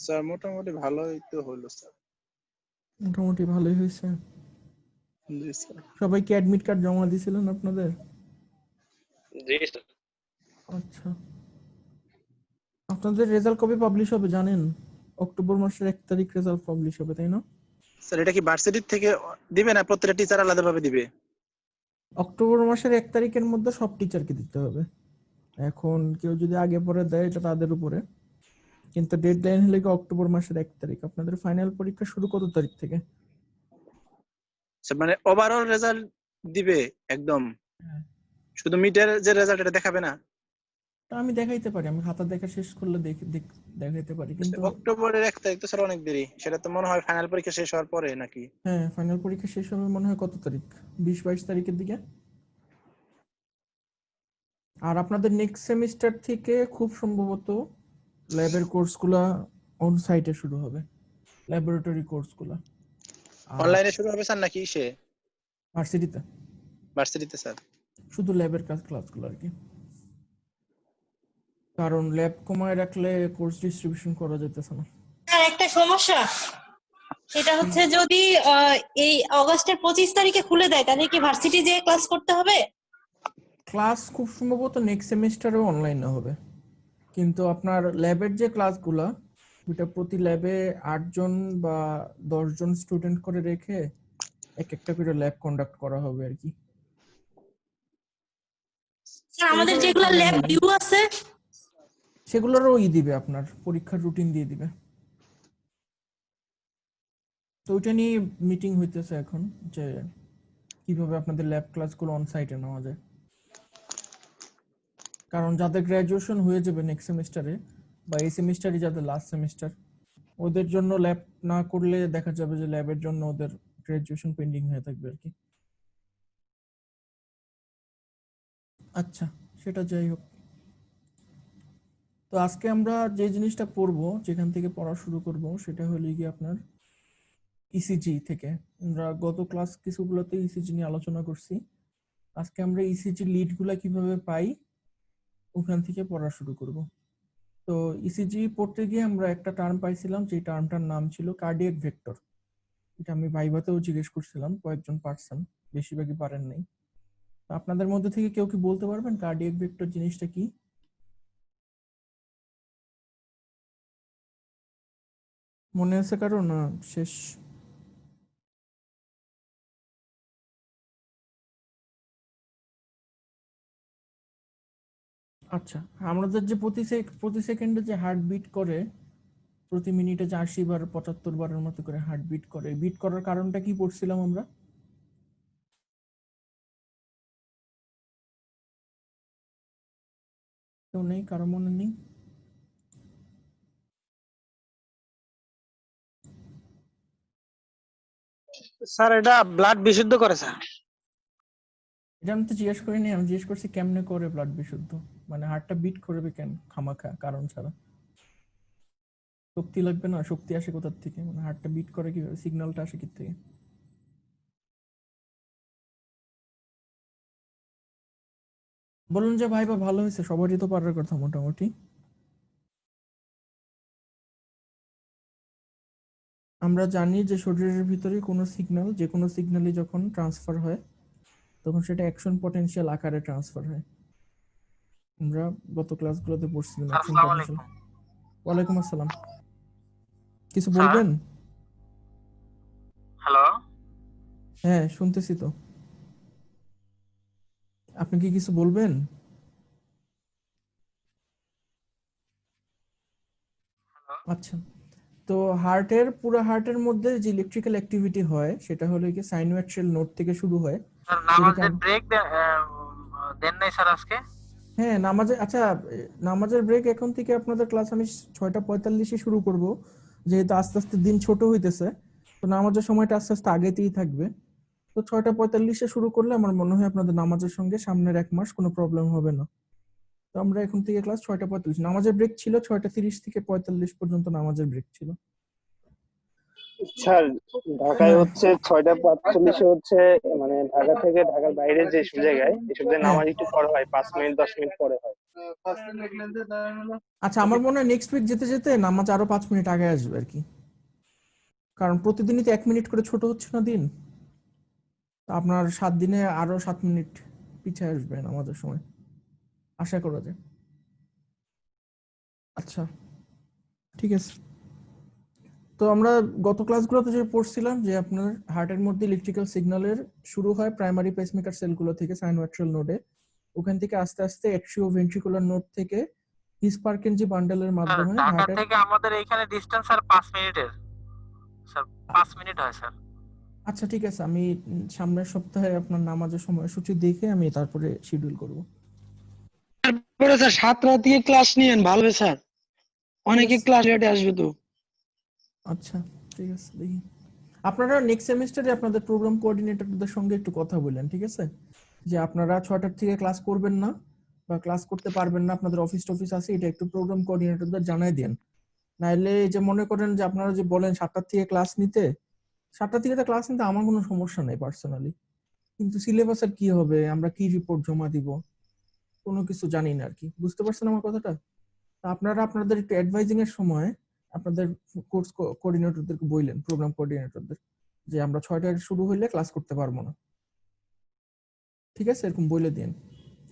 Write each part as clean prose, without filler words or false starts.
Sir মোটামুটি ভালোই তো হলো স্যার। মোটামুটি ভালোই হয়েছে। জি স্যার। সবাই কি অ্যাডমিট কার্ড জমা দিয়েছিলেন আপনাদের? জি স্যার। আচ্ছা, আপনাদের রেজাল্ট কবে পাবলিশ হবে জানেন? অক্টোবর মাসের 1 তারিখ রেজাল্ট পাবলিশ হবে, তাই না? স্যার এটা কি ভার্সিটি থেকে দিবে না প্রত্যেকটা টিচার আলাদাভাবে দিবে? অক্টোবর মাসের 1 তারিখের মধ্যে সব টিচারকে দিতে হবে। এখন কেউ যদি আগে পরে দেয় এটা তাদের উপরে, কিন্তু ডেডলাইন হলো কি অক্টোবর মাসের 1 তারিখ। আপনাদের ফাইনাল পরীক্ষা শুরু কত তারিখ থেকে? স্যার মানে ওভারঅল রেজাল্ট দিবে একদম, শুধু মিডের যে রেজাল্ট এটা দেখাবে না? তা আমি দেখাইতে পারি, আমি খাতা দেখা শেষ করলে দেখাইতে পারি, কিন্তু অক্টোবরের 1 তারিখ তো স্যার অনেক দেরি, সেটা তো মনে হয় ফাইনাল পরীক্ষা শেষ হওয়ার পরে নাকি? হ্যাঁ, ফাইনাল পরীক্ষা শেষ হবে মনে হয় কত তারিখ, 20-22 তারিখের দিকে। আর আপনাদের নেক্সট সেমিস্টার থেকে খুব সম্ভবত ল্যাবের কোর্সগুলো অন সাইটে শুরু হবে, ল্যাবরেটরি কোর্সগুলো। অনলাইনে শুরু হবে স্যার নাকি সে ভার্সিটিতে? ভার্সিটিতে স্যার। শুধু ল্যাবের ক্লাসগুলো আর কি, কারণ ল্যাব কমায় রাখলে কোর্স ডিস্ট্রিবিউশন করা যেতেছে না। আর একটা সমস্যা, সেটা হচ্ছে যদি এই অগাস্টের 25 তারিখে খুলে দেয় তাহলে কি ভার্সিটি যেয়ে ক্লাস করতে হবে? ক্লাস খুব সম্ভবত নেক্সট সেমিস্টারেও অনলাইনে হবে, কিন্তু আপনার ল্যাবের যে ক্লাসগুলো, ওটা প্রতি ল্যাবে 8 জন বা 10 জন স্টুডেন্ট করে রেখে এক একটা করে ল্যাব কন্ডাক্ট করা হবে আর কি। স্যার আমাদের যেগুলো ল্যাব ডিউ আছে সেগুলোরও দিবে, আপনার পরীক্ষার রুটিন দিয়ে দিবে। তো ওইটা নিয়ে মিটিং হইতেছে এখন, যে কিভাবে আপনাদের ল্যাব ক্লাসগুলো অন সাইটে নেওয়া যায়। কারণ যাদের গ্র্যাজুয়েশন হয়ে যাবে নেক্সট সেমিস্টারে বা এই সেমিস্টারই যাদের লাস্ট সেমিস্টার, ওদের জন্য ল্যাব না করলে দেখা যাবে যে ল্যাবের জন্য ওদের গ্র্যাজুয়েশন পেন্ডিং হয়ে থাকবে আর কি। আচ্ছা, সেটা যাই হোক। তো আজকে আমরা যে জিনিসটা পড়বো, যেখান থেকে পড়া শুরু করব, সেটা হলো কি আপনার ইসিজি থেকে। আমরা গত ক্লাস কিছুগুলোতে ইসিজি নিয়ে আলোচনা করছি। আজকে আমরা ইসিজি লিডগুলা কিভাবে পাই ওখান থেকে পড়া শুরু করব। তো ইসিজি পড়তে গিয়ে আমরা একটা টার্ম পাইছিলাম, যে টার্মটার নাম ছিল কার্ডিয়াক ভেক্টর। এটা আমি ভাইভাতেও জিজ্ঞেস করছিলাম, কয়েকজন পারছেন, বেশিরভাগই পারেন নাই। আপনাদের মধ্যে থেকে কেউ কি বলতে পারবেন কার্ডিয়াক ভেক্টর জিনিসটা কি? মনে আছে কারো না শেষ? আচ্ছা, আমাদের যে প্রতি সেকেন্ডে যে হার্ট বিট করে, প্রতি মিনিটে যে 80 বার 75 বারের মতো করে হার্ট বিট করে, বিট করার কারণটা কি পড়ছিলাম আমরা? কেউ নেই, কারো মনে নেই? স্যার এটা ব্লাড বিশুদ্ধ করে স্যার। এটা আমি তো জিজ্ঞেস করিনি, আমি জিজ্ঞেস করছি কেমনে করে ব্লাড বিশুদ্ধ, মানে হার্টটা বিট করবে কেন খামাখা কারণ ছাড়া? শক্তি লাগবে না? শক্তি আসে কোথার থেকে? মানে হার্টটা বিট করে কিভাবে, সিগন্যালটা আসে কি থেকে? বলুন যে ভাই বা ভালো হয়েছে, সবারই তো পারার কথা মোটামুটি। আমরা জানি যে শরীরের ভিতরে কোনো সিগন্যাল, যে কোনো সিগন্যালই যখন ট্রান্সফার হয় তখন সেটা অ্যাকশন পটেনশিয়াল আকারে ট্রান্সফার হয়। আমরা গত ক্লাসগুলোতে পড়ছিলাম অ্যাকশন পটেনশিয়াল। ওয়ালাইকুম আসসালাম। কিছু বলবেন? হ্যালো, হ্যাঁ, শুনতেছি তো। আপনি কি কিছু বলবেন? আচ্ছা, তো পুরো হার্টের মধ্যে যে ইলেকট্রিক্যাল অ্যাক্টিভিটি হয় সেটা হলো কি সাইনোয়াক্সিয়াল নোড থেকে শুরু হয়। স্যার নামাজের ব্রেক দেন নাই স্যার আজকে? হ্যাঁ, আচ্ছা, নামাজের ব্রেক এখন থেকে আপনাদের ক্লাস আমি 6:45-এ শুরু করব, যেহেতু আস্তে আস্তে দিন ছোট হইতেছে, তো নামাজের সময়টা আস্তে আস্তে আগেতেই থাকবে। তো 6:45-এ শুরু করলে আমার মনে হয় আপনাদের নামাজের সঙ্গে সামনের 1 মাস কোনো প্রবলেম হবে না। তো আমরা এখন থেকে ক্লাস 6:45, নামাজের ব্রেক ছিল 6:30 থেকে 45 পর্যন্ত নামাজের ব্রেক ছিল। স্যার ঢাকায় হচ্ছে 6:45 হচ্ছে, মানে ঢাকা থেকে ঢাকার বাইরে যে সব জায়গায় এসব জায়গায় নামাজ একটু পরে হয়, 5 মিনিট 10 মিনিট পরে হয়। আচ্ছা, আমার মনে হয় নেক্সট উইক যেতে যেতে নামাজ আরো 5 মিনিট আগে আসবে আর কি, কারণ প্রতিদিনই তো 1 মিনিট করে ছোট হচ্ছে না দিন। তো আপনার 7 দিনে আরো 7 মিনিট পিছিয়ে আসবে নামাজের সময়, আশা করা যায়। আচ্ছা, ঠিক আছে। তো আমরা গত ক্লাসগুলোতে যে পড়ছিলাম যে আপনার হার্টের মধ্যে ইলেকট্রিক্যাল সিগন্যালের শুরু হয় প্রাইমারি পেসমেকার সেলগুলো থেকে, সাইনোয়াট্রিয়াল নোডে, ওখান থেকে আস্তে আস্তে অ্যাট্রিও ভেন্ট্রিকুলার নোড থেকে হিসপারকেনজি বান্ডেলের মাধ্যমে ঢাকা হার্টের। থেকে আমাদের এইখানে ডিসটেন্স স্যার 5 মিনিটের, স্যার 5 মিনিট হয় স্যার। আচ্ছা, ঠিক আছে, আমি সামনের সপ্তাহে আপনার নামাজের সময়সূচি দেখে আমি তারপরে শিডিউল করব। তারপরে স্যার 7 রাত থেকে ক্লাস নিয়েন, ভালো হবে স্যার, অনেকে আছে। ক্লাস লেটে আসবে তো। আচ্ছা, ঠিক আছে, দেখি আপনারা নেক্সট সেমিস্টারে আপনাদের প্রোগ্রাম কোঅর্ডিনেটরদের সঙ্গে একটু কথা বললেন, ঠিক আছে, যে আপনারা 6টার থেকে ক্লাস করবেন না বা ক্লাস করতে পারবেন না, আপনাদের অফিস টফিস আছে, এটা একটু প্রোগ্রাম কোঅর্ডিনেটরদের জানাই দেন। নাইলে যে মনে করেন যে আপনারা যে বলেন 7টার থেকে ক্লাস নিতে, 7টার থেকে তো ক্লাস নিতে আমার কোনো সমস্যা নেই পার্সোনালি, কিন্তু সিলেবাসের কি হবে, আমরা কি রিপোর্ট জমা দিব, কোনো কিছু জানি না আর কি, বুঝতে পারছেন আমার কথাটা? তা আপনারা আপনাদের একটু অ্যাডভাইজিং এর সময় আপনাদের কোর্স কোঅর্ডিনেটরদেরকে বললেন, প্রোগ্রাম কোঅর্ডিনেটরদের, যে আমরা 6টায় শুরু হইলে ক্লাস করতে পারবো না, ঠিক আছে, এরকম বলে দিন।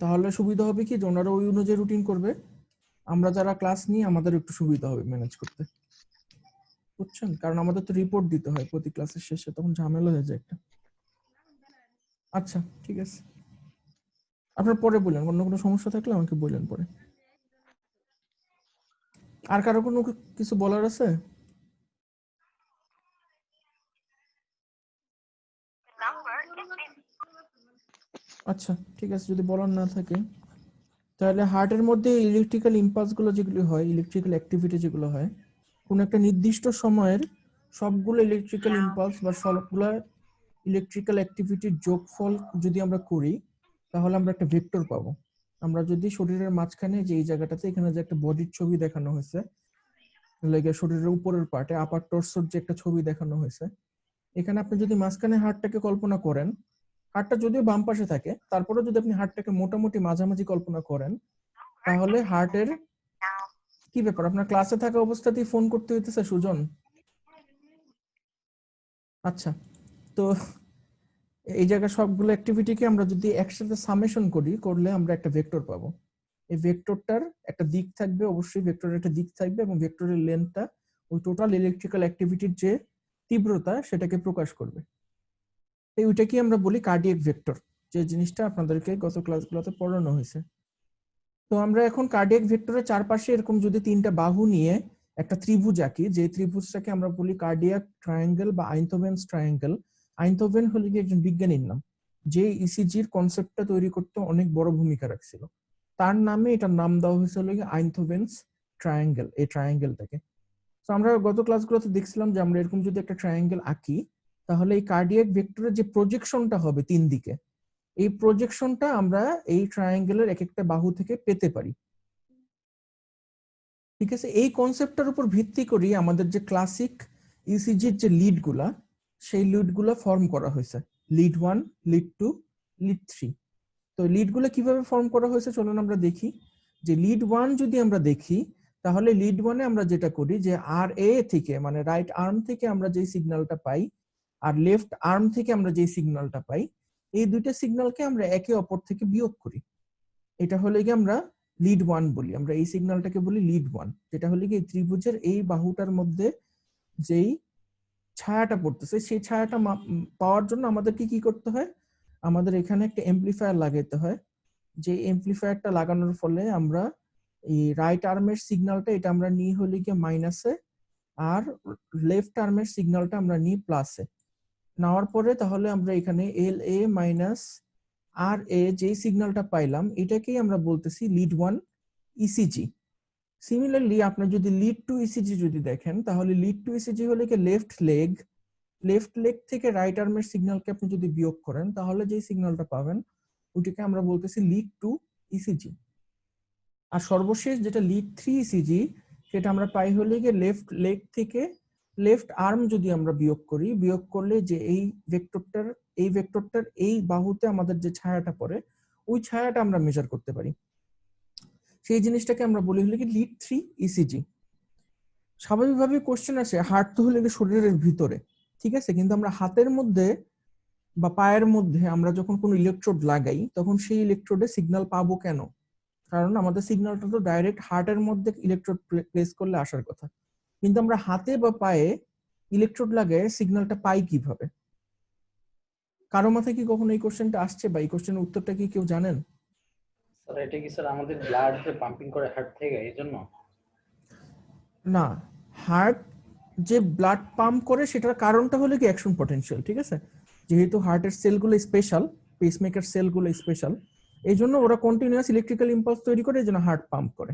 তাহলে সুবিধা হবে কি, যে ওনারা ওই অনুযায়ী রুটিন করবে, আমরা যারা ক্লাস নিই আমাদের একটু সুবিধা হবে ম্যানেজ করতে, বুঝছেন? কারণ আমাদের তো রিপোর্ট দিতে হয় প্রতি ক্লাসের শেষে, তখন ঝামেলা হয়ে যায় একটা। আচ্ছা, ঠিক আছে, আপনার পরে বললেন, অন্য কোনো সমস্যা থাকলে আমাকে বললেন পরে। আর কারো কোনো কিছু বলার আছে? আচ্ছা, ঠিক আছে, যদি বলার না থাকে তাহলে হার্টের মধ্যে ইলেকট্রিক্যাল ইম্পালস গুলো যেগুলো হয়, ইলেকট্রিক্যাল অ্যাক্টিভিটি যেগুলো হয়, কোন একটা নির্দিষ্ট সময়ের সবগুলো ইলেকট্রিক্যাল ইম্পালস বা সবগুলো ইলেকট্রিক্যাল অ্যাক্টিভিটির যোগফল যদি আমরা করি, তাহলে আমরা একটা ভেক্টর পাবো। আমরা যদি শরীরের মাঝখানে যে এই জায়গাটাতে এখানে যে একটা বডির ছবি দেখানো হয়েছে, লাইক শরীরের উপরের পার্টে আপার টর্সোর যে একটা ছবি দেখানো হয়েছে, এখানে আপনি যদি মাঝখানে হার্টটাকে কল্পনা করেন, হার্টটা যদিও বাম পাশে থাকে, তারপরেও যদি আপনি হার্টটাকে মোটামুটি মাঝামাঝি কল্পনা করেন, তাহলে হার্টের কি ব্যাপার, আপনার ক্লাসে থাকা অবস্থাতেই ফোন করতে হইতেছে সুজন? আচ্ছা, তো এই জায়গায় সবগুলো অ্যাক্টিভিটিকে আমরা যদি একসাথে সামেশন করি, করলে আমরা একটা ভেক্টর পাবো। এই ভেক্টরটার একটা দিক থাকবে, অবশ্যই ভেক্টরের একটা দিক থাকবে, এবং ভেক্টরের লেন্থটা ওই টোটাল ইলেকট্রিক্যাল অ্যাক্টিভিটির যে তীব্রতা সেটাকে প্রকাশ করবে। এই ওইটাকে আমরা বলি কার্ডিয়াক ভেক্টর, যে জিনিসটা আপনাদেরকে গত ক্লাসগুলোতে পড়ানো হয়েছে। তো আমরা এখন কার্ডিয়াক ভেক্টরের চারপাশে এরকম যদি 3টা বাহু নিয়ে একটা ত্রিভুজ আঁকি, যে ত্রিভুজটাকে আমরা বলি কার্ডিয়াক ট্রায়াঙ্গেল বা আইনথোভেন্স ট্রায়াঙ্গেল। আইনথোভেন হলো কি একজন বিজ্ঞানীর নাম, যে ইসিজির কনসেপ্টটা তৈরি করতে অনেক বড় ভূমিকা রাখছিল, তার নামে এটার নাম দেওয়া হয়েছিল আইনথোভেন্স ট্রায়াঙ্গেল, এই ট্রায়াঙ্গেলটাকে। তো আমরা গত ক্লাসগুলোতে দেখছিলাম যে আমরা এরকম যদি একটা ট্রায়াঙ্গেল আঁকি, তাহলে এই কার্ডিয়াক ভেক্টরের যে প্রজেকশনটা হবে 3 দিকে, এই প্রজেকশনটা আমরা এই ট্রায়াঙ্গেলের এক একটা বাহু থেকে পেতে পারি, ঠিক আছে। এই কনসেপ্টটার উপর ভিত্তি করে আমাদের যে ক্লাসিক ইসিজির যে লিডগুলা, সেই লিডগুলা ফর্ম করা হয়েছে, লিড 1, লিড 2, লিড 3। তো লিডগুলো কিভাবে ফর্ম করা হয়েছে চলুন আমরা দেখি। যে লিড 1 যদি আমরা দেখি, তাহলে লিড 1-এ আমরা যেটা করি, যে আর এ থেকে মানে রাইট আর্ম থেকে আমরা যে সিগন্যালটা পাই, আর লেফট আর্ম থেকে আমরা যে সিগন্যালটা পাই, এই দুইটা সিগন্যালকে আমরা একে অপর থেকে বিয়োগ করি। এটা হলে কি আমরা লিড 1 বলি, আমরা এই সিগন্যালটাকে বলি লিড 1, যেটা হলে কি ত্রিভুজের এই বাহুটার মধ্যে যেই ছায়াটা পড়তেছে, সেই ছায়াটা পাওয়ার জন্য আমাদের কি করতে হয়, আমাদের এখানে একটা এমপ্লিফায়ার লাগাইতে হয়। যে এমপ্লিফায়ারটা লাগানোর ফলে আমরা এই রাইট আর্মের সিগন্যালটা এটা আমরা নিই হলে গিয়ে মাইনাসে, আর লেফট আর্মের সিগন্যালটা আমরা নিই প্লাসে। নেওয়ার পরে তাহলে আমরা এখানে এল এ মাইনাস আর এ যে সিগন্যালটা পাইলাম, এটাকেই আমরা বলতেছি লিড 1 ইসিজি। সিমিলারলি আপনি যদি লিড 2 ইসিজি যদি দেখেন, তাহলে লিড 2 ইসিজি হলে কি লেফট লেগ থেকে রাইট আর্মের সিগন্যালকে আপনি যদি বিয়োগ করেন, তাহলে যে সিগন্যালটা পাবেন ওইটাকে আমরা বলতেছি লিড 2 ইসিজি। আর সর্বশেষ যেটা লিড 3 ইসিজি, সেটা আমরা পাই হলে গিয়ে লেফট লেগ থেকে লেফট আর্ম যদি আমরা বিয়োগ করি, বিয়োগ করলে যে এই ভেক্টরটার এই বাহুতে আমাদের যে ছায়াটা পড়ে, ওই ছায়াটা আমরা মেজার করতে পারি। সেই জিনিসটাকে আমরা বলি হলো কি লিড 3 ইসিজি। স্বাভাবিকভাবে কোশ্চেন আসে হার্ট তো হলো কি শরীরের ভিতরে, ঠিক আছে, কিন্তু আমরা হাতের মধ্যে বা পায়ের মধ্যে আমরা যখন কোনো ইলেকট্রোড লাগাই তখন সেই ইলেকট্রোডে সিগন্যাল পাবো কেন? কারণ আমাদের সিগন্যালটা তো ডাইরেক্ট হার্টের মধ্যে ইলেকট্রোড প্লেস করলে আসার কথা, কিন্তু আমরা হাতে বা পায়ে ইলেকট্রোড লাগায় সিগন্যালটা পাই কিভাবে? কারো মাথায় কি কখনো এই কোশ্চেনটা আসছে বা এই কোশ্চেনের উত্তরটা কি কেউ জানেন? স্যার এটা কি স্যার আমাদের ব্লাড যে পাম্পিং করে হার্ট থেকে এই জন্য? না, হার্ট যে ব্লাড পাম্প করে সেটার কারণটা হলো কি অ্যাকশন পটেনশিয়াল, ঠিক আছে। যেহেতু হার্টের সেলগুলো স্পেশাল, পেসমেকার সেলগুলো স্পেশাল, এই জন্য ওরা কন্টিনিউয়াস ইলেকট্রিক্যাল ইম্পালস তৈরি করে, এই জন্য হার্ট পাম্প করে।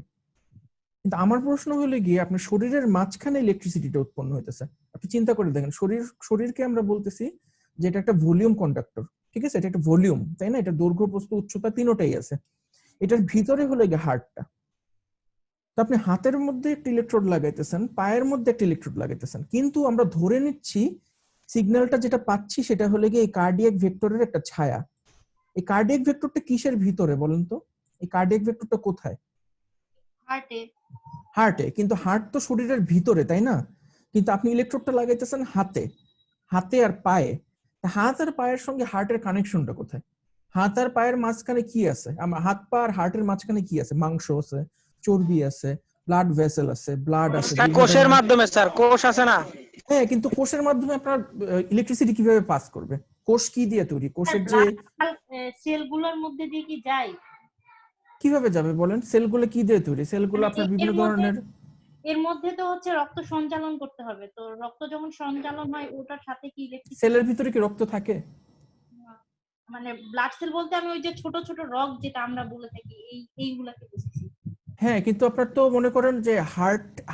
কিন্তু আমার প্রশ্ন হলো গিয়ে আপনার শরীরের মাঝখানে ইলেকট্রিসিটিটা উৎপন্ন হইতেছে, আপনি চিন্তা করে দেখেন, শরীরকে আমরা বলতেছি যে এটা একটা ভলিউম কন্ডাক্টর, ঠিক আছে, এটা একটা ভলিউম, তাই না? এটা দৈর্ঘ্য প্রস্থ উচ্চতা তিনটাই আছে, এটার ভিতরে হলো গিয়ে হার্টটা। তো আপনি হাতের মধ্যে একটা ইলেকট্রোড লাগাইতেছেন, পায়ের মধ্যে একটা ইলেকট্রোড লাগাইতেছেন, কিন্তু আমরা ধরে নিচ্ছি সিগন্যালটা যেটা পাচ্ছি সেটা হলো গিয়ে এই কার্ডিয়াক ভেক্টরের একটা ছায়া। এই কার্ডিয়াক ভেক্টরটা কিসের ভিতরে বলেন তো? এই কার্ডিয়াক ভেক্টরটা কোথায়? হার্টে। হার্টে, কিন্তু হার্ট তো শরীরের ভিতরে, তাই না? কিন্তু আপনি ইলেকট্রোডটা লাগাইতেছেন হাতে, হাতে আর পায়ে। হাত আর পায়ের সঙ্গে হার্টের কানেকশনটা কোথায়? হাত আর পায়ের মাঝখানে কি আছে? আমার হাত পা আর হার্টের মাঝখানে কি আছে? মাংস আছে, চর্বি আছে, ব্লাড ভেসেল আছে, ব্লাড আছে, কোষের মাধ্যমে স্যার, কোষ আছে না? হ্যাঁ, কিন্তু কোষের মাধ্যমে আপনার ইলেকট্রিসিটি কিভাবে পাস করবে? কোষ কি দিয়ে তৈরি? কোষের যে সেলগুলোর মধ্যে দিয়ে কি যায়? কিভাবে যাবে বলেন? সেলগুলো কি দিয়ে তৈরি? সেলগুলো আপনার বিভিন্ন ধরনের, এর মধ্যে তো হচ্ছে রক্ত সঞ্চালন করতে হবে, তো রক্ত যখন সঞ্চালন হয় ওটার সাথে কি ইলেকট্রিক সেলের ভিতরে কি রক্ত থাকে? মানে ব্লাড সেল বলতে আমি ওই যে ছোট ছোট রগ যেটা আমরা বলে থাকি এইগুলাকে বুঝছি। হ্যাঁ, কিন্তু আপনার তো মনে করেন যে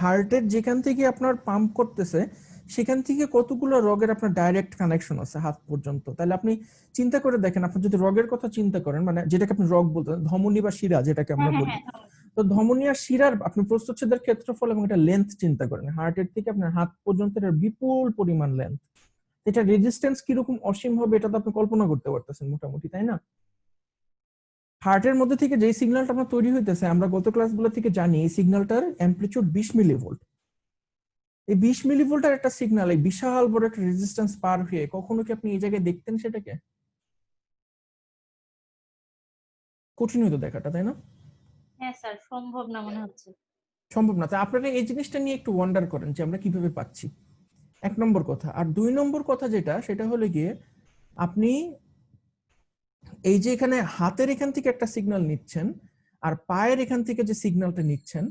হার্টের যেখান থেকে আপনার পাম্প করতেছে সেখান থেকে কতগুলো রগের আপনার ডাইরেক্ট কানেকশন আছে হাত পর্যন্ত। তাহলে আপনি চিন্তা করে দেখেন, আপনি যদি রগের কথা চিন্তা করেন, মানে যেটাকে আপনি রগ বলতেন, ধমনী বা শিরা যেটাকে আমরা বলি, তো ধমনী আর শিরার আপনি প্রস্থচ্ছেদের ক্ষেত্রফল এবং এটা লেন্থ চিন্তা করেন, হার্টের থেকে আপনার হাত পর্যন্ত এটার বিপুল পরিমাণ লেন্থ। এটা রেজিস্ট্যান্স কিরকম অসীম হবে এটা তো আপনি কল্পনা করতে পারতেছেন মোটামুটি, তাই না? হার্টের মধ্যে থেকে যে সিগন্যালটা আপনার তৈরি হইতেছে, আমরা গত ক্লাসগুলো থেকে জানি এই সিগন্যালটার অ্যামপ্লিটিউড 20 মিলিভোল্ট। এই 20 মিলিভোল্টের একটা সিগন্যাল এই বিশাল বড় একটা রেজিস্ট্যান্স পার হয়ে কখনো কি আপনি এই জায়গায় দেখতেন সেটাকে? কঠিন হতো দেখাটা, তাই না? হ্যাঁ স্যার, সম্ভব না মনে হচ্ছে। সম্ভব না। তাই আপনারা এই জিনিসটা নিয়ে একটু ওয়ান্ডার করেন যে আমরা কিভাবে পাচ্ছি, 1 নম্বর কথা। আর 2 নম্বর কথা যেটা, সেটা হলো গিয়ে আপনি এই যে এখানে হাতের এখান থেকে একটা সিগন্যাল নিচ্ছেন আর পায়ের এখান থেকে যে সিগন্যালটা নিচ্ছেন,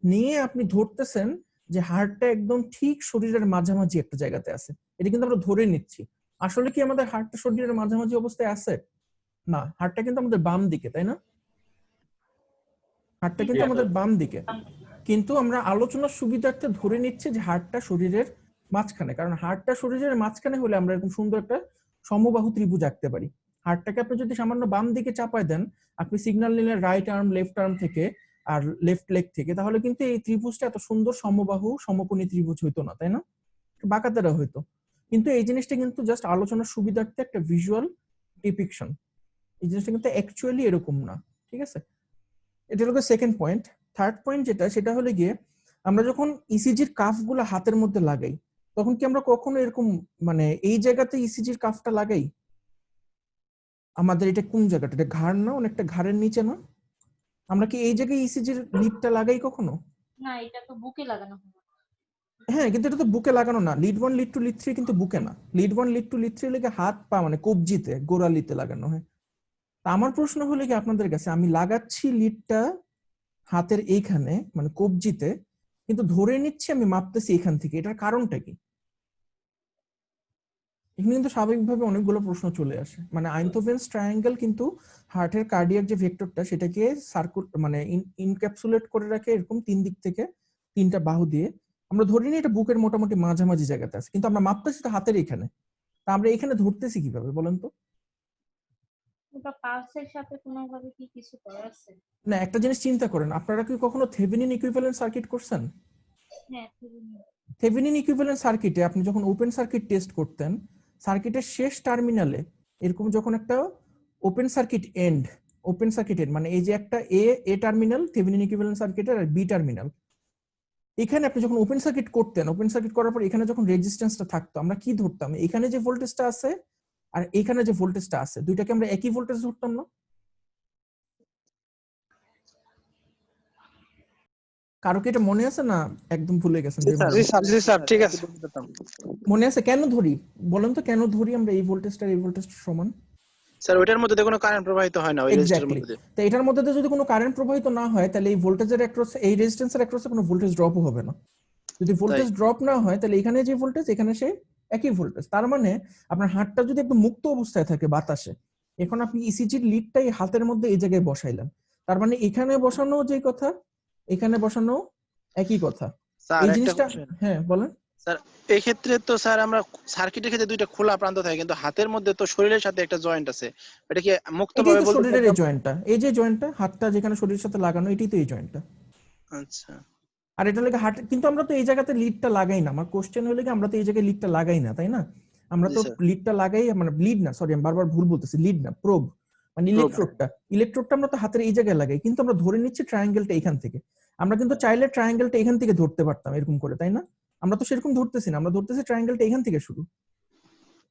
নিয়ে আপনি ধরতেছেন যে হার্টটা একদম ঠিক শরীরের মাঝামাঝি একটা জায়গাতে আছে। এটা কিন্তু আমরা ধরে নিচ্ছি। আসলে কি আমাদের হার্টটা শরীরের মাঝামাঝি অবস্থায় আছে? না, হার্টটা কিন্তু আমাদের বাম দিকে, তাই না? হার্টটা কিন্তু আমাদের বাম দিকে, কিন্তু আমরা আলোচনার সুবিধার্থে ধরে নিচ্ছি যে হার্টটা শরীরের মাঝখানে, কারণ হার্টটা শরীরের মাঝখানে হলে আমরা এরকম সুন্দর একটা সমবাহু ত্রিভুজ আঁকতে পারি। হার্টটাকে আপনি যদি সামান্য বাম দিকে চাপায় দেন, আপনি সিগন্যাল নিলেন রাইট আর্ম লেফট আর্ম থেকে আর লেফট লেগ থেকে, তাহলে কিন্তু এই ত্রিভুজটা এত সুন্দর সমবাহু সমকোণী ত্রিভুজ হইতো না, তাই না? বাঁকাতেরা হইতো। কিন্তু এই জিনিসটা কিন্তু জাস্ট আলোচনার সুবিধার্থে একটা ভিজুয়াল ডিপিকশন, এই জিনিসটা কিন্তু অ্যাকচুয়ালি এরকম না, ঠিক আছে? এটা হলো সেকেন্ড পয়েন্ট। থার্ড পয়েন্ট যেটা, সেটা হলো গিয়ে আমরা যখন ইসিজির কাফ গুলা হাতের মধ্যে লাগাই, তখন কি আমরা কখনো এরকম মানে এই জায়গাতে ইসিজির কাফটা লাগাই? আমাদের এটা কোন জায়গাটা? এটা ঘাড় না, অনেকটা ঘাড়ের নিচে না? আমরা কি এই জায়গায় ইসিজির লিডটা লাগাই কখনো? না, এটা তো বুকে লাগানো হয়। হ্যাঁ, কিন্তু এটা তো বুকে লাগানো না। লিড 1 লিড 2 লিড 3 কিন্তু বুকে না। লিড 1 লিড 2 লিড 3 লেগে হাত পা মানে কবজিতে গোড়ালিতে লাগানো হয়। তা আমার প্রশ্ন হলো কি আপনাদের কাছে, আমি লাগাচ্ছি লিডটা হাতের এইখানে মানে কবজিতে, কিন্তু ধরে নিচ্ছি আমি মাপতেছি এখান থেকে, এটার কারণটা কি? এখানে কিন্তু স্বাভাবিকভাবে অনেকগুলো প্রশ্ন চলে আসে। মানে আইনথোভেন্স ট্রায়াঙ্গেল কিন্তু হার্টের কার্ডিয়াক যে ভেক্টরটা সেটাকে সার্কুল মানে ইনক্যাপসুলেট করে রাখে এরকম 3 দিক থেকে 3টা বাহু দিয়ে। আমরা ধরে নিই এটা বুকের মোটামুটি মাঝামাঝি জায়গাতে আছে, কিন্তু আমরা মাপতেছি তো হাতের এখানে। তা আমরা এখানে ধরতেছি কিভাবে বলেন তো? ওটা পালসের সাথে কোনোভাবে কি কিছু করা আছে? না, একটা জিনিস চিন্তা করেন, আপনারা কি কখনো থেভেনিন ইকুইভ্যালেন্ট সার্কিট করছেন? হ্যাঁ, থেভেনিন ইকুইভ্যালেন্ট সার্কিটে আপনি যখন ওপেন সার্কিট টেস্ট করতেন, সার্কিটের শেষ টার্মিনালে এরকম যখন একটা open circuit and open circuited মানে এই যে একটা এ টার্মিনাল থেভেনিন ইকুইভ্যালেন্ট সার্কিটের আর বি টার্মিনাল, এখানে আপনি যখন ওপেন সার্কিট করতেন, ওপেন সার্কিট করার পর এখানে যখন রেজিস্ট্যান্সটা থাকতো আমরা কি ধরতাম, এখানে যে ভোল্টেজটা আছে আর এখানে যে ভোল্টেজটা আছে দুইটাকে আমরা একই ভোল্টেজ ধরতাম না? কারো কি এটা মনে আছে না একদম ভুলে গেছেন? জি স্যার, জি স্যার ঠিক আছে। মনে আছে? কেন ধরি বলেন তো, কেন ধরি আমরা এই ভোল্টেজটা এই ভোল্টেজটা সমান? স্যার ওইটার মধ্যে দিয়ে কোনো কারেন্ট প্রবাহিত হয় না ওই রেজিস্টরের এক্স্যাক্টলি। মধ্যে দিয়ে। তো এটার মধ্যে দিয়ে যদি কোনো কারেন্ট প্রবাহিত না হয় তাহলে এই ভোল্টেজের অ্যাক্রসে, এই রেজিস্ট্যান্সের অ্যাক্রসে কোনো ভোল্টেজ ড্রপও হবে না। যদি ভোল্টেজ ড্রপ না হয় তাহলে এখানে যে ভোল্টেজ এখানে সেই একই ভোল্টেজ। তার মানে আপনার হাতটা যদি একদম মুক্ত অবস্থায় থাকে বাতাসে, এখন আপনি ইসিজির লিডটাই হাতের মধ্যে এই জায়গায় বসাইলেন, তার মানে এখানে বসানো যে কথা এখানে বসানো একই কথা। স্যার এই একটা জিনিসটা, question। হ্যাঁ বলেন। স্যার এই ক্ষেত্রে তো স্যার আমরা সার্কিটের ক্ষেত্রে দুইটা খোলা প্রান্ত থাকে, কিন্তু হাতের মধ্যে তো শরীরের সাথে একটা জয়েন্ট আছে, এটা কি এটাই মুক্তভাবে তো বলতে শরীরের এই পারতাম? জয়েন্টটা, এই যে জয়েন্টটা হাতটা যেখানে শরীরের সাথে লাগানো, এটাই তো এই জয়েন্টটা। আচ্ছা আর এটা লাগে হার্ট, কিন্তু আমরা তো এই জায়গাতে লিডটা লাগাই না। আমার কোশ্চেন হলো কি আমরা তো এই জায়গায় লিডটা লাগাই না, তাই না? আমরা জি তো স্যার। লিডটা লাগাই, মানে লিড না, সরি আমি বারবার ভুল বলতেছি, লিড না প্রোব, মানে Probe। ইলেকট্রোডটা আমরা তো হাতের এই জায়গায় লাগাই, কিন্তু আমরা ধরে নিচ্ছি ট্রায়াঙ্গেলটা এখান থেকে। আমরা কিন্তু চাইলে ট্রায়াঙ্গেলটা এখান থেকে ধরতে পারতাম এরকম করে, তাই না? আমরা তো সেরকম ধরতেছি না, আমরা ধরতেছি ট্রায়াঙ্গেলটা এখান থেকে শুরু।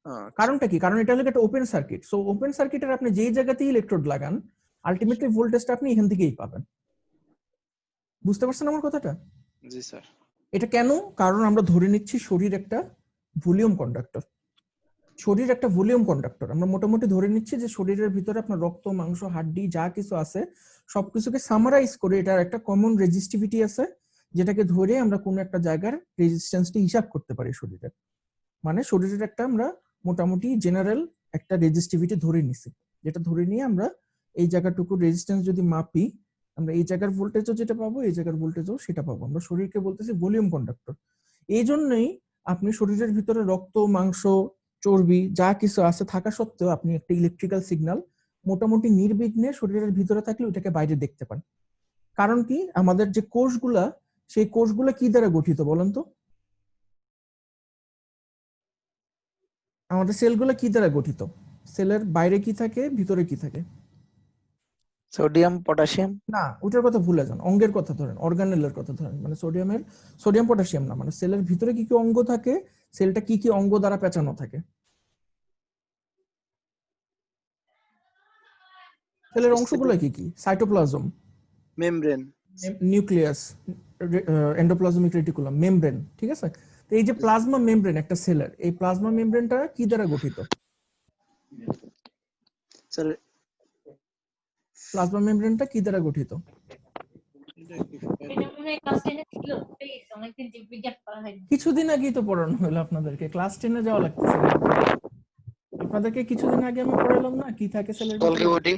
আচ্ছা। কারণটা কি? কারণ এটা হলো একটা ওপেন সার্কিট। সো ওপেন সার্কিটের আপনি যেই জায়গাতেই ইলেকট্রোড লাগান আলটিমেটলি ভোল্টেজটা আপনি এখান থেকেই পাবেন। বুঝতে পারছেন আমার কথাটা? জি স্যার। এটা কেন? কারণ আমরা ধরে নিচ্ছি শরীর একটা ভলিউম কন্ডাক্টর। শরীর একটা ভলিউম কন্ডাক্টর, আমরা মোটামুটি ধরে নিচ্ছি যে শরীরের ভিতরে আপনার রক্ত মাংস হাড্ডি যা কিছু আছে সবকিছুকে সামারাইজ করে এটার একটা কমন রেজিস্টিভিটি আছে, যেটাকে ধরে আমরা কোনো একটা জায়গার রেজিস্ট্যান্সটি হিসাব করতে পারি শরীরের। মানে শরীরের একটা আমরা মোটামুটি জেনারেল একটা রেজিস্টিভিটি ধরে নিছি, যেটা ধরে নিয়ে আমরা এই জায়গাটুকু রেজিস্ট্যান্স যদি মাপি আমরা এই জায়গার ভোল্টেজও যেটা পাবো এই জায়গার ভোল্টেজও সেটা পাবো। আমরা শরীরকে বলতেছি ভলিউম কন্ডাক্টর। এই জন্যই আপনি শরীরের ভিতরে রক্ত মাংস চর্বি যা কিছু আছে থাকা সত্ত্বেও আপনি একটা ইলেকট্রিক্যাল সিগন্যাল মোটামুটি নির্বিঘ্নে শরীরের ভিতরে থাকলে ওটাকে বাইরে দেখতে পান। কারণ কি? আমাদের যে কোষগুলা, সেই কোষগুলা কি দ্বারা গঠিত বলেন তো? আমাদের সেলগুলো কি দ্বারা গঠিত? সেলের বাইরে কি থাকে ভিতরে কি থাকে? Sodium potassium. না, ওটার কথা ভুলে যান, অঙ্গের কথা ধরেন, অর্গানেলের কথা ধরেন, মানে সোডিয়াম পটাশিয়াম না, মানে সেলের ভিতরে কি কি অঙ্গ থাকে, সেলটা কি কি অঙ্গ দ্বারা পেঁচানো থাকে? সেলের অংশগুলো কি কি? Cytoplasm, membrane. Nucleus, endoplasmic reticulum, membrane, ঠিক আছে? তো এই যে প্লাজমা মেমব্রেন একটা সেলের, এই প্লাজমা মেমব্রেনটা কি দ্বারা গঠিত? স্যার প্লাজমা মেমব্রেনটা কি দ্বারা গঠিত? এটা মনে হয় ক্লাস 10 এ ছিল, প্লিজ অনেকদিন জীববিজ্ঞান পড়া হয়নি। কিছুদিন আগেই তো পড়ানো হলো আপনাদেরকে, ক্লাস 10 এ যাওয়া লাগতেছে না। আপনাদেরকে কিছুদিন আগে আমি পড়ালাম না কি থাকে সেলের গলগি বডি।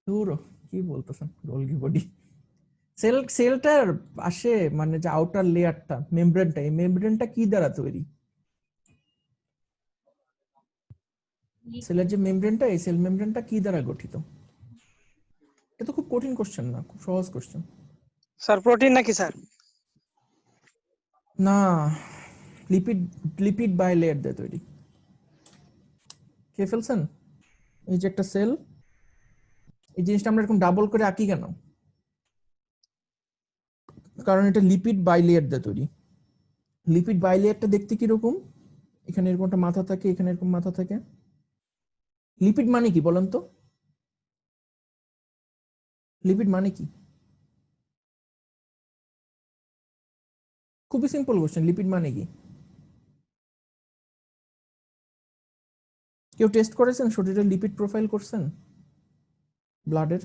পুরো কি বলতেছেন গলগি বডি? সেলটার আসে মানে যে আউটার লেয়ারটা মেমব্রেনটা, এই মেমব্রেনটা কি দ্বারা তৈরি? সেলের যে মেমব্রেনটা, এই সেল মেমব্রেনটা কি দ্বারা গঠিত? এটা তো খুব কঠিন কোশ্চেন না, খুব সহজ কোশ্চেন। স্যার প্রোটিন নাকি স্যার? না, লিপিড বাইলেয়ার দিয়ে তৈরি। কে ফেলছেন? এই যে একটা সেল, এই জিনিসটা আমরা এরকম ডাবল করে আঁকি কেন? কারণ এটা লিপিড বাইলেয়ার দিয়ে তৈরি। লিপিড বাইলেয়ারটা দেখতে কি রকম? এখানে এরকম একটা মাথা থাকে, এখানে এরকম মাথা থাকে। লিপিড মানে কি বলেন তো? লিপিড মানে কি? খুবই সিম্পল কোশ্চেন, লিপিড মানে কি? কেউ টেস্ট করেছেন? শরীরের লিপিড প্রোফাইল করছেন ব্লাডের?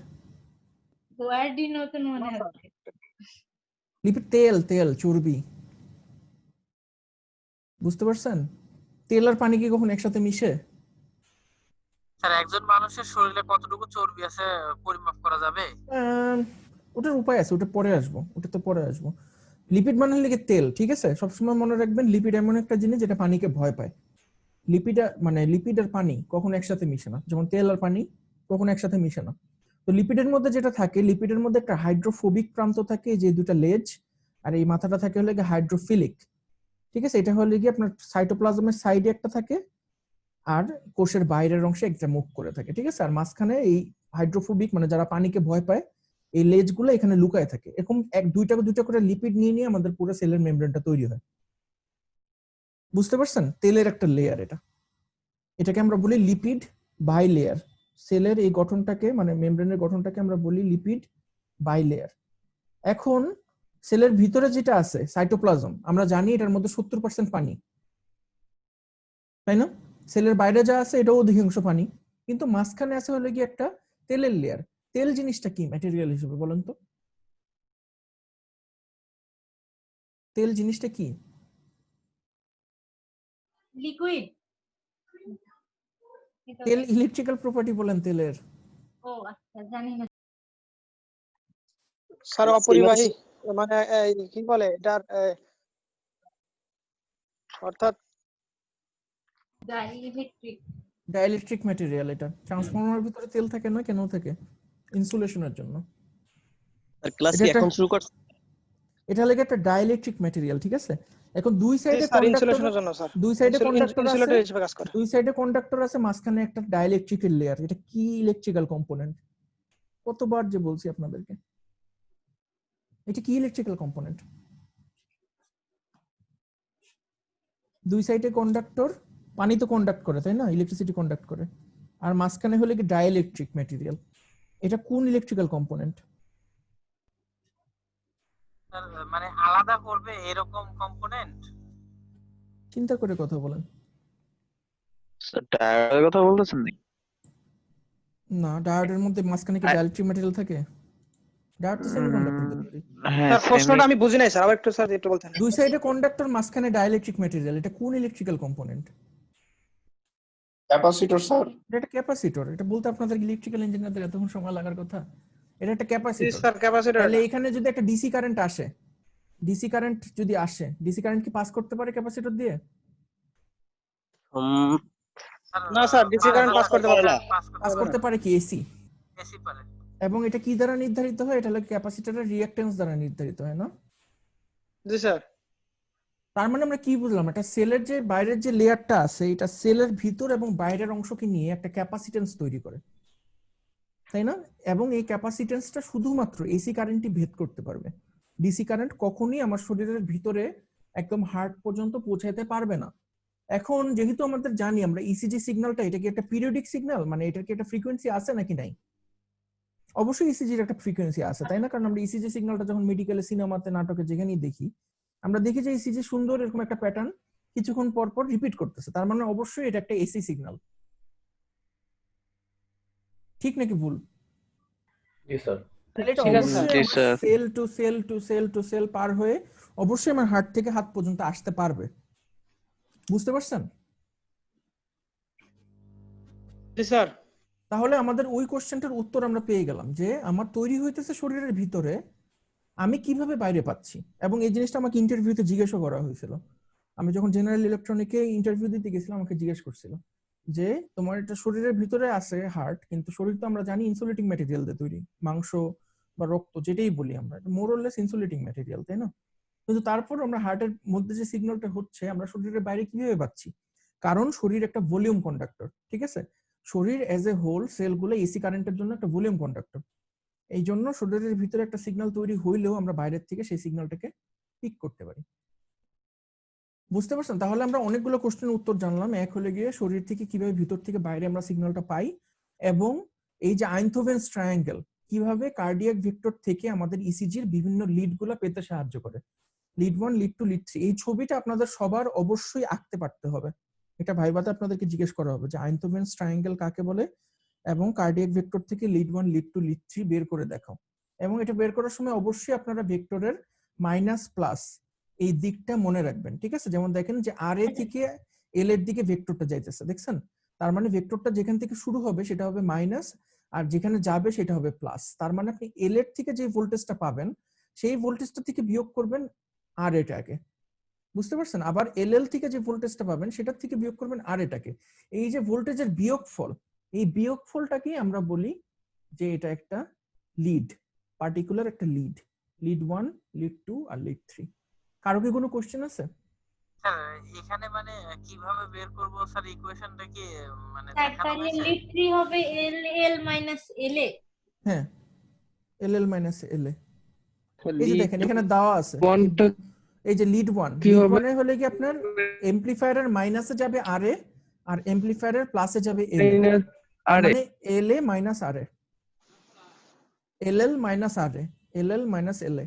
ওয়ার্ডই নতুন মনে হচ্ছে। লিপিড তেল চর্বি, বুঝতে পারছেন? তেল আর পানি কি কখন একসাথে মিশে? স্যার একজন মানুষের শরীরে কতটুকু চর্বি আছে পরিমাপ করা যাবে? ওটার উপায় আছে, ওটা পরে আসবো, ওটা তো পরে আসবো। লিপিড মানে হলো তেল, ঠিক আছে? সবসময় মনে রাখবেন লিপিড এমন একটা জিনিস যেটা পানিকে ভয় পায়। লিপিড আর পানি কখনো একসাথে মিশে না, যেমন তেল আর পানি কখনো একসাথে মিশে না। তো লিপিডের মধ্যে যেটা থাকে, লিপিডের মধ্যে একটা হাইড্রোফোবিক প্রান্ত থাকে, যে দুটা লেজ, আর এই মাথাটা থাকে হলো গিয়ে হাইড্রোফিলিক, ঠিক আছে? এটা হলো গিয়ে আপনার সাইটোপ্লাজমের সাইডে একটা থাকে আর কোষের বাইরের অংশে একটা মুখ করে থাকে, ঠিক আছে? আর মাঝখানে এই হাইড্রোফোবিক মানে যারা পানিকে ভয় পায়, এই লেজগুলো এখানে লুকায় থাকে। এরকম দুইটা করে লিপিড নিয়ে নিয়ে আমাদের পুরো সেলের মেমব্রেনটা তৈরি হয়। বুঝতে পারছেন? তেলের একটা লেয়ার এটা, এটাকে আমরা বলি লিপিড বাই লেয়ার। সেলের এই গঠনটাকে মানে মেমব্রেনের গঠনটাকে আমরা বলি লিপিড বাই লেয়ার। এখন সেলের ভিতরে যেটা আছে সাইটোপ্লাজম, আমরা জানি এটার মধ্যে 70% পানি, তাই না? সেলের বাইরে যা আছে এটাও অধিকাংশ পানি, কিন্তু মাঝখানে আছে হলো কি একটা তেলের লেয়ার। তেল জিনিসটা কি ম্যাটেরিয়াল হিসেবে বলেন তো? তেল জিনিসটা কি? লিকুইড। তেল ইলেকট্রিক্যাল প্রপার্টি বলেন তেলের। ও আচ্ছা, জানি না। স্যার অপরিবাহী, মানে কি বলে এটার অর্থাৎ ডাইইলেকট্রিক। Dielectric material. এটা ট্রান্সফরমারের ভিতরে তেল থাকে না, কেন থাকে? ইনসুলেশনের জন্য। আর ক্লাস এটা কি একটা- এখন শুরু করছে? এটা লাগে একটা ডাইইলেকট্রিক ম্যাটেরিয়াল, ঠিক আছে? এখন দুই সাইডে স্যার ইনসুলেশনের জন্য স্যার দুই সাইডে কন্ডাক্টর আছে, ইনসুলেটর হিসেবে কাজ করে। দুই সাইডে কন্ডাক্টর আছে, মাঝখানে একটা ডাইইলেকট্রিক্যাল লেয়ার। এটা কি ইলেকট্রিক্যাল কম্পোনেন্ট? কতবার যে বলছি আপনাদেরকে, এটা কি ইলেকট্রিক্যাল কম্পোনেন্ট? দুই সাইডে কন্ডাক্টর, পানি তো কন্ডাক্ট করে তাই না, ইলেকট্রিসিটি কন্ডাক্ট করে, আর মাঝখানে হলো কি ডাইইলেকট্রিক ম্যাটেরিয়াল। এটা কোন ইলেকট্রিক্যাল কম্পোনেন্ট? স্যার মানে আলাদা করবে এরকম কম্পোনেন্ট? চিন্তা করে কথা বলেন। স্যার টায়ারের কথা বলতেছেন নাকি? না, ডায়োডের মধ্যে মাঝখানে কি ডাইইলেকট্রিক ম্যাটেরিয়াল থাকে? ডায়োড তো সেমিকন্ডাক্টর দিয়ে তৈরি। হ্যাঁ, স্যার প্রশ্নটা আমি বুঝি নাই স্যার, আবার একটু স্যার একটু বলতেন। দুই সাইডে কন্ডাক্টর, মাঝখানে ডাইইলেকট্রিক ম্যাটেরিয়াল, এটা কোন ইলেকট্রিক্যাল কম্পোনেন্ট? Capacitor sir. এটা একটা ক্যাপাসিটর। এটা বলতে আপনাদের ইলেকট্রিক্যাল ইঞ্জিনিয়ারদের এতক্ষণ সময় লাগার কথা? এটা একটা জি ক্যাপাসিটর। Sir capacitor. তাহলে এখানে যদি একটা ডিসি কারেন্ট আসে, ডিসি কারেন্ট যদি আসে, ডিসি কারেন্ট কি পাস করতে পারে ক্যাপাসিটর দিয়ে? না স্যার ডিসি কারেন্ট পাস করতে পারে না। পাস করতে পারে কি এসি? এসি পারে। এবং এটা কি দ্বারা নির্ধারিত হয়? এটা হলো ক্যাপাসিটরের রিঅ্যাকট্যান্স দ্বারা নির্ধারিত হয় না? জি স্যার। তার মানে আমরা কি বুঝলাম? এটা সেলের যে বাইরের যে লেয়ারটা আছে, এটা সেলের ভিতর এবং বাইরের অংশকে নিয়ে একটা ক্যাপাসিটেন্স তৈরি করে, তাই না? এবং এই ক্যাপাসিটেন্সটা শুধুমাত্র এসি কারেন্টই ভেদ করতে পারবে। ডিসি কারেন্ট কখনোই আমার শরীরের ভিতরে একদম হার্ট পর্যন্ত পৌঁছাতে পারবে না। এখন যেহেতু আমাদের জানি আমরা ইসিজি সিগন্যালটা, এটা কি একটা পিরিয়ডিক সিগন্যাল, মানে এটার কি একটা ফ্রিকোয়েন্সি আছে নাকি নাই? অবশ্যই ইসিজির একটা ফ্রিকোয়েন্সি আছে, তাই না? কারণ আমরা ইসিজি সিগন্যালটা যখন মেডিকেলে, সিনেমাতে, নাটকে যেখানেই দেখি, আমরা দেখি যে ইসিজি সুন্দর এরকম একটা প্যাটার্ন কিছুক্ষণ পর পর রিপিট করতেছে। তার মানে অবশ্যই এটা একটা এসি সিগন্যাল। ঠিক নাকি ভুল? জি স্যার। তাহলে এটা ঠিক আছে, অবশ্যই জি, sir. Cell to cell to cell to cell পার হয়ে অবশ্যই আমার হার্ট থেকে হাত পর্যন্ত আসতে পারবে। বুঝতে পারছেন? জি স্যার। তাহলে আমাদের ওই কোশ্চেনটার উত্তর আমরা পেয়ে গেলাম যে আমার তৈরি হইতেছে শরীরের ভিতরে, আমি কিভাবে বাইরে পাচ্ছি। এবং এই জিনিসটা আমাকে ইন্টারভিউতে জিজ্ঞাসা করা হয়েছিল। আমি যখন জেনারেল ইলেকট্রনিকে ইন্টারভিউ দিতে গেছিলাম, আমাকে জিজ্ঞেস করছিল যে তোমার এটা শরীরের ভিতরে আছে হার্ট, কিন্তু শরীর তো আমরা জানি ইনসুলেটিং ম্যাটেরিয়াল দিয়ে তৈরি, মাংস বা রক্ত যেটাই বলি আমরা, এটা more or less insulating material, তাই না? কিন্তু তারপর আমরা হার্টের মধ্যে যে সিগন্যালটা হচ্ছে আমরা শরীরের বাইরে কিভাবে পাচ্ছি? কারণ শরীর একটা ভলিউম কন্ডাক্টর, ঠিক আছে? শরীর এজ এ হোল, সেলগুলো এসি কারেন্টের জন্য একটা ভলিউম কন্ডাক্টর। এই জন্য শরীরের ভিতরে একটা সিগন্যাল তৈরি হইলেও আমরা বাইরের থেকে সেই সিগন্যালটাকে পিক করতে পারি। বুঝতে পারছেন? তাহলে আমরা অনেকগুলো কোশ্চেনের উত্তর জানলাম। এক হলে গিয়ে শরীর থেকে কিভাবে ভিতর থেকে বাইরে আমরা সিগন্যালটা পাই, এবং এই যে আইনথোভেন্স ট্রায়াঙ্গেল কিভাবে কার্ডিয়াক ভেক্টর থেকে আমাদের ইসিজির বিভিন্ন লিডগুলো পেতে সাহায্য করে। Lead 1, lead 2, lead 3। এই ছবিটা আপনাদের সবার অবশ্যই আঁকতে পারতে হবে। এটা ভাইবাতে আপনাদেরকে জিজ্ঞেস করা হবে যে আইনথোভেন্স ট্রায়াঙ্গেল কাকে বলে, এবং কার্ডিয়াক ভেক্টর থেকে লিড 1, লিড 2, লিড 3 বের করে দেখাও। এবং এটা বের করার সময় অবশ্যই আপনারা ভেক্টরের মাইনাস প্লাস এই দিকটা মনে রাখবেন, ঠিক আছে? যেমন দেখেন যে আর এ থেকে এল এর দিকে ভেক্টরটা যাইতেছে, দেখছেন? তার মানে ভেক্টরটা যেখান থেকে শুরু হবে সেটা হবে মাইনাস, আর যেখানে যাবে সেটা হবে প্লাস। তার মানে আপনি এল এর থেকে যে ভোল্টেজটা পাবেন সেই ভোল্টেজটা থেকে বিয়োগ করবেন আর এটাকে। বুঝতে পারছেন? আবার এল এল থেকে যে ভোল্টেজটা পাবেন সেটার থেকে বিয়োগ করবেন আর এটাকে। এই যে ভোল্টেজের বিয়োগফল, এই বিয়োগফলটাকে আমরা বলি যে এটা একটা লিড, পার্টিকুলার একটা লিড। লিড 1, লিড 2 আর লিড 3। কারো কি কোনো কোশ্চেন আছে? স্যার এখানে মানে কিভাবে বের করব স্যার, ইকুয়েশনটা কি মানে স্যার দেখানো তাহলে হয়েছে? লিড 3 হবে এল এল মাইনাস এল এ। হ্যাঁ, এল এল মাইনাস এল এ। এই যে দেখেন এখানে দেওয়া আছে ওয়ানটা এই যে লিড 1, কি লিড হবে? 1 এ হলে কি আপনার এমপ্লিফায়ারের মাইনাসে যাবে আর এ, আর এমপ্লিফায়ারের প্লাসে যাবে এল এ, আরে মানে এল এ মাইনাস আর এ, এল এল মাইনাস আর এ, এল এল মাইনাস এল এ।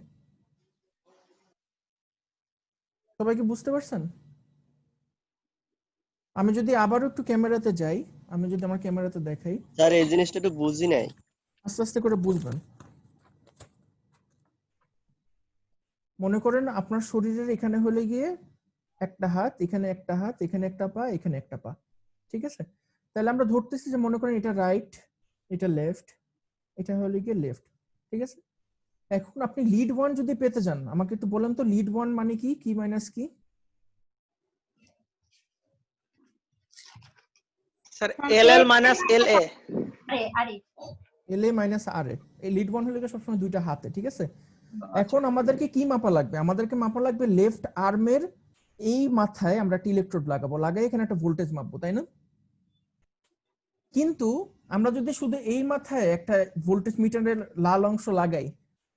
সবাই কি বুঝতে পারছেন? আমি যদি আবারও একটু ক্যামেরাতে যাই, আমি যদি আমার ক্যামেরাতে দেখাই, স্যার এই জিনিসটা একটু বুঝি নাই। আস্তে আস্তে করে বুঝবেন। মনে করেন আপনার শরীরের এখানে হলে গিয়ে একটা হাত, এখানে একটা হাত, এখানে একটা পা, এখানে একটা পা, ঠিক আছে? তাহলে আমরা ধরতেছি যে মনে করেন এটা রাইট, এটা লেফট, এটা হলে গিয়ে লেফট, ঠিক আছে? এখন আপনি লিড 1 যদি পেতে যান, আমাকে একটু বলেন তো লিড 1 মানে কি, কি মাইনাস কি? স্যার এল মাইনাস এল এ। আরে আরে এল এ মাইনাস আর এ। এই লিড 1 হলে গিয়ে সবসময় দুইটা হাতে, ঠিক আছে? এখন আমাদেরকে কি মাপা লাগবে? আমাদেরকে মাপা লাগবে লেফট আর্মের এই মাথায় আমরা একটা ইলেকট্রোড লাগাবো, লাগাই এখানে একটা ভোল্টেজ মাপবো, তাই না? কিন্তু আমরা যদি শুধু এই মাথায় একটা ভোল্টেজ মিটারের লাল অংশ লাগাই,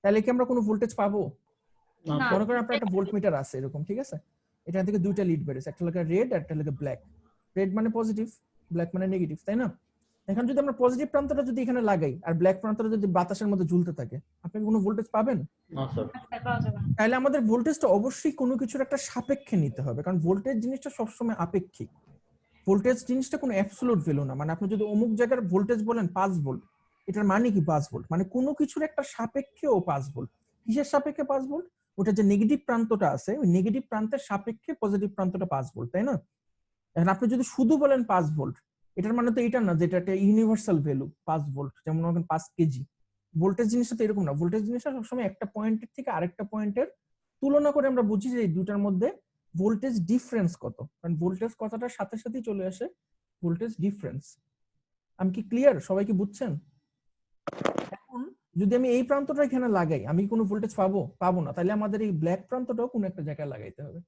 তাহলে কি আমরা কোনো ভোল্টেজ পাবো? না মনে করেন আপনার একটা ভোল্ট মিটার আছে এরকম, ঠিক আছে? এটা থেকে দুইটা লিড বেরোছে, একটা লাগে রেড আর একটা লাগে ব্ল্যাক। রেড মানে পজিটিভ, ব্ল্যাক মানে নেগেটিভ, তাই না? এখন যদি আমরা পজিটিভ প্রান্তটা যদি এখানে লাগাই আর ব্ল্যাক প্রান্তটা যদি বাতাসের মধ্যে ঝুলতে থাকে, আপনি কি কোনো ভোল্টেজ পাবেন? না স্যার। স্যার পাওয়া যাবে না। তাহলে আমাদের ভোল্টেজটা অবশ্যই কোনো কিছুর একটা সাপেক্ষে নিতে হবে, কারণ ভোল্টেজ জিনিসটা সবসময় আপেক্ষিক। ভোল্টেজ জিনিসটা কোনো অ্যাবসলিউট ভ্যালু না। মানে আপনি যদি অমুক জায়গার ভোল্টেজ বলেন 5 ভোল্ট, এটার মানে কি 5 ভোল্ট? মানে কোনো কিছুর একটা সাপেক্ষে ও 5 ভোল্ট। কিসের সাপেক্ষে 5 ভোল্ট? ওটা যে নেগেটিভ প্রান্তটা আছে, ওই নেগেটিভ প্রান্তের সাপেক্ষে পজিটিভ প্রান্তটা 5 ভোল্ট, তাই না? এখন আপনি যদি শুধু বলেন 5 ভোল্ট, এটার মানে তো এটা না যে এটা একটা ইউনিভার্সাল ভ্যালু 5 ভোল্ট, যেমন আমাদের 5 কেজি। ভোল্টেজ জিনিসটা তো এরকম না। ভোল্টেজ জিনিসটা সবসময় একটা পয়েন্টের থেকে আরেকটা পয়েন্টের তুলনা করে আমরা বুঝি যে এই দুটার মধ্যে ভোল্টেজ ডিফারেন্স কত, কারণ ভোল্টেজ কথাটার সাথে সাথেই চলে আসে ভোল্টেজ ডিফারেন্স। আমি কি ক্লিয়ার? সবাই কি বুঝছেন? এখন যদি আমি এই প্রান্তটা এখানে লাগাই, আমি কোনো ভোল্টেজ পাবো? পাবো না। তাহলে আমাদের এই ব্ল্যাক প্রান্তটাও কোনো একটা জায়গায় লাগাইতে হবে।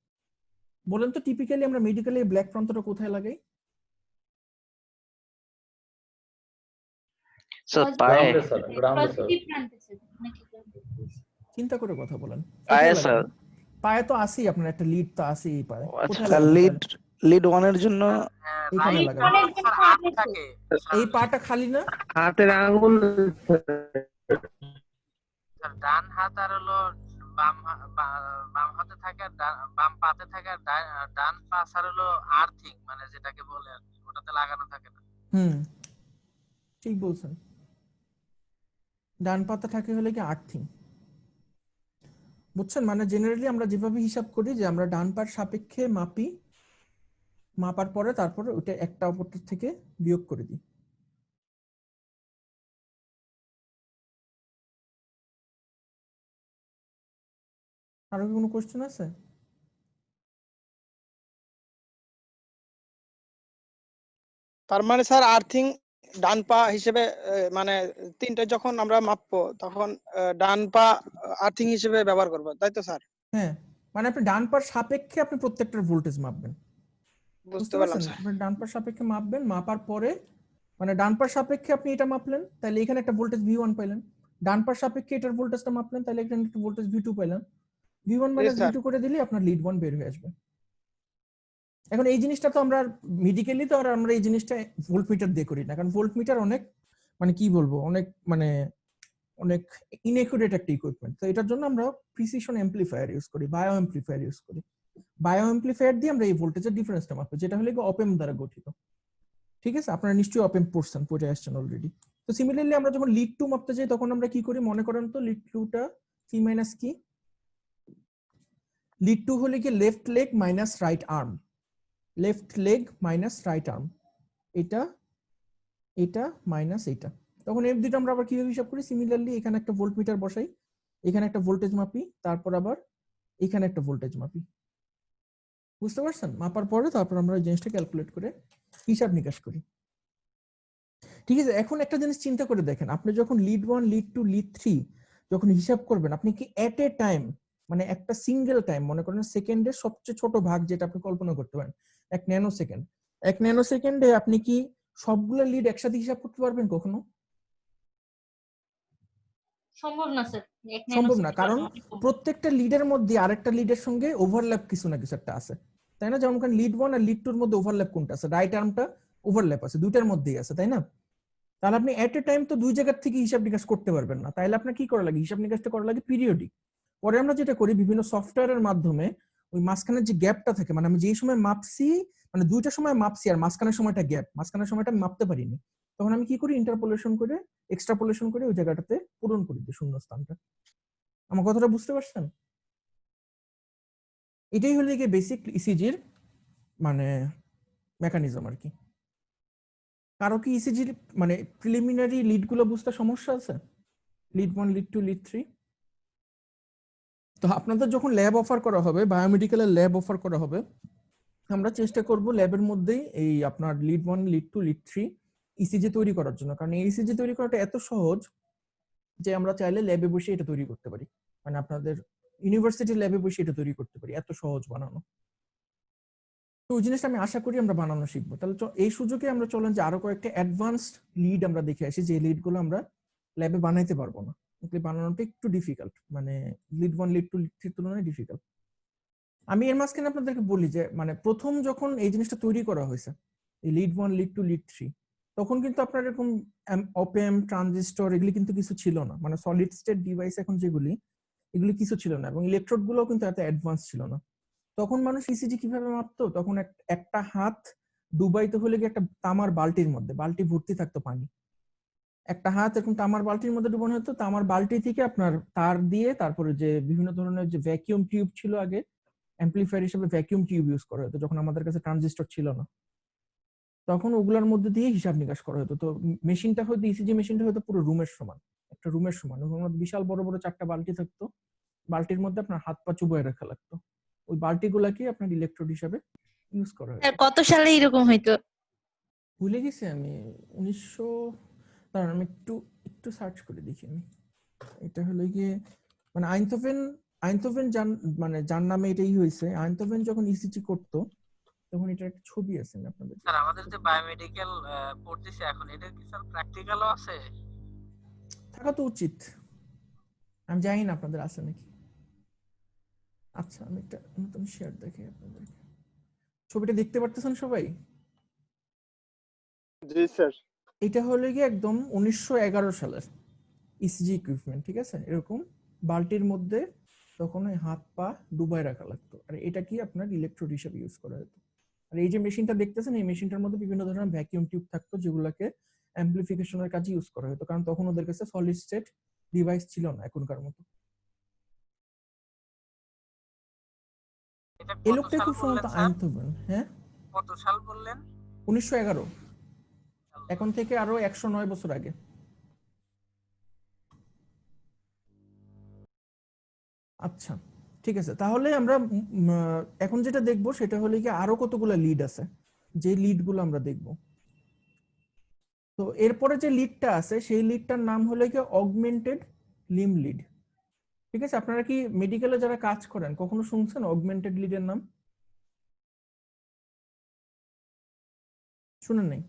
বলেন তো টিপিক্যালি আমরা মেডিকেলে এই ব্ল্যাক প্রান্তটা কোথায় লাগাই? স্যার পায়ে গ্রাউন্ডে স্যার, গ্রাউন্ডে স্যার। পজিটিভ প্রান্তে স্যার, নাকি চিন্তা করে কথা বলেন। পায়ে কোথায় স্যার। লাগাবেন? পায়ে তো আছেই, আপনার একটা লিড তো আছেই এই পায়ে। কোথায় স্যার লাগাবেন? লিড 1 এর জন্য এইখানে রাইট লাগাবেন। স্যার আট থাকে। এই পাটা খালি না? হাতের আঙুল স্যার ডান হাত আর হলো বাম হাতে থাকে আর বাম পাতে থাকে, আর ডান পা স্যার হলো আর্থিং মানে যেটাকে বলে আর কি, ওটাতে লাগানো থাকে না। ঠিক বলছেন। ডান পাতা থাকে হলে কি আর্থিং। বুঝছেন? মানে জেনারেলি আমরা যেভাবে হিসাব করি যে আমরা ডান পার সাপেক্ষে মাপি, মাপার পরে তারপরে ওটা একটা অপরটার থেকে বিয়োগ করে দিই। আরো কি কোনো কোশ্চেন আছে? তার মানে স্যার আর্থিং ডান পা হিসেবে মানে তিনটে যখন আমরা মাপবো তখন ডান পা আর্থিং হিসেবে ব্যবহার করবো, তাই তো স্যার? হ্যাঁ, মানে আপনি ডান পার সাপেক্ষে আপনি প্রত্যেকটার ভোল্টেজ মাপবেন। বুঝতে বুঝতে পারলাম পারছেন? স্যার। আপনি ডান পার সাপেক্ষে মাপবেন, মাপার পরে মানে ডান পার সাপেক্ষে আপনি এটা মাপলেন, তাহলে এখানে একটা ভোল্টেজ V1 পাইলেন। ডান পার সাপেক্ষে এটার ভোল্টেজটা মাপলেন, তাহলে এখানে একটা ভোল্টেজ V2 পাইলেন। V1 Yes, sir. V2 করে দিলে আপনার লিড 1 বের হয়ে আসবে। এখন এই জিনিসটা তো আমরা মেডিকেলি তো আর আমরা এই জিনিসটা ভোল্টমিটার দিয়ে করি না, কারণ ভোল্টমিটার অনেক মানে কি বলবো অনেক মানে অনেক ইনএকুরেট একটা ইকুইপমেন্ট। তো এটার জন্য আমরা প্রিসিশন অ্যাম্পলিফায়ার ইউজ করি, বায়ো অ্যাম্পলিফায়ার ইউজ করি। বায়ো অ্যাম্পলিফায়ার দিয়ে আমরা এই ভোল্টেজের ডিফারেন্সটা মাপবো, যেটা হলো অপেম দ্বারা গঠিত। ঠিক আছে? আপনারা নিশ্চয়ই অপেম পড়ছেন, পড়ে আসছেন অলরেডি। তো সিমিলারলি আমরা যখন লিড 2 মাপতে যাই তখন আমরা কি করি মনে করেন তো? লিড 2টা সি মাইনাস কি? লিড 2 হলে কি left leg minus right arm, left leg minus right arm, এটা এটা মাইনাস এটা। তখন এর দুটো আমরা আবার কিভাবে হিসাব করি? সিমিলারলি এখানে একটা ভোল্টমিটার বসাই, এখানে একটা ভোল্টেজ মাপি, তারপর আবার এখানে একটা ভোল্টেজ মাপি। বুঝতে পারছেন? মাপার পরে তারপর আমরা ওই জিনিসটা ক্যালকুলেট করে হিসাব নিকাশ করি। ঠিক আছে? এখন একটা জিনিস চিন্তা করে দেখেন, আপনি যখন লিড 1 লিড 2 লিড 3 যখন হিসাব করবেন, আপনি কি এট এ টাইম মানে একটা সিঙ্গেল টাইম, মনে করেন সেকেন্ডের সবচেয়ে ছোট ভাগ যেটা আপনি কল্পনা করতে পারেন, 1 ন্যানো সেকেন্ড। 1 ন্যানো সেকেন্ডে আপনি কি সবগুলো লিড একসাথে হিসাব করতে পারবেন কখনো? সম্ভব না স্যার, সম্ভব না, কারণ প্রত্যেকটা লিডের মধ্যে আরেকটা লিডের সঙ্গে ওভারল্যাপ কিছু না কিছু একটা আছে, তাই না? যেমন লিড 1 আর লিড 2 এর মধ্যে ওভারল্যাপ কোনটা আছে? রাইট আর্মটা ওভারল্যাপ আছে, দুইটার মধ্যেই আছে, তাই না? তাহলে আপনি এট এ টাইম তো দুই জায়গা থেকে হিসাব নিকাশ করতে পারবেন না, তাইলে আপনার কি করা লাগে? হিসাব নিকাশটা করা লাগে পিরিয়ডিক। পরে আমরা যেটা করি, বিভিন্ন সফটওয়্যারের মাধ্যমে ওই মাঝখানের যে গ্যাপটা থাকে, মানে আমি যেই সময় মাপছি, মানে দুইটা সময় মাপছি আর মাঝখানের সময়টা গ্যাপ, মাঝখানের সময়টা আমি মাপতে পারিনি, তখন আমি কি করি? ইন্টারপোলেশন করে, এক্সট্রাপোলেশন করে ওই জায়গাটাতে পূরণ করে দিই শূন্য স্থানটা। আমার কথাটা বুঝতে পারছেন? এটাই হলো গিয়ে বেসিক ইসিজির মানে মেকানিজম আর কি। কারো কি ইসিজির মানে প্রিলিমিনারি লিড গুলো বুঝতে সমস্যা আছে? Lead 1, lead 2, lead 3? তো আপনাদের যখন ল্যাব অফার করা হবে, বায়োমেডিক্যালের ল্যাব অফার করা হবে, আমরা চেষ্টা করব ল্যাবের মধ্যেই এই আপনার লিড 1, লিড 2, লিড 3 ইসিজি তৈরি করার জন্য। কারণ এই ইসিজি তৈরি করাটা এত সহজ যে আমরা চাইলে ল্যাবে বসে এটা তৈরি করতে পারি, মানে আপনাদের ইউনিভার্সিটির ল্যাবে বসে এটা তৈরি করতে পারি, এত সহজ বানানো। তো ওই জিনিসটা আমি আশা করি আমরা বানানো শিখবো। তাহলে এই সুযোগে আমরা চলেন যে আরো কয়েকটা অ্যাডভান্সড লিড আমরা দেখে আসি, যে লিড গুলো আমরা ল্যাবে বানাইতে পারবো না, বানানোটা একটু ডিফিকাল্ট, মানে লিড 1, লিড 2, লিড 3 তুলনায় ডিফিকাল্ট। আমি এর মাঝখানে আপনাদেরকে বলি যে মানে প্রথম যখন এই জিনিসটা তৈরি করা হয়েছে, এই লিড 1, লিড 2, লিড 3, তখন কিন্তু আপনার এরকম অপএম, ট্রানজিস্টর এগুলি কিন্তু কিছু ছিল না, মানে সলিড স্টেট ডিভাইস এখন যেগুলি, এগুলি কিছু ছিল না, এবং ইলেকট্রোড গুলো কিন্তু এত অ্যাডভান্স ছিল না। তখন মানুষ ইসিজি কিভাবে মাপতো? তখন একটা হাত ডুবাইতে হলে গিয়ে একটা তামার বালতির মধ্যে, বালতি ভর্তি থাকতো পানি, একটা হাত এরকম তামার বালতির মধ্যে ডুবানো হতো, তামার বালতি থেকে আপনার তার দিয়ে, তারপরে যে বিভিন্ন ধরনের যে ভ্যাকিউম টিউব ছিল, আগে অ্যাম্পলিফায়ার হিসেবে ভ্যাকিউম টিউব ইউজ করা হতো যখন আমাদের কাছে ট্রানজিস্টর ছিল না, তখন ওগুলোর মধ্যে দিয়ে হিসাব নিকাশ করা হতো। তো মেশিনটা হয়তো, ইসিজি মেশিনটা হয়তো পুরো রুমের সমান, একটা রুমের সমান, ওর মধ্যে বিশাল বড় বড় 4টা বালতি থাকতো, বালতির মধ্যে আপনার হাত পা চুবাই রাখা লাগতো, ওই বালতিগুলাকে আপনার ইলেকট্রোড হিসাবে ইউজ করা হতো। কত সালে এরকম হইতো? ভুলে গেছি আমি, 1900, দাঁড়ান আমি একটু একটু সার্চ করে দেখি আমি। এটা হলো গিয়ে মানে আইনথোভেন মানে যার নামে এটাই হয়েছে, আইনথোভেন যখন ইসিজি করতো তখন এটা একটা ছবি আছে আপনাদের। স্যার আমাদের যে বায়োমেডিক্যাল পড়তেছে এখন, এটা কি স্যার প্র্যাকটিক্যালও আছে? থাকা তো উচিত, আমি জানি না আপনাদের আছে নাকি। আচ্ছা আমি একটা নতুন শেয়ার দেখি আপনাদেরকে, ছবিটা দেখতে পারতেছেন সবাই? জি স্যার। এটা হলো গিয়ে একদম 1911 সালের ইসিজি ইকুইপমেন্ট, ঠিক আছে? এরকম বালতির মধ্যে তখন ওই হাত পা ডুবাই রাখা লাগতো, আর এটা কি আপনার ইলেকট্রোড হিসেবে ইউজ করা হতো। আর এই যে মেশিনটা দেখতেছেন, এই মেশিনটার মধ্যে বিভিন্ন ধরনের ভ্যাকিউম টিউব থাকতো, যেগুলোকে অ্যাম্পলিফিকেশনের কাজে ইউজ করা হতো, কারণ তখন ওদের কাছে সলিড স্টেট ডিভাইস ছিল না এখনকার মতো। এটা এই কত লোকটা সাল খুব বললেন সম্ভবত স্যার? আইনথোভেন। হ্যাঁ, কত সাল বললেন? 1911, এখন থেকে আরো 109 বছর আগে। আচ্ছা ঠিক আছে, তাহলে আমরা এখন যেটা দেখবো সেটা হলো কি আরো কতগুলো লিড আছে, যে লিড গুলো আমরা দেখবো। তো এরপরে যে লিডটা আছে সেই লিডটার নাম হলো কি অগমেন্টেড লিম লিড, ঠিক আছে? আপনারা কি মেডিকেলে যারা কাজ করেন কখনো শুনছেন অগমেন্টেড লিডের নাম? শুনেন নাই?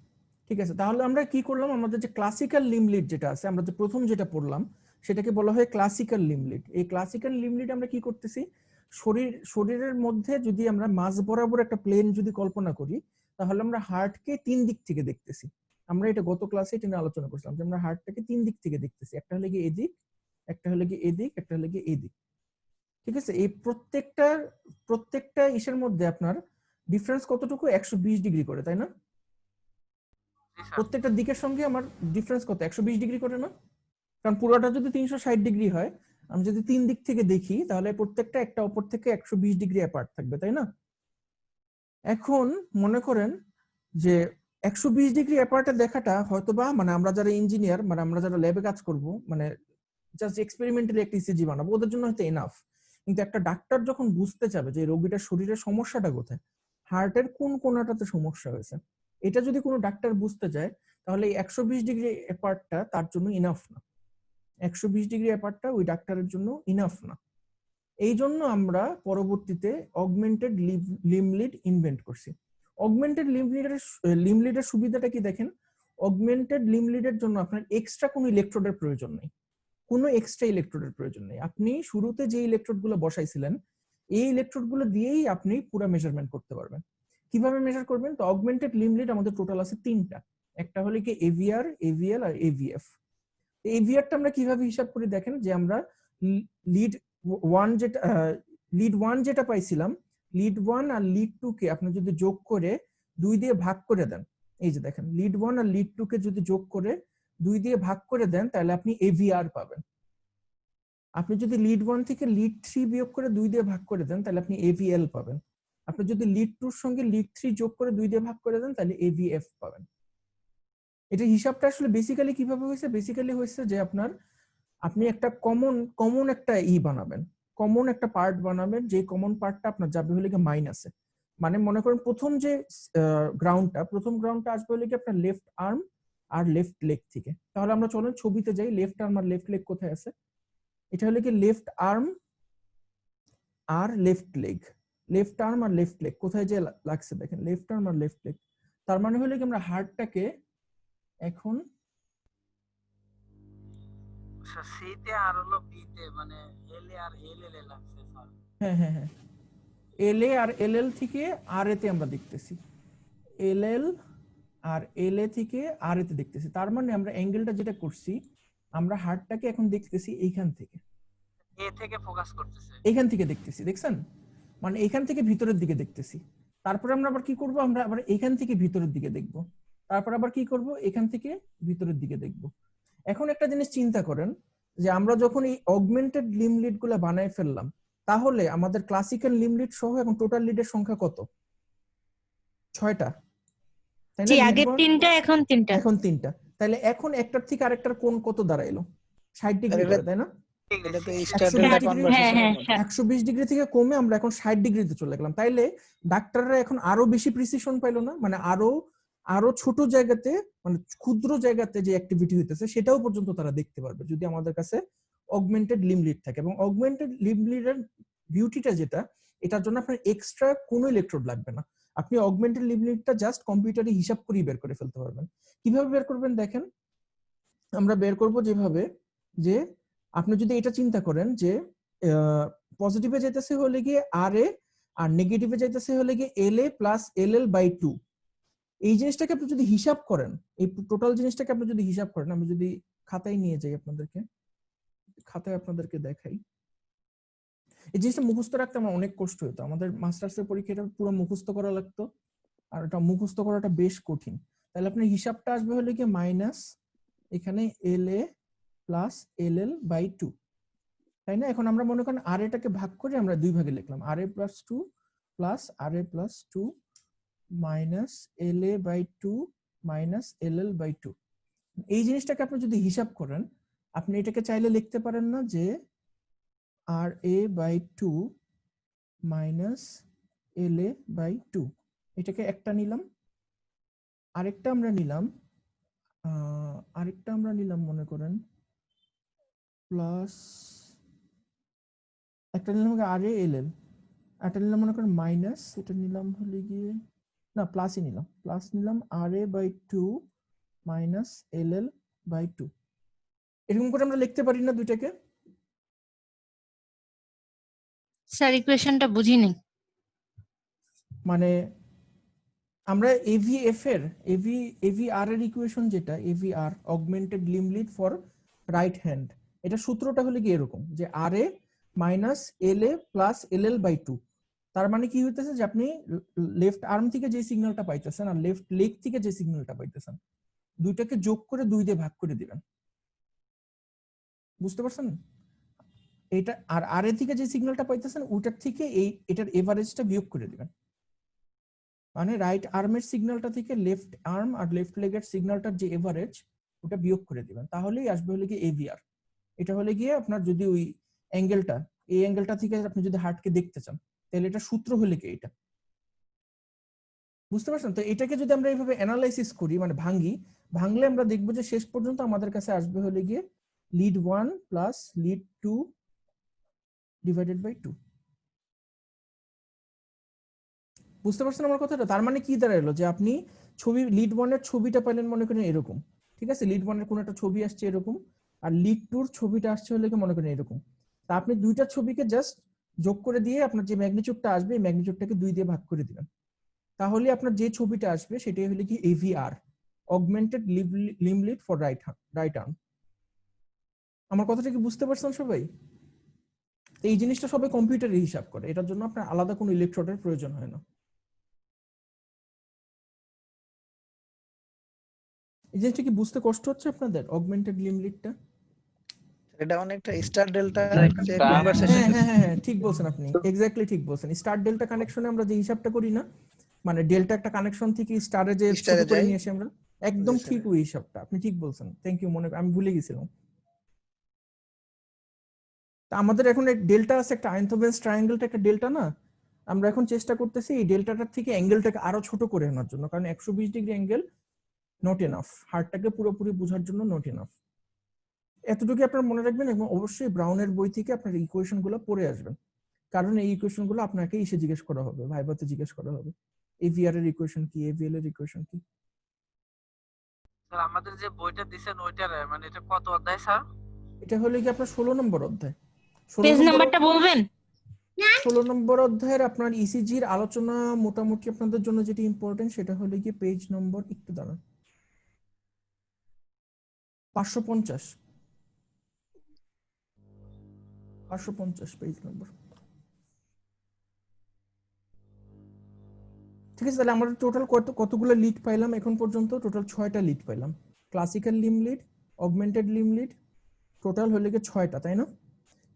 ঠিক আছে, তাহলে আমরা কি করলাম, আমাদের যে ক্লাসিক্যাল লিম লিড যেটা আছে, আমরা যে প্রথম যেটা পড়লাম সেটাকে বলা হয় ক্লাসিক্যাল লিম লিড। এই ক্লাসিক্যাল লিম লিড আমরা কি করতেছি, শরীরের মধ্যে যদি আমরা মাঝ বরাবর একটা প্লেন যদি কল্পনা করি, তাহলে আমরা হার্টকে 3 দিক থেকে দেখতেছি। আমরা এটা গত ক্লাসে এটা নিয়ে আলোচনা করছিলাম যে আমরা হার্টটাকে 3 দিক থেকে দেখতেছি, একটা হলো গিয়ে এদিক, একটা হলো গিয়ে এদিক, একটা হলো গিয়ে এদিক, ঠিক আছে? এই প্রত্যেকটা ইসের মধ্যে আপনার ডিফারেন্স কতটুকু? 120 ডিগ্রি করে, তাই না? প্রত্যেকটা দিকের সঙ্গে আমার ডিফারেন্স কত? 120 ডিগ্রি করে না? কারণ পুরোটা যদি 360 ডিগ্রি হয়, আমি যদি 3 দিক থেকে দেখি তাহলে প্রত্যেকটা একটা অপর থেকে 120 ডিগ্রি অ্যাপার্ট থাকবে, তাই না? এখন মনে করেন যে 120 ডিগ্রি অ্যাপার্টে দেখাটা হয়তোবা মানে আমরা যারা ইঞ্জিনিয়ার, মানে আমরা যারা ল্যাবে কাজ করব, মানে জাস্ট এক্সপেরিমেন্টালি একটা ইসিজি বানাবো, ওদের জন্য হয়তো এনাফ। কিন্তু একটা ডাক্তার যখন বুঝতে চাবে যে রোগীটার শরীরের সমস্যাটা কোথায়, হার্টের কোন কোনাটাতে সমস্যা হয়েছে, এটা যদি কোনো ডাক্তার বুঝতে চায়, তাহলে এই 120 ডিগ্রি অ্যাপার্টটা তার জন্য ইনাফ না। 120 ডিগ্রি অ্যাপার্টটা ওই ডাক্তারের জন্য ইনাফ না। এই জন্য আমরা পরবর্তীতে অগমেন্টেড লিম লিড ইনভেন্ট করছি। অগমেন্টেড লিম লিডের সুবিধাটা কি দেখেন, অগমেন্টেড লিম লিডের জন্য আপনার এক্সট্রা কোনো ইলেকট্রোডের প্রয়োজন নেই, কোনো এক্সট্রা ইলেকট্রোডের প্রয়োজন নেই। আপনি শুরুতে যে ইলেকট্রোড গুলো বসাইছিলেন এই ইলেকট্রোড গুলো দিয়েই আপনি পুরো মেজারমেন্ট করতে পারবেন। কিভাবে মেজার করবেন? তো অগমেন্টেড লিম লিড আমাদের টোটাল আছে 3টা, একটা হলো কি এভিআর, এভিএল আর এভিএফ। এভিআরটা আমরা কিভাবে হিসাব করি দেখেন, যে আমরা লিড ওয়ান যেটা পাইছিলাম, লিড 1 আর লিড 2 কে আপনি যদি যোগ করে 2 দিয়ে ভাগ করে দেন, এই যে দেখেন লিড 1 আর লিড 2 কে যদি যোগ করে 2 দিয়ে ভাগ করে দেন তাহলে আপনি এভিআর পাবেন। আপনি যদি লিড 1 থেকে লিড 3 বিয়োগ করে 2 দিয়ে ভাগ করে দেন তাহলে আপনি এভিএল পাবেন। আপনি যদি লিড 2 এর সঙ্গে লিড 3 যোগ করে 2 দিয়ে ভাগ করে দেন তাহলে এভিএফ পাবেন। এটা হিসাবটা আসলে বেসিক্যালি কিভাবে হয়েছে? বেসিক্যালি হয়েছে যে আপনি একটা কমন একটা বানাবেন, কমন একটা পার্ট বানাবেন, যে কমন পার্টটা আপনার যাবে হলে কি মাইনাসে। মানে মনে করেন প্রথম গ্রাউন্ডটা আসবে হলে কি আপনার লেফট আর্ম আর লেফট লেগ থেকে। তাহলে আমরা চলেন ছবিতে যাই, লেফট আর্ম আর লেফট লেগ কোথায় আছে? এটা হলে কি লেফট আর্ম আর লেফট লেগ, লেফট আর্ম আর লেফট লেগ কোথায় যে লাগছে দেখেন, লেফট আর্ম আর লেফট লেগ। তার মানে হলে কি আমরা হার্টটাকে এখন সিতে আর হলো বিতে, মানে এল এ আর এল এল লাগছে স্যার। হ্যাঁ এল এ আর এল এল থেকে আর এ তে আমরা দেখতেছি, এল এল আর এল এ থেকে আর এ তে দেখতেছি। তার মানে আমরা অ্যাঙ্গেলটা যেটা করছি, আমরা হার্টটাকে এখন দেখতেছি এইখান থেকে, এ থেকে ফোকাস করতেছে, এইখান থেকে দেখতেছি, দেখছেন? মানে এইখান থেকে ভিতরের দিকে দেখতেছি। তারপরে আমরা আবার কি করব, আমরা আবার এইখান থেকে ভিতরের দিকে দেখব, তারপর আবার কি করব, এখান থেকে ভিতরের দিকে দেখব। এখন একটা জিনিস চিন্তা করেন, যে আমরা যখন এই অগমেন্টেড লিম লিড গুলা বানায় ফেললাম, তাহলে আমাদের ক্লাসিক্যাল লিম লিড সহ এখন টোটাল লিডের সংখ্যা কত? 6টা, তাই জি, না? আগের 3টা এখন 3টা। এখন 3টা। তাহলে এখন একটার থেকে আরেকটার কোণ কত দাঁড়াইলো? 60 ডিগ্রি করে, তাই না? এটা তো 120 স্ট্যান্ডার্ড ডিগ্রি, হ্যাঁ হ্যাঁ 120 ডিগ্রি থেকে কমে আমরা এখন 60 ডিগ্রিতে চলে গেলাম। তাইলে ডাক্তাররা এখন আরো বেশি প্রিসিশন পাইলো না? মানে আরো ছোট জায়গাতে, মানে ক্ষুদ্র জায়গাতে যে অ্যাক্টিভিটি হইতেছে সেটাও পর্যন্ত তারা দেখতে পারবে যদি আমাদের কাছে অগমেন্টেড লিম লিড থাকে। এবং অগমেন্টেড লিম লিডের বিউটিটা যেটা, এটার জন্য আপনার এক্সট্রা কোনো ইলেকট্রোড লাগবে না। আপনি অগমেন্টেড লিম লিডটা জাস্ট কম্পিউটারে হিসাব করেই বের করে ফেলতে পারবেন। কিভাবে বের করবেন দেখেন, আমরা বের করব যেভাবে, যে আপনি যদি এটা চিন্তা করেন যে পজিটিভে যেতেছে হলে গিয়ে আর এ, আর নেগেটিভে যেতেছে হলে গিয়ে এল A plus L L by 2। এই জিনিসটাকে আপনি যদি হিসাব করেন, এই টোটাল জিনিসটাকে আপনি যদি হিসাব করেন, আমি যদি খাতায় নিয়ে যাই আপনাদেরকে দেখাই, এই জিনিসটা মুখস্থ রাখতে আমার অনেক কষ্ট হতো। আমাদের মাস্টার্সের পরীক্ষাটা পুরো মুখস্থ করা লাগতো, আর এটা মুখস্থ করাটা বেশ কঠিন। তাহলে আপনার হিসাবটা আসবে হলে কি মাইনাস এখানে এল A plus L L by 2, তাই না? এখন আমরা মনে করেন আর এটাকে ভাগ করে আমরা 2 ভাগে লিখলাম, R A plus 2 plus R A plus 2 minus L A by 2 minus L L by 2। এই জিনিসটাকে আপনি যদি হিসাব করেন, আপনি এটাকে চাইলে লিখতে পারেন না যে R A by 2 minus L A by 2। এটাকে একটা নিলাম, আরেকটা আমরা নিলাম মনে করেন প্লাস, একটা নিলাম আর এ এল এল, একটা নিলাম মনে করেন মাইনাস, এটা নিলাম হলে গিয়ে না প্লাসই নিলাম, প্লাস নিলাম R A by 2 minus L L by 2। এরকম করে আমরা লিখতে পারি না দুইটাকে? স্যার ইকুয়েশনটা বুঝিনি। মানে আমরা এভিএফ এর এভিআর এর ইকুয়েশন যেটা, AVR augmented limb lead for right hand, এটা সূত্রটা হলো কি এরকম, যে R A minus L A plus L L by 2। তার মানে কি হইতেছে, যে আপনি লেফট আর্ম থেকে যে সিগন্যালটা পাইতেছেন আর লেফট লেগ থেকে যে সিগন্যালটা পাইতেছেন, দুইটাকে যোগ করে 2 দিয়ে ভাগ করে দিবেন। বুঝতে পারছেন? এটা আর এ থেকে যে সিগন্যালটা পাইতেছেন ওটার থেকে এটার এভারেজটা বিয়োগ করে দিবেন। মানে রাইট আর্মের সিগন্যালটা থেকে লেফট আর্ম আর লেফট লেগের সিগন্যালটার যে এভারেজ ওটা বিয়োগ করে দিবেন, তাহলেই আসবে হলে গিয়ে এভিআর। এটা হলে গিয়ে আপনার যদি ওই অ্যাঙ্গেলটা, এই অ্যাঙ্গেলটা থেকে আপনি যদি হার্টকে দেখতে চান, তাহলে এটা সূত্র হলে কি এটা। বুঝতে পারছেন? তো এটাকে যদি আমরা এইভাবে অ্যানালাইসিস করি, মানে ভাঙলে আমরা দেখবো যে শেষ পর্যন্ত আমাদের কাছে আসবে হলে গিয়ে lead 1 plus lead 2 divided by 2। বুঝতে পারছেন আমার কথাটা? তার মানে কি দাঁড়ালো যে আপনি ছবি লিড 1 এর ছবিটা পেলেন মনে করেন এরকম, ঠিক আছে, লিড 1 এর কোন একটা ছবি আসছে এরকম, আর লিড 2 এর ছবিটা আসছে হলে কি মনে করেন এরকম। তা আপনি দুইটা ছবিকে জাস্ট যোগ করে দিয়ে আপনার যে ম্যাগনিটিউডটা আসবে এই ম্যাগনিটিউডটাকে 2 দিয়ে ভাগ করে দিবেন, তাহলে আপনার যে ছবিটা আসবে সেটাই হলো কি AVR, augmented limb lead for right arm. আমার কথাটা কি বুঝতে পারছেন সবাই? তো এই জিনিসটা সবাই কম্পিউটারে হিসাব করে, এটার জন্য আপনার আলাদা কোনো ইলেকট্রোডের প্রয়োজন হয় না। এই জিনিসটা কি বুঝতে কষ্ট হচ্ছে আপনাদের, অগমেন্টেড লিম্ব লিডটা? এটা অনেকটা স্টার ডেল্টা যে একটা- কনভারসেশন। হ্যাঁ ঠিক বলছেন আপনি, এক্স্যাক্টলি ঠিক বলছেন। স্টার ডেল্টা কানেকশনে আমরা যে হিসাবটা করি না, মানে ডেল্টা একটা কানেকশন থেকে স্টারে যে ছোট স্টারে করে যাই। নিয়ে আসি আমরা, একদম জি, স্যার। ঠিক ওই হিসাবটা আপনি ঠিক বলছেন। থ্যাংক ইউ, আমি ভুলে গেছিলাম। তা আমাদের এখন ডেল্টা আছে একটা, আইনথোভেন্স ট্রায়াঙ্গেলটা একটা ডেল্টা না, আমরা এখন চেষ্টা করতেছি এই ডেল্টাটার থেকে অ্যাঙ্গেলটাকে আরো ছোট করে আনার জন্য, কারণ 120 ডিগ্রি অ্যাঙ্গেল নট এনাফ, হার্টটাকে পুরোপুরি বোঝার জন্য নট এনাফ। এতটুকু আপনার মনে রাখবেন এবং অবশ্যই ব্রাউনের বই থেকে আপনার ইকুয়েশন গুলো পড়ে আসবেন, কারণ এই ইকুয়েশন গুলো আপনাকে এসে জিজ্ঞেস করা হবে, ভাইভাতে জিজ্ঞেস করা হবে। এভিআর এর ইকুয়েশন কি, এভিএল এর ইকুয়েশন কি। স্যার আমাদের যে বইটা দিছেন ওইটার মানে এটা কত অধ্যায় স্যার? এটা হলো কি আপনার 16 নম্বর অধ্যায়। 16 পেজ নম্বর নাম্বারটা বলবেন? 16 নম্বর অধ্যায়ের আপনার ইসিজির আলোচনা মোটামুটি আপনাদের জন্য যেটি ইম্পর্টেন্ট সেটা হলো কি পেজ নম্বর, একটু দাঁড়ান, 550 পেজ নম্বর। ঠিক আছে, তাহলে আমরা টোটাল কতগুলো লিড পাইলাম এখন পর্যন্ত? টোটাল 6টা লিড পাইলাম। Classical limb lead, augmented limb lead, total হলো কি 6টা, তাই না?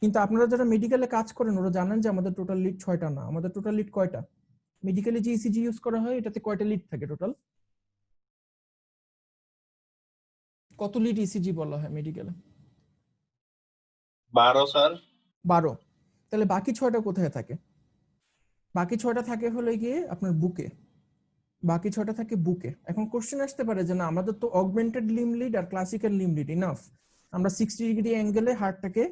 কিন্তু আপনারা যারা মেডিকেলে কাজ করেন ওরা জানেন যে আমাদের টোটাল লিড 6টা না। আমাদের টোটাল লিড কয়টা? মেডিকেলে যে ইসিজি ইউজ করা হয় এটাতে কয়টা লিড থাকে টোটাল? কত লিড ইসিজি বলা হয় মেডিকেলে? 12 স্যার। 12। তাহলে বাকি 6টা কোথায় থাকে? বাকি 6টা থাকে হলো গিয়ে আপনার বুকে, বাকি 6টা থাকে বুকে। এখন কোশ্চেন আসতে পারে যে না আমাদের তো অগমেন্টেড লিম্ব লিড আর ক্লাসিক্যাল লিম্ব লিড ইনাফ, আমরা 60 ডিগ্রি অ্যাঙ্গেলে হার্টটাকে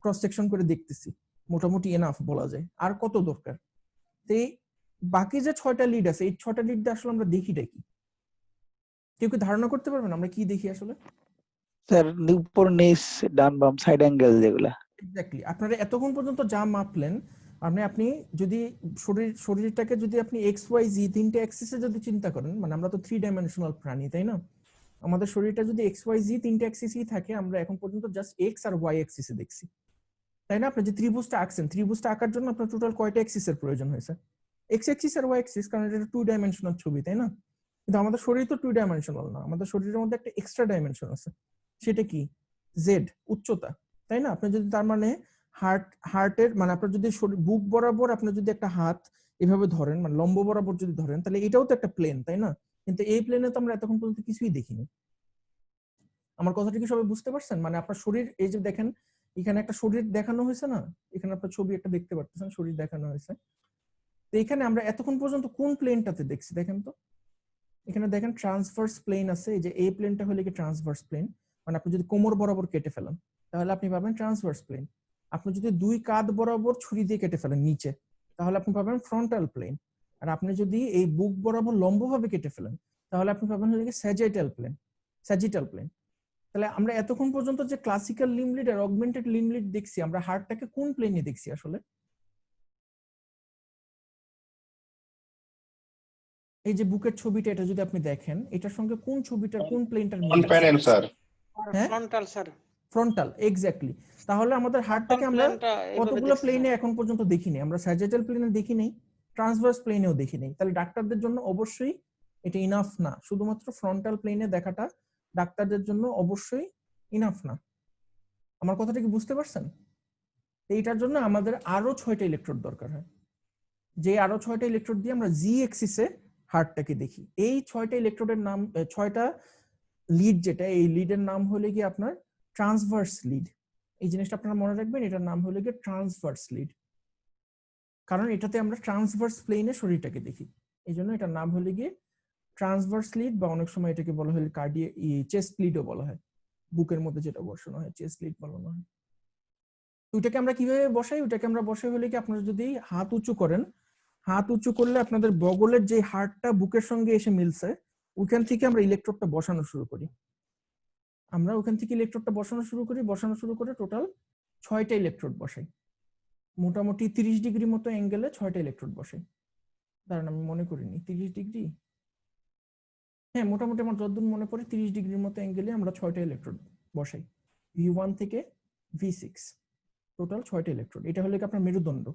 ক্রস সেকশন করে দেখতেছি, মোটামুটি এনাফ বলা যায়, আর কত দরকার? তো এই বাকি যে 6টা লিড আছে এই 6টা লিড দিয়ে আসলে আমরা দেখিটা কি? কেউ কি ধারণা করতে পারবেন আমরা কি দেখি আসলে? স্যার উপর নিচ ডান বাম সাইড অ্যাঙ্গেল যেগুলা। এক্স্যাক্টলি, আপনারা এতক্ষণ পর্যন্ত যা মাপলেন, আপনি যদি শরীরটাকে যদি আপনি এক্স ওয়াই জি তিনটে অ্যাক্সিসে যদি চিন্তা করেন, মানে আমরা তো 3 ডাইমেনশনাল প্রাণী, তাই না? আমাদের শরীরটা যদি এক্স ওয়াই জি তিনটে অ্যাক্সিসই থাকে, আমরা এখন পর্যন্ত জাস্ট এক্স আর ওয়াই অ্যাক্সিসে দেখছি, তাই না? আপনি যে ত্রিভুজটা আঁকছেন, ত্রিভুজটা আঁকার জন্য আপনার টোটাল কয়টা অ্যাক্সিসের প্রয়োজন হয়েছে? এক্স অ্যাক্সিস আর ওয়াই অ্যাক্সিস, কারণ এটা 2 ডাইমেনশনাল ছবি, তাই না? কিন্তু আমাদের শরীর তো 2 ডাইমেনশনাল না, আমাদের শরীরের মধ্যে একটা এক্সট্রা ডাইমেনশন আছে, সেটা কি? জেড, উচ্চতা, তাই না? আপনি যদি তার মানে হার্টের মানে আপনার যদি বুক বরাবর আপনি যদি একটা হাত এভাবে ধরেন, মানে লম্ব বরাবর যদি ধরেন, তাহলে এটাও তো একটা প্লেন, তাই না? কিন্তু এই প্লেনে তো আমরা এতক্ষণ পর্যন্ত কিছুই দেখিনি। আমার কথাটা কি সবাই বুঝতে পারছেন? মানে আপনার শরীর, এই যে দেখেন এখানে একটা শরীর দেখানো হয়েছে না, এখানে আপনার ছবি একটা দেখতে পাচ্ছেন, শরীর দেখানো হয়েছে। তো এখানে আমরা এতক্ষণ পর্যন্ত কোন প্লেনটাতে দেখছি দেখেন তো? এখানে দেখেন ট্রান্সভার্স প্লেন আছে, এই যে এই প্লেনটা হলো কি ট্রান্সভার্স প্লেন, মানে আপনি যদি কোমর বরাবর কেটে ফেলেন তাহলে আপনি পাবেন ট্রান্সভার্স প্লেন। আপনি যদি 2 কাঁধ বরাবর ছুরি দিয়ে কেটে ফেলেন নিচে, তাহলে আপনি পাবেন ফ্রন্টাল প্লেন। আর আপনি যদি এই বুক বরাবর লম্বভাবে কেটে ফেলেন তাহলে আপনি পাবেন হলো কি স্যাজিটাল প্লেন। তাহলে আমরা এতক্ষণ পর্যন্ত যে ক্লাসিক্যাল লিম্ব লিড আর অগমেন্টেড লিম্ব লিড দেখছি, আমরা হার্টটাকে কোন প্লেনে দেখছি আসলে? এই যে বুকের ছবিটা, এটা যদি আপনি দেখেন এটার সঙ্গে কোন ছবিটার কোন প্লেনটার মিল আছে? Panel sir. হ্যাঁ, ফ্রন্টাল স্যার। Frontal, exactly. তাহলে আমাদের হার্টটাকে আমরা প্লেনটা এভাবে কতগুলো দেখছি, প্লেনে স্যার। এখন পর্যন্ত দেখিনি? আমরা স্যাজিটাল প্লেনে দেখি নাই, ট্রান্সভার্স প্লেনেও দেখি নাই। তাহলে ডাক্তারদের জন্য অবশ্যই এটা ইনাফ না, শুধুমাত্র ফ্রন্টাল প্লেনে দেখাটা ডাক্তারদের জন্য অবশ্যই ইনাফ না। আমার কথাটা কি বুঝতে পারছেন? এইটার জন্য আমাদের আরো 6টা ইলেকট্রোড দরকার হয়, যে আরো 6টা ইলেকট্রোড দিয়ে আমরা জি এক্সিসে হার্টটাকে দেখি। এই 6টা ইলেকট্রোডের নাম, 6টা লিড, যেটা এই লিডের নাম হলো কি আপনার ট্রান্সভার্স লিড। এই জিনিসটা আপনারা মনে রাখবেন, এটার নাম হলো কি ট্রান্সভার্স লিড, কারণ এটাতে আমরা ট্রান্সভার্স প্লেনে শরীরটাকে দেখি, এই জন্য এটার নাম হলো গিয়ে ট্রান্সভার্স লিড, বা অনেক সময় এটাকে বলা হয় চেস্ট লিডও বলা হয়, বুকের মধ্যে যেটা বসানো হয় চেস্ট লিড বলানো হয়। ওইটাকে আমরা কিভাবে বসাই? ওইটাকে আমরা বসাই হলে কি, আপনারা যদি হাত উঁচু করেন, হাত উঁচু করলে আপনাদের বগলের যে হাড়টা বুকের সঙ্গে এসে মিলছে, ওইখান থেকে আমরা ইলেকট্রোডটা বসানো শুরু করি। আমরা ওখান থেকে ইলেকট্রোডটা বসানো শুরু করে টোটাল 6টা ইলেকট্রোড বসাই। মোটামুটি 30 ডিগ্রি মতো অ্যাঙ্গেলে 6টা ইলেকট্রোড বসাই। দাঁড়ান, আমি মনে করিনি 30 ডিগ্রি, হ্যাঁ মোটামুটি আমার যতদূর মনে পড়ে 30 ডিগ্রির মতো অ্যাঙ্গেলে আমরা 6টা ইলেকট্রোড বসাই, V1 থেকে V6, টোটাল 6টা ইলেকট্রোড। এটা হলো কি আপনার মেরুদণ্ড।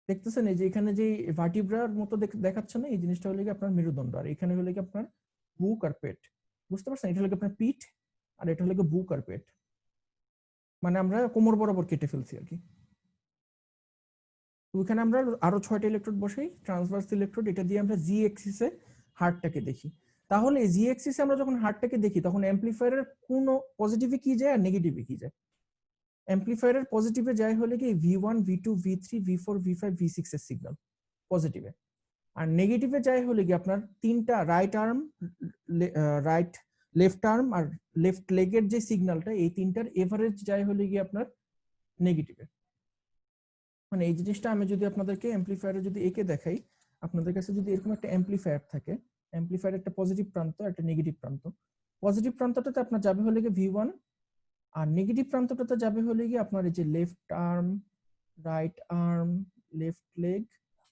দেখতেছেন এই যে এখানে যে ভার্টিব্রার মতো দেখাচ্ছে না, এই জিনিসটা হলো কি আপনার মেরুদণ্ড, আর এখানে হলো কি আপনার বুক আর পেট। বুঝতে পারছেন? এটা হলো কি আপনার পিঠ, আর এটা হলো কি বুক আর পেট, মানে আমরা কোমর বরাবর কেটে ফেলছি আর কি। ওইখানে আমরা আরো 6টা ইলেকট্রোড বসাই, ট্রান্সভার্স ইলেকট্রোড। এটা দিয়ে আমরা জি এক্সিসে হার্টটাকে দেখি। তাহলে জি এক্সিসে আমরা যখন হার্টটাকে দেখি, তখন অ্যাম্পলিফায়ারের কোন পজিটিভে কি যায় আর নেগেটিভে কি যায়? অ্যাম্পলিফায়ারের পজিটিভে যায় হলে কি V1, V2, V3, V4, V5, V6 এর সিগন্যাল পজিটিভে, আর নেগেটিভে যায় হলে কি আপনার তিনটা রাইট আর্ম, লেফট আর্ম আর লেফট লেগের যে সিগন্যালটা, এই তিনটার এভারেজ যায় হলে কি আপনার নেগেটিভে। মানে এই জিনিসটা আমি যদি আপনাদেরকে অ্যাম্পলিফায়ারে যদি একে দেখাই, আপনাদের কাছে যদি এরকম একটা অ্যাম্পলিফায়ার থাকে, অ্যাম্পলিফায়ার একটা পজিটিভ প্রান্ত একটা নেগেটিভ প্রান্ত, পজিটিভ প্রান্তটাতে আপনার যাবে হলে কি V1, আর নেগেটিভ প্রান্তটাতে যাবে হলে কি আপনার এই যে left arm, right arm, left leg,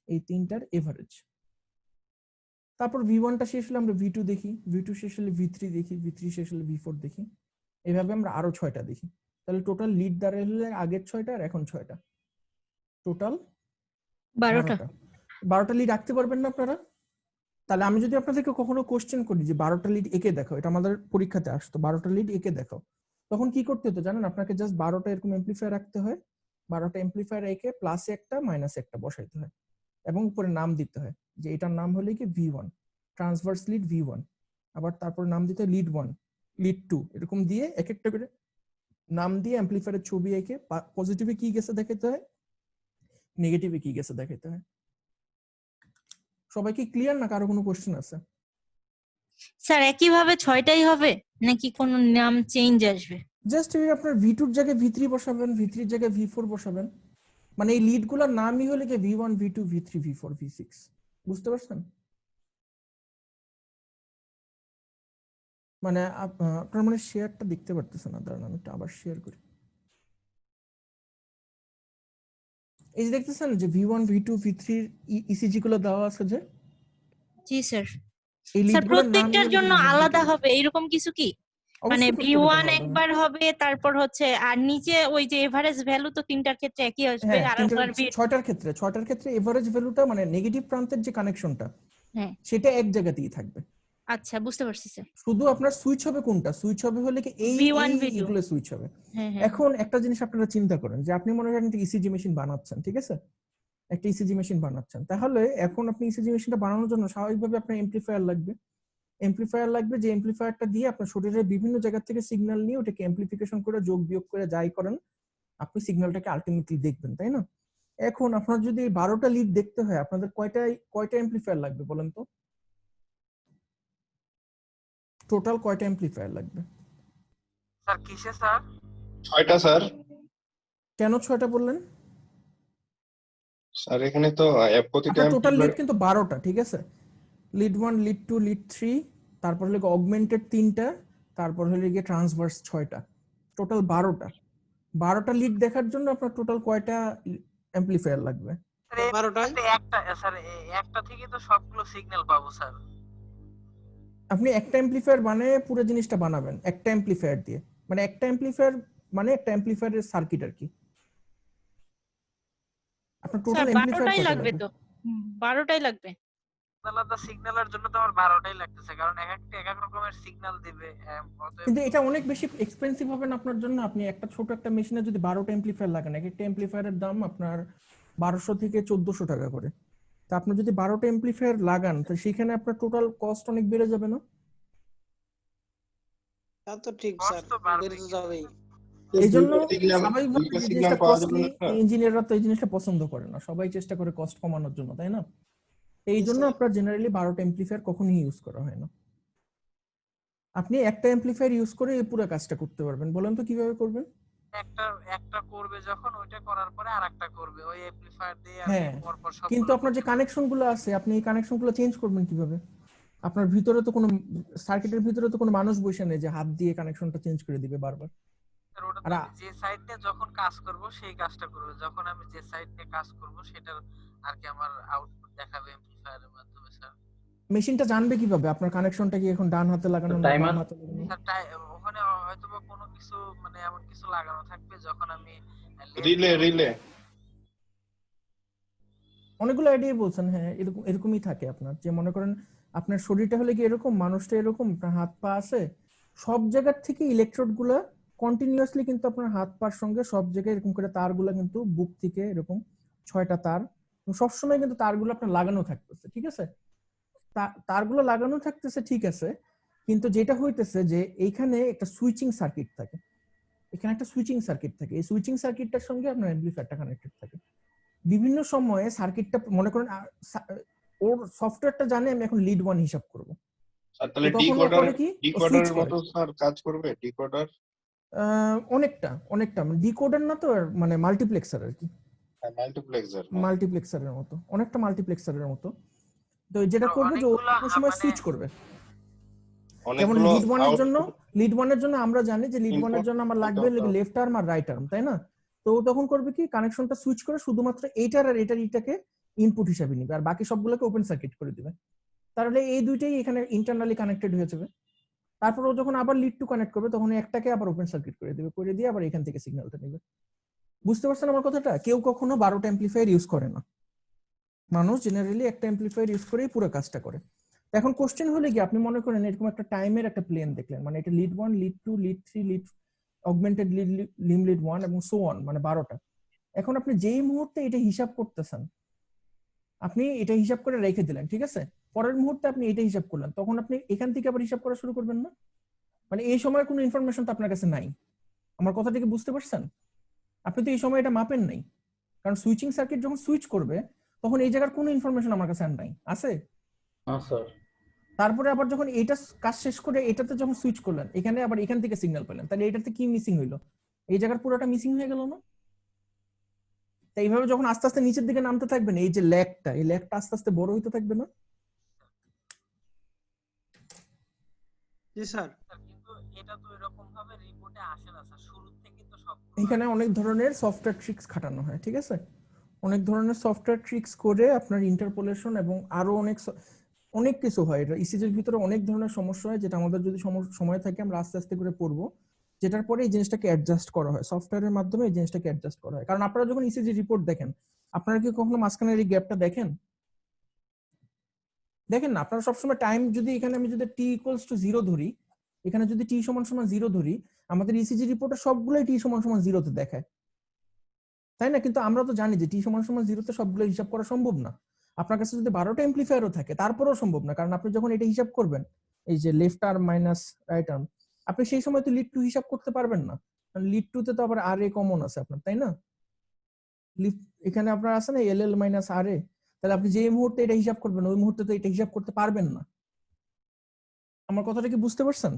এই তিনটার এভারেজ। তারপর V1টা শেষ হলে আমরা V2 দেখি, V2 শেষ হলে V3 দেখি, V3 শেষ হলে V4 দেখি, এভাবে আমরা আরো 6টা দেখি। তাহলে টোটাল লিড দাঁড়ালে আগের 6টা আর এখন 6টা, টোটাল 12টা। 12টা লিড রাখতে পারবেন না আপনারা? তাহলে আমি যদি আপনাদেরকে কখনো কোশ্চেন করি যে 12টা লিড একে দেখাও, এটা আমাদের পরীক্ষাতে আসতো, 12টা লিড একে দেখাও, তখন কি করতে হতো জানেন? আপনাকে জাস্ট 12টা এরকম এমপ্লিফায়ার রাখতে হয়, 12টা এমপ্লিফায়ার একে প্লাসে একটা মাইনাসে একটা বসাইতে হয়, এবং উপরে নাম দিতে হয় যে এটার নাম হলে কি V1, ট্রান্সভার্স লিড V1, আবার তারপর নাম দিতে হয় লিড 1, লিড 2, এরকম দিয়ে এক একটা করে নাম দিয়ে অ্যাম্পলিফায়ারের ছবি এঁকে পজিটিভে কি গেছে দেখাতে হয়, নেগেটিভে কি গেছে দেখাতে হয়। সবাই কি ক্লিয়ার না? কারো কোনো কোশ্চেন আছে? স্যার একইভাবে 6টাই হবে নাকি কোনো নাম চেঞ্জ আসবে? জাস্ট আপনার V2 এর জায়গায় V3 বসাবেন, V3 এর জায়গায় V4 বসাবেন, মানে এই লিড গুলোর নামই হলে কি V1, V2, V3, V4, V6। বুঝতে পারছেন? মানে আপনার মানে শেয়ারটা দেখতে পারতেছেন না, দাঁড়ান আমি একটু আবার শেয়ার করি। এই যে দেখতেছেন যে V1, V2, V3 ইসিজি গুলো দেওয়া আছে যে, জি স্যার। এই স্যার লিডগুলোর নামই প্রত্যেকটার হলো জন্য আলাদা হবে এরকম কিছু কি? মানে অবশ্যই প্রত্যেকটা V1 আলাদা হবে। একবার হবে, তারপর হচ্ছে আর নিচে ওই যে এভারেজ ভ্যালু তো তিনটার ক্ষেত্রে একই আসবে, হ্যাঁ, আর একবার 6টার ক্ষেত্রে এভারেজ ভ্যালুটা মানে নেগেটিভ প্রান্তের যে কানেকশনটা, হ্যাঁ সেটা এক জায়গাতেই থাকবে। আচ্ছা বুঝতে পারছি স্যার। শুধু আপনার সুইচ হবে কোনটা? সুইচ হবে হলে কি এই V1, V2 এগুলো সুইচ হবে। হ্যাঁ হ্যাঁ। এখন একটা জিনিস আপনারা চিন্তা করেন যে আপনি মনে করেন একটা ইসিজি মেশিন বানাচ্ছেন, ঠিক আছে? একটা ইসিজি মেশিন বানাচ্ছেন, তাহলে এখন আপনি ইসিজি মেশিনটা বানানোর জন্য স্বাভাবিকভাবে আপনার এমপ্লিফায়ার লাগবে, যে এমপ্লিফায়ারটা দিয়ে আপনার শরীরের বিভিন্ন জায়গা থেকে সিগন্যাল নিয়ে ওটাকে এমপ্লিফিকেশন করে যোগ বিয়োগ করে যাই করেন, আপনি সিগন্যালটাকে আলটিমেটলি দেখবেন, তাই না? এখন আপনার যদি 12টা লিড দেখতে হয়, আপনাদের কয়টা এমপ্লিফায়ার লাগবে বলেন তো? টোটাল কয়টা এমপ্লিফায়ার লাগবে? স্যার কিসে স্যার? 6টা স্যার। কেন 6টা বললেন? স্যার এখানে তো প্রতিটা আপনার টোটাল লিড amplifier- কিন্তু 12টা, ঠিক আছে? লিড 1, লিড 2, লিড 3, তারপর হলো অগমেন্টেড 3টা, তারপর হলো গিয়ে ট্রান্সভার্স 6টা, টোটাল 12টা। 12টা লিড দেখার জন্য আপনার টোটাল কয়টা অ্যাম্পলিফায়ার লাগবে? 12টায় একটা স্যার একটা থেকে তো সবগুলো সিগন্যাল পাবো স্যার। আপনি একটা অ্যাম্পলিফায়ার বানিয়ে পুরো জিনিসটা বানাবেন একটা অ্যাম্পলিফায়ার দিয়ে, মানে একটা অ্যাম্পলিফায়ার মানে একটা অ্যাম্পলিফায়ারের সার্কিট আর কি। আপনার টোটাল স্যার অ্যাম্পলিফায়ার 12টাই কত লাগবে লাগবে? তো, 12টাই লাগবে। আলাদা সিগন্যালের জন্য তো আমার 12টাই লাগতেছে, কারণ এক একটা এক এক রকমের সিগন্যাল দিবে। কিন্তু এটা অনেক বেশি এক্সপেন্সিভ হবে না আপনার জন্য? আপনি একটা ছোট একটা মেশিনে যদি 12টা অ্যাম্পলিফায়ার লাগান, এক একটা অ্যাম্পলিফায়ারের দাম আপনার 1200 থেকে 1400 টাকা করে। তা আপনি যদি 12টা অ্যাম্পলিফায়ার লাগান, তো সেখানে আপনার টোটাল কস্ট অনেক বেড়ে যাবে না? তা তো ঠিক স্যার, বেড়ে তো যাবেই। এই জন্য দুইটা signal- স্বাভাবিকভাবে দুইটা যে signal জিনিসটা পাওয়া যাবে কস্টলি, না স্যার? ইঞ্জিনিয়াররা তো এই জিনিসটা পছন্দ করে না, সবাই চেষ্টা করে কস্ট কমানোর জন্য, তাই না? এই জন্য আপনার জেনারেলি 12টা অ্যাম্পলিফায়ার কখনোই ইউজ করা হয় না। আপনি একটা অ্যাম্পলিফায়ার ইউজ করে এই পুরো কাজটা করতে পারবেন। বলেন তো কিভাবে করবেন? একটা একটা করবে যখন ওইটা করার পরে আরেকটা করবে ওই অ্যামপ্লিফায়ার দিয়ে আর কি হ্যাঁ, পরপর কিন্তু সবগুলো আপনার যে করতে কানেকশন গুলো আছে আপনি এই কানেকশন গুলো চেঞ্জ করবেন কিভাবে? আপনার ভিতরে তো কোনো সার্কিটের ভিতরে তো কোনো মানুষ বসে নেই যে হাত দিয়ে কানেকশনটা চেঞ্জ করে দিবে বারবার। আর ওটা তো আর আমি যে সাইড নিয়ে যখন কাজ করব সেই কাজটা করবে, যখন আমি যে সাইড নিয়ে কাজ করব সেটার আর কি আমার আউটপুট দেখাবে অ্যামপ্লিফায়ারের মাধ্যমে স্যার। মেশিনটা জানবে কিভাবে আপনার কানেকশনটা কি এখন ডান হাতে লাগানো না টাইমার বাম হাতে লাগানো? স্যার ওখানে হয়তো বা কোনো কিছু মানে এমন কিছু লাগানো থাকবে যখন আমি রিলে অনেকগুলো আইডিয়া বলছেন, হ্যাঁ এরকমই থাকে আপনার, যে মনে করেন আপনার শরীরটা হলে কি এরকম, মানুষটা এরকম, আপনার হাত পা আছে, সব জায়গার থেকে ইলেকট্রোড গুলা কন্টিনিউয়াসলি কিন্তু আপনার হাত পার সঙ্গে সব জায়গায় এরকম করে তারগুলা কিন্তু বুক থেকে এরকম 6টা তার সবসময় কিন্তু তারগুলো আপনার লাগানো থাকতেছে, ঠিক আছে? তারগুলো লাগানো থাকতেছে ঠিক আছে, কিন্তু যেটা হইতেছে যে এইখানে একটা সুইচিং সার্কিট থাকে, এখানে একটা সুইচিং সার্কিট থাকে, এই সুইচিং সার্কিটটার সঙ্গে আপনার অ্যামপ্লিফায়ারটা কানেক্টেড থাকে। বিভিন্ন সময়ে সার্কিটটা মনে করেন ওর সফটওয়্যারটা জানে আমি এখন লিড 1 হিসাব করব, আর তাহলে তখন ও করে কি ডিকোডারের মতো স্যার কাজ করবে ডিকোডার? অনেকটা ডিকোডার না তো, মানে মাল্টিপ্লেক্সার আর কি, মাল্টিপ্লেক্সারের মতো, অনেকটা মাল্টিপ্লেক্সারের মতো। তো যেটা করবে যে ও কোনো সময় সুইচ করবে, যেমন লিড 1 এর জন্য আমরা জানি যে লিড 1 এর জন্য আমার লাগবে লেফট আর্ম আর রাইট আর্ম, তাই না? তো ও তখন করবে কি কানেকশনটা সুইচ করে শুধুমাত্র এইটার আর এটাকে ইনপুট হিসেবে নিবে আর বাকি সবগুলোকে ওপেন সার্কিট করে দিবে। তাহলে এই দুইটাই এখানে ইন্টারনালি কানেক্টেড হয়ে যাবে। তারপর ও যখন আবার লিড টু কানেক্ট করবে তখন একটাকে আবার ওপেন সার্কিট করে দিবে, করে দিয়ে আবার এখান থেকে সিগন্যালটা নেবে। বুঝতে পারছেন আমার কথাটা? কেউ কখনো 12টা অ্যামপ্লিফায়ার ইউজ করে না, মানুষ জেনারেলি একটা অ্যামপ্লিফায়ার ইউজ করেই পুরো কাজটা করে। এখন কোশ্চেন হলে কি আপনি মনে করেন এরকম একটা টাইমের একটা প্লেন দেখলেন, মানে এটা lead 1 lead 2 lead 3 lead augmented lead 1 এবং সো অন, মানে 12টা। এখন আপনি যেই মুহূর্তে এটা হিসাব করতেছেন আপনি এটা হিসাব করে রেখে দিলেন, ঠিক আছে? পরের মুহূর্তে আপনি এটা হিসাব করলেন, তখন আপনি এখান থেকে আবার হিসাব করা শুরু করবেন না? মানে এই সময়ের কোনো ইনফরমেশন তো আপনার কাছে নাই। আমার কথাটা কি বুঝতে পারছেন? আপনি তো এই সময় এটা মাপেন নাই, কারণ সুইচিং সার্কিট যখন সুইচ করবে তখন এই জায়গার কোনো ইনফরমেশন আমার কাছে আর নাই, আছে? হ্যাঁ স্যার। তারপরে আবার যখন এটা কাজ শেষ করে এটাতে যখন সুইচ করলেন এখানে আবার এখান থেকে সিগন্যাল পেলেন, তাহলে এটাতে কি মিসিং হইলো? এই জায়গার পুরোটা মিসিং হয়ে গেল না? তাই এইভাবে যখন আস্তে আস্তে নিচের দিকে নামতে থাকবেন এই যে ল্যাগটা, এই ল্যাগটা আস্তে আস্তে বড় হইতে থাকবে না? জি স্যার। কিন্তু এটা তো এরকম ভাবে রিপোর্টে আসে না স্যার, শুরু থেকে তো সব এখানে অনেক ধরনের সফটওয়্যার ট্রিক্স খাটানো হয়, ঠিক আছে? অনেক ধরনের সফটওয়্যার ট্রিক্স করে আপনার ইন্টারপোলেশন এবং আরো অনেক কিছু হয়। এটা ইসিজির ভিতরে অনেক ধরনের সমস্যা হয় যেটা আমাদের যদি সময় থাকে আমরা আস্তে আস্তে করে পড়বো, যেটার পরে এই জিনিসটাকে অ্যাডজাস্ট করা হয়, সফটওয়্যারের মাধ্যমে এই জিনিসটাকে অ্যাডজাস্ট করা হয়। কারণ আপনারা যখন ইসিজি রিপোর্ট দেখেন আপনারা কি কখনো মাঝখানের এই গ্যাপটা দেখেন? দেখেন না, আপনারা সবসময় টাইম যদি এখানে আমি যদি টি ইকুয়ালস টু 0 ধরি, এখানে যদি টি সমান সমান 0 ধরি, আমাদের ইসিজি রিপোর্টে সবগুলোই টি সমান সমান 0 তে দেখায়, তাই না? কিন্তু আমরা তো জানি যে টি সমান সমান 0 তে সবগুলো হিসাব করা সম্ভব না। আপনার কাছে যদি 12টা অ্যামপ্লিফায়ারও থাকে তারপরেও সম্ভব না, কারণ আপনি যখন এটা হিসাব করবেন এই যে left arm minus right arm, আপনি সেই সময় তো লিড 2 হিসাব করতে পারবেন না, কারণ লিড 2 তে তো আবার আর এ কমন আছে আপনার, তাই না? এখানে আপনার আছে না এল এল মাইনাস আর এ, তাহলে আপনি যে মুহূর্তে এটা হিসাব করবেন ওই মুহূর্তে তো এটা হিসাব করতে পারবেন না। আমার কথাটা কি বুঝতে পারছেন?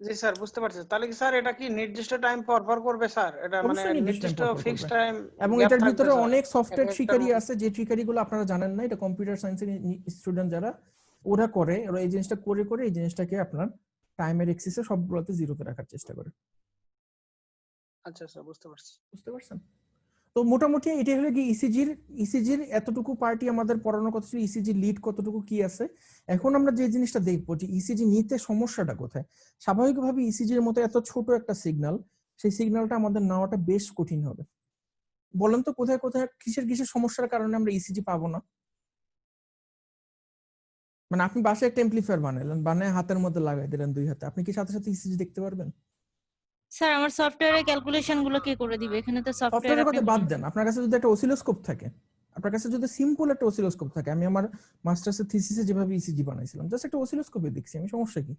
জি স্যার বুঝতে পারছি। তাহলে কি স্যার এটা কি নির্দিষ্ট টাইম পর করবে স্যার? এটা মানে অবশ্যই নির্দিষ্ট ফিক্সড করবে। টাইম এবং এটার ভিতরে অনেক সফটওয়্যার ট্রিকারি আছে, যে ট্রিকারি গুলো আপনারা জানেন না, এটা কম্পিউটার সায়েন্সের স্টুডেন্ট যারা ওরা করে, ওরা এই জিনিসটা করে এই জিনিসটাকে আপনার টাইমের এক্সিসে সবগুলোতে 0 তে রাখার চেষ্টা করে। আচ্ছা স্যার বুঝতে পারছি। বুঝতে পারছেন? তো মোটামুটি এটা হলো কি ইসিজির এতটুকু পার্টি আমাদের পড়ানোর কথা ছিল, ইসিজি লিড কতটুকু কি আছে। এখন আমরা যে জিনিসটা দেখবো যে ইসিজি নিতে সমস্যাটা কোথায়। স্বাভাবিকভাবে ইসিজির মতো এত ছোট একটা সিগন্যাল, সেই সিগন্যালটা আমাদের নেওয়াটা বেশ কঠিন হবে। বলেন তো কোথায় কিসের সমস্যার কারণে আমরা ইসিজি পাবো না? মানে আপনি বাসায় একটা অ্যামপ্লিফায়ার বানালেন, বানায় হাতের মধ্যে লাগাই দিলেন 2 হাতে, আপনি কি সাথে সাথে ইসিজি দেখতে পারবেন? স্যার আমার সফটওয়্যারে ক্যালকুলেশন গুলো কে করে দিবে? এখানে তো সফটওয়্যার সফটওয়্যারের আপনি কথা বাদ দেন, আপনার কাছে যদি একটা অসিলোস্কোপ থাকে, আপনার কাছে যদি সিম্পল একটা অসিলোস্কোপ থাকে, আমি আমার মাস্টার্সের থিসিসে যেভাবে ইসিজি বানাইছিলাম জাস্ট একটা অসিলোস্কোপে দেখছি, আমি সমস্যা কি?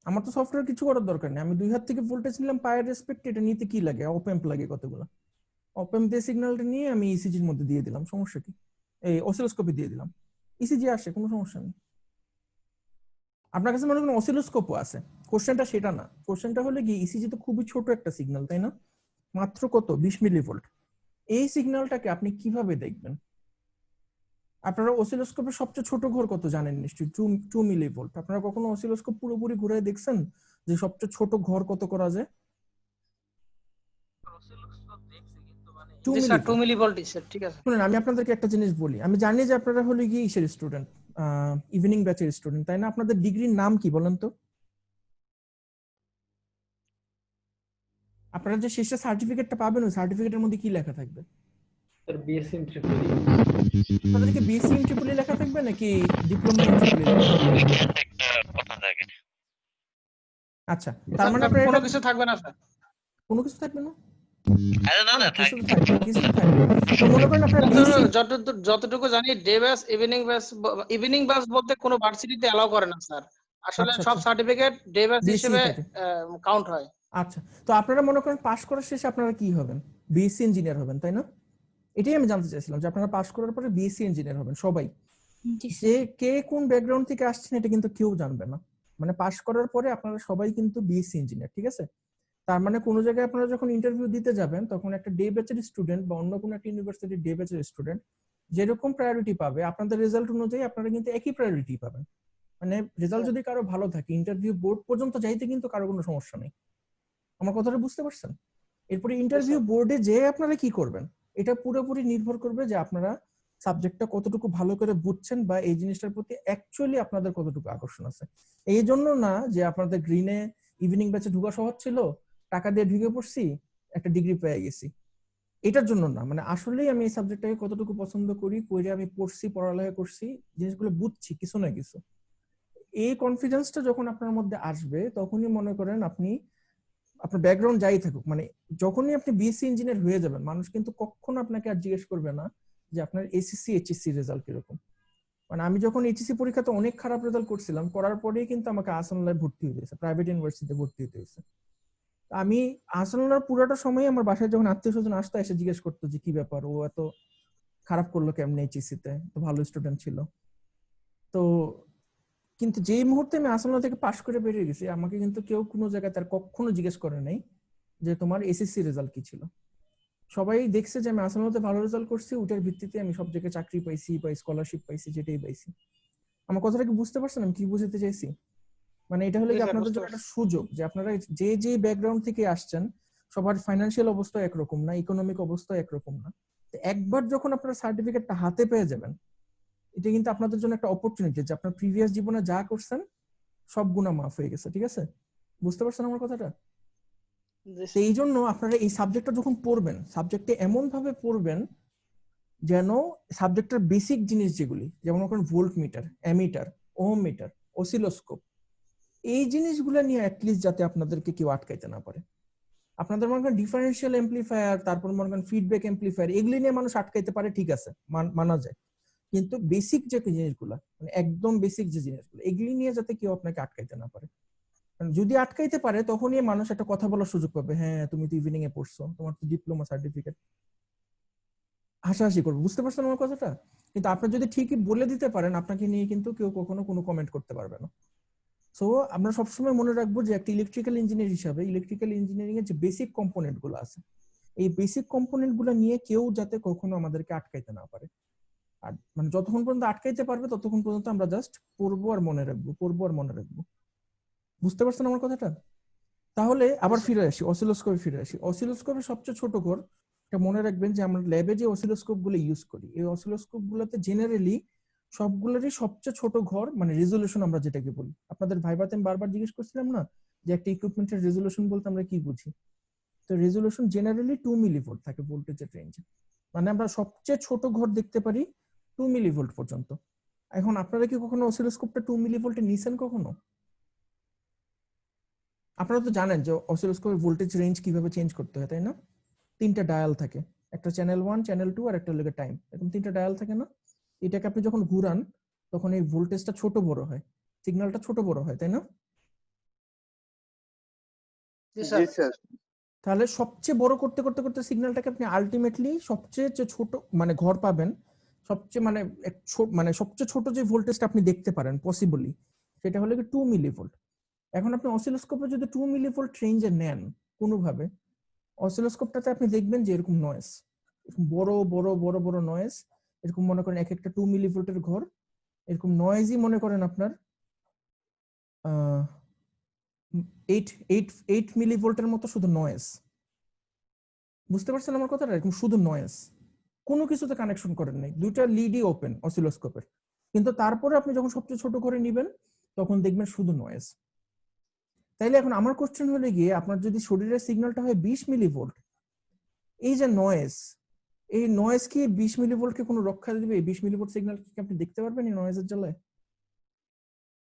আমার তো সফটওয়্যার কিছু করার দরকার নেই, আমি 2 হাত থেকে ভোল্টেজ নিলাম পায়ের রেসপেক্ট, এটা নিতে কি লাগে? অপএম্প লাগে কতগুলো, অপএম্প দিয়ে সিগন্যালটা নিয়ে আমি ইসিজির মধ্যে দিয়ে দিলাম, সমস্যা কি? এই অসিলোস্কোপে দিয়ে দিলাম, ইসিজি আসে, কোনো সমস্যা নেই। আপনার কাছে মনে করেন অসিলোস্কোপও আছে, কোশ্চেনটা সেটা না। কোশ্চেনটা হলো কি ইসিজি তো খুবই ছোট একটা সিগন্যাল, তাই না? মাত্র কত 20 মিলিভোল্ট। এই সিগন্যালটাকে আপনি কিভাবে দেখবেন? আপনারা অসিলোস্কোপের সবচেয়ে ছোট ঘর কত জানেন নিশ্চয়ই, 2 মিলিভোল্ট। আপনারা কখনো অসিলোস্কোপ পুরোপুরি ঘুরে দেখছেন যে সবচেয়ে ছোট ঘর কত করা যায়? অসিলোস্কোপ দেখছি কিন্তু মানে 2 জি স্যার 2 মিলিভোল্ট। মিলিভোল্ট স্যার, ঠিক আছে। শুনেন আমি আপনাদেরকে একটা জিনিস বলি, আমি জানি যে আপনারা হলো গিয়ে ইসের স্টুডেন্ট, ইভিনিং ব্যাচের স্টুডেন্ট, তাই না? আপনাদের ডিগ্রির নাম কি বলেন তো? আপনারা যে শেষে সার্টিফিকেটটা পাবেন ওই সার্টিফিকেটের মধ্যে কি লেখা থাকবে? স্যার বিএসসি ইন ট্রিপল ই। আপনাদেরকে বিএসসি ইন ট্রিপল ই লেখা থাকবে নাকি ডিপ্লোমা ইন ট্রিপল ই লেখা থাকবে? আচ্ছা, তার মানে আপনারা কোনো এটা কিছু থাকবে না স্যার? কোনো কিছু থাকবে না? না না কিছু থাকবে, কিছু থাকবে। তো মনে করেন আপনারা বিএসসি, যতটুকু জানি ডে ব্যাচ ইভিনিং ব্যাচ বলতে কোনো ভার্সিটিতে এলাও করে না স্যার। আসলে আচ্ছা, সব আচ্ছা। সার্টিফিকেট ডে ব্যাচ BSc হিসেবে থাকে। কাউন্ট হয়। আচ্ছা, তো আপনারা মনে করেন পাশ করার শেষে আপনারা কি হবেন? বিএসসি ইঞ্জিনিয়ার হবেন, তাই না? এটাই আমি জানতে চাইছিলাম যে আপনারা পাশ করার পরে বিএসসি ইঞ্জিনিয়ার হবেন সবাই। জি যে কে কোন ব্যাকগ্রাউন্ড থেকে আসছেন এটা কিন্তু কেউ জানবে না। মানে পাশ করার পরে আপনারা সবাই কিন্তু বিএসসি ইঞ্জিনিয়ার, ঠিক আছে? তার মানে কোনো জায়গায় আপনারা যখন ইন্টারভিউ দিতে যাবেন তখন একটা ডে ব্যাচের স্টুডেন্ট বা অন্য কোনো একটা ইউনিভার্সিটির ডে ব্যাচের স্টুডেন্ট যেরকম প্রায়োরিটি পাবে আপনাদের রেজাল্ট অনুযায়ী আপনারা কিন্তু একই প্রায়োরিটি পাবেন। মানে রেজাল্ট যদি কারো ভালো থাকে ইন্টারভিউ বোর্ড পর্যন্ত যাইতে কিন্তু কারো কোনো সমস্যা নেই। আমার কথাটা বুঝতে পারছেন? এরপরে ইন্টারভিউ বোর্ডে যে আপনারা কি করবেন এটা পুরোপুরি নির্ভর করবে যে আপনারা সাবজেক্টটা কতটুকু ভালো করে বুঝছেন বা এই জিনিসটার প্রতি অ্যাকচুয়ালি আপনাদের কতটুকু আকর্ষণ আছে। এই জন্য না যে আপনাদের গ্রিনে ইভিনিং ব্যাচে ঢুকা সহজ ছিল, টাকা দিয়ে ঢুকে পড়ছি, একটা ডিগ্রি পেয়ে গেছি, এটার জন্য না। মানে আসলেই আমি এই সাবজেক্টটাকে কতটুকু পছন্দ করি, কইরে আমি পড়ছি, পড়ালেখা করছি, জিনিসগুলো বুঝছি কিছু না কিছু। এই কনফিডেন্সটা যখন আপনার মধ্যে আসবে তখনই মনে করেন আপনি আপনার ব্যাকগ্রাউন্ড যাই থাকুক, মানে যখনই আপনি বিএসসি ইঞ্জিনিয়ার হয়ে যাবেন মানুষ কিন্তু কখনো আপনাকে আর জিজ্ঞেস করবে না যে আপনার এসএসসি এইচএসসি রেজাল্ট কিরকম। মানে আমি যখন এইচএসসি পরীক্ষাতে অনেক খারাপ রেজাল্ট করছিলাম, করার পরেই কিন্তু আমাকে আহসানুল্লাহ ভর্তি হতে হয়েছে, প্রাইভেট ইউনিভার্সিটিতে ভর্তি হতে হয়েছে। আমি আহসানুল্লাহর পুরোটা সময় আমার বাসায় যখন আত্মীয় স্বজন আসতো এসে জিজ্ঞেস করতো যে কি ব্যাপার, ও এত খারাপ করলো কেমনে এইচএসসি তে, তো ভালো স্টুডেন্ট ছিল। তো কিন্তু যেই মুহূর্তে আমি আহসানুল্লাহ থেকে পাশ করে বেরিয়ে গেছি আমাকে কিন্তু কেউ কোনো জায়গায় তার কখনো জিজ্ঞেস করে নাই যে তোমার এসএসসি রেজাল্ট কি ছিল। সবাই দেখছে যে আমি আসামতে ভালো রেজাল্ট করছি, ওটার ভিত্তিতে আমি সব জায়গায় চাকরি পাইছি বা স্কলারশিপ পাইছি, যেটাই পাইছি। আমার কথাটা কি বুঝতে পারছেন আমি কি বুঝাতে চাইছি? মানে এটা হলো কি আপনাদের জন্য একটা সুযোগ যে আপনারা যে যে ব্যাকগ্রাউন্ড থেকে আসছেন সবার ফাইনান্সিয়াল অবস্থা একরকম না, ইকোনমিক অবস্থা একরকম না। একবার যখন আপনারা সার্টিফিকেটটা হাতে পেয়ে যাবেন এটা কিন্তু আপনাদের জন্য একটা অপরচুনিটি যে আপনার প্রিভিয়াস জীবনে যা করছেন সব গুণা মাফ হয়ে গেছে, ঠিক আছে? বুঝতে পারছেন আমার কথাটা? এই জন্য আপনারা এই সাবজেক্টটা যখন পড়বেন সাবজেক্টে এমন ভাবে পড়বেন যেন সাবজেক্টের বেসিক জিনিস যেগুলি যেমন মনে করেন volt meter, ammeter, ohm meter, oscilloscope, এই জিনিসগুলো নিয়ে অ্যাটলিস্ট যাতে আপনাদেরকে কেউ আটকাইতে না পারে। আপনাদের মনে করেন ডিফারেন্সিয়াল এমপ্লিফায়ার, তারপর মনে করেন ফিডব্যাক এমপ্লিফায়ার, এগুলি নিয়ে মানুষ আটকাইতে পারে, ঠিক আছে, মানা যায়। কিন্তু বেসিক যে জিনিসগুলো মানে একদম বেসিক যে জিনিসগুলো এগুলি নিয়ে যাতে কেউ আপনাকে আটকাইতে না পারে। যদি আটকাইতে পারে তখনই মানুষ একটা কথা বলার সুযোগ পাবে, হ্যাঁ তুমি তো ইভিনিং এ পড়ছো, তোমার তো ডিপ্লোমা সার্টিফিকেট, হাসাহাসি করবে। বুঝতে পারছেন আমার কথাটা? কিন্তু আপনি যদি ঠিকই বলে দিতে পারেন আপনাকে নিয়ে কিন্তু কেউ কখনো কোনো কমেন্ট করতে পারবে না। সো আমরা সবসময় মনে রাখবো যে একটা ইলেকট্রিক্যাল ইঞ্জিনিয়ার হিসাবে ইলেকট্রিক্যাল ইঞ্জিনিয়ারিং এর যে বেসিক কম্পোনেন্ট গুলো আছে এই বেসিক কম্পোনেন্ট গুলো নিয়ে কেউ যাতে কখনো আমাদেরকে আটকাইতে না পারে। আর মানে যতক্ষণ পর্যন্ত আটকাইতে পারবে ততক্ষণ পর্যন্ত আমরা জাস্ট পড়বো আর মনে রাখবো, পড়বো আর মনে রাখবো। বুঝতে পারছেন আমার কথাটা? তাহলে আবার ফিরে আসি অসিলোস্কোপে ফিরে আসি। অসিলোস্কোপের সবচেয়ে ছোট ঘর এটা মনে রাখবেন যে আমরা ল্যাবে যে অসিলোস্কোপ গুলো ইউজ করি এই অসিলোস্কোপ গুলোতে জেনারেলি সবগুলোরই সবচেয়ে ছোট ঘর মানে রেজোলিউশন আমরা যেটাকে বলি। আপনাদের ভাইভাতে আমি বারবার জিজ্ঞেস করছিলাম না যে একটা ইকুইপমেন্টের রেজোলিউশন বলতে আমরা কি বুঝি? তো রেজোলিউশন জেনারেলি 2 মিলিভোল্ট থাকে ভোল্টেজের রেঞ্জে। মানে আমরা সবচেয়ে ছোট ঘর দেখতে পারি 2 মিলিভোল্ট পর্যন্ত। এখন আপনারা কি কখনো অসিলোস্কোপটা 2 মিলিভোল্টে নিছেন কখনো? আপনারা তো জানেন যে অসিলোস্কোপের ভোল্টেজ রেঞ্জ কিভাবে চেঞ্জ করতে হয়, তাই না? 3টা ডায়াল থাকে, একটা চ্যানেল 1, চ্যানেল 2 আর একটা হলো টাইম, এরকম 3টা ডায়াল থাকে না? এটাকে আপনি যখন ঘুরান তখন এই ভোল্টেজটা ছোট বড় হয়, সিগন্যালটা ছোট বড় হয়, তাই না? জি স্যার। তাহলে সবচেয়ে বড় করতে করতে করতে সিগন্যালটাকে আপনি আলটিমেটলি সবচেয়ে যে ছোট মানে ঘর পাবেন, সবচেয়ে মানে সবচেয়ে ছোট যে ভোল্টেজটা আপনি দেখতে পারেন পসিবলি সেটা হলো কি 2 মিলিভোল্ট। এখন আপনি অসিলোস্কোপে যদি 2 মিলিভোল্ট রেঞ্জে নেন কোনোভাবে, অসিলোস্কোপটাতে আপনি দেখবেন যে এরকম নয়েজ, বড় বড় বড় বড় নয়েজ, এরকম মনে করেন এক একটা 2 মিলিভোল্টের ঘর, এরকম নয়েজই মনে করেন আপনার 8 মিলিভোল্টের মতো শুধু নয়েজ। বুঝতে পারছেন আমার কথাটা? এরকম শুধু নয়েজ, কোনো কিছুতে কানেকশন করেন নাই, দুইটা লিডই ওপেন অসিলোস্কোপের, কিন্তু তারপরে আপনি যখন সবচেয়ে ছোট করে নেবেন তখন দেখবেন শুধু নয়েজ। তাইলে এখন আমার কোশ্চেন হলো গিয়ে, আপনার যদি শরীরের সিগন্যালটা হয় 20 মিলিভোল্ট, এই যে নয়েজ, এই নয়েজ কি 20 মিলিভোল্টকে কোনো রক্ষা দিবে? এই 20 মিলিভোল্ট সিগন্যাল কি আপনি দেখতে পারবেন এই নয়েজের জ্বালায়?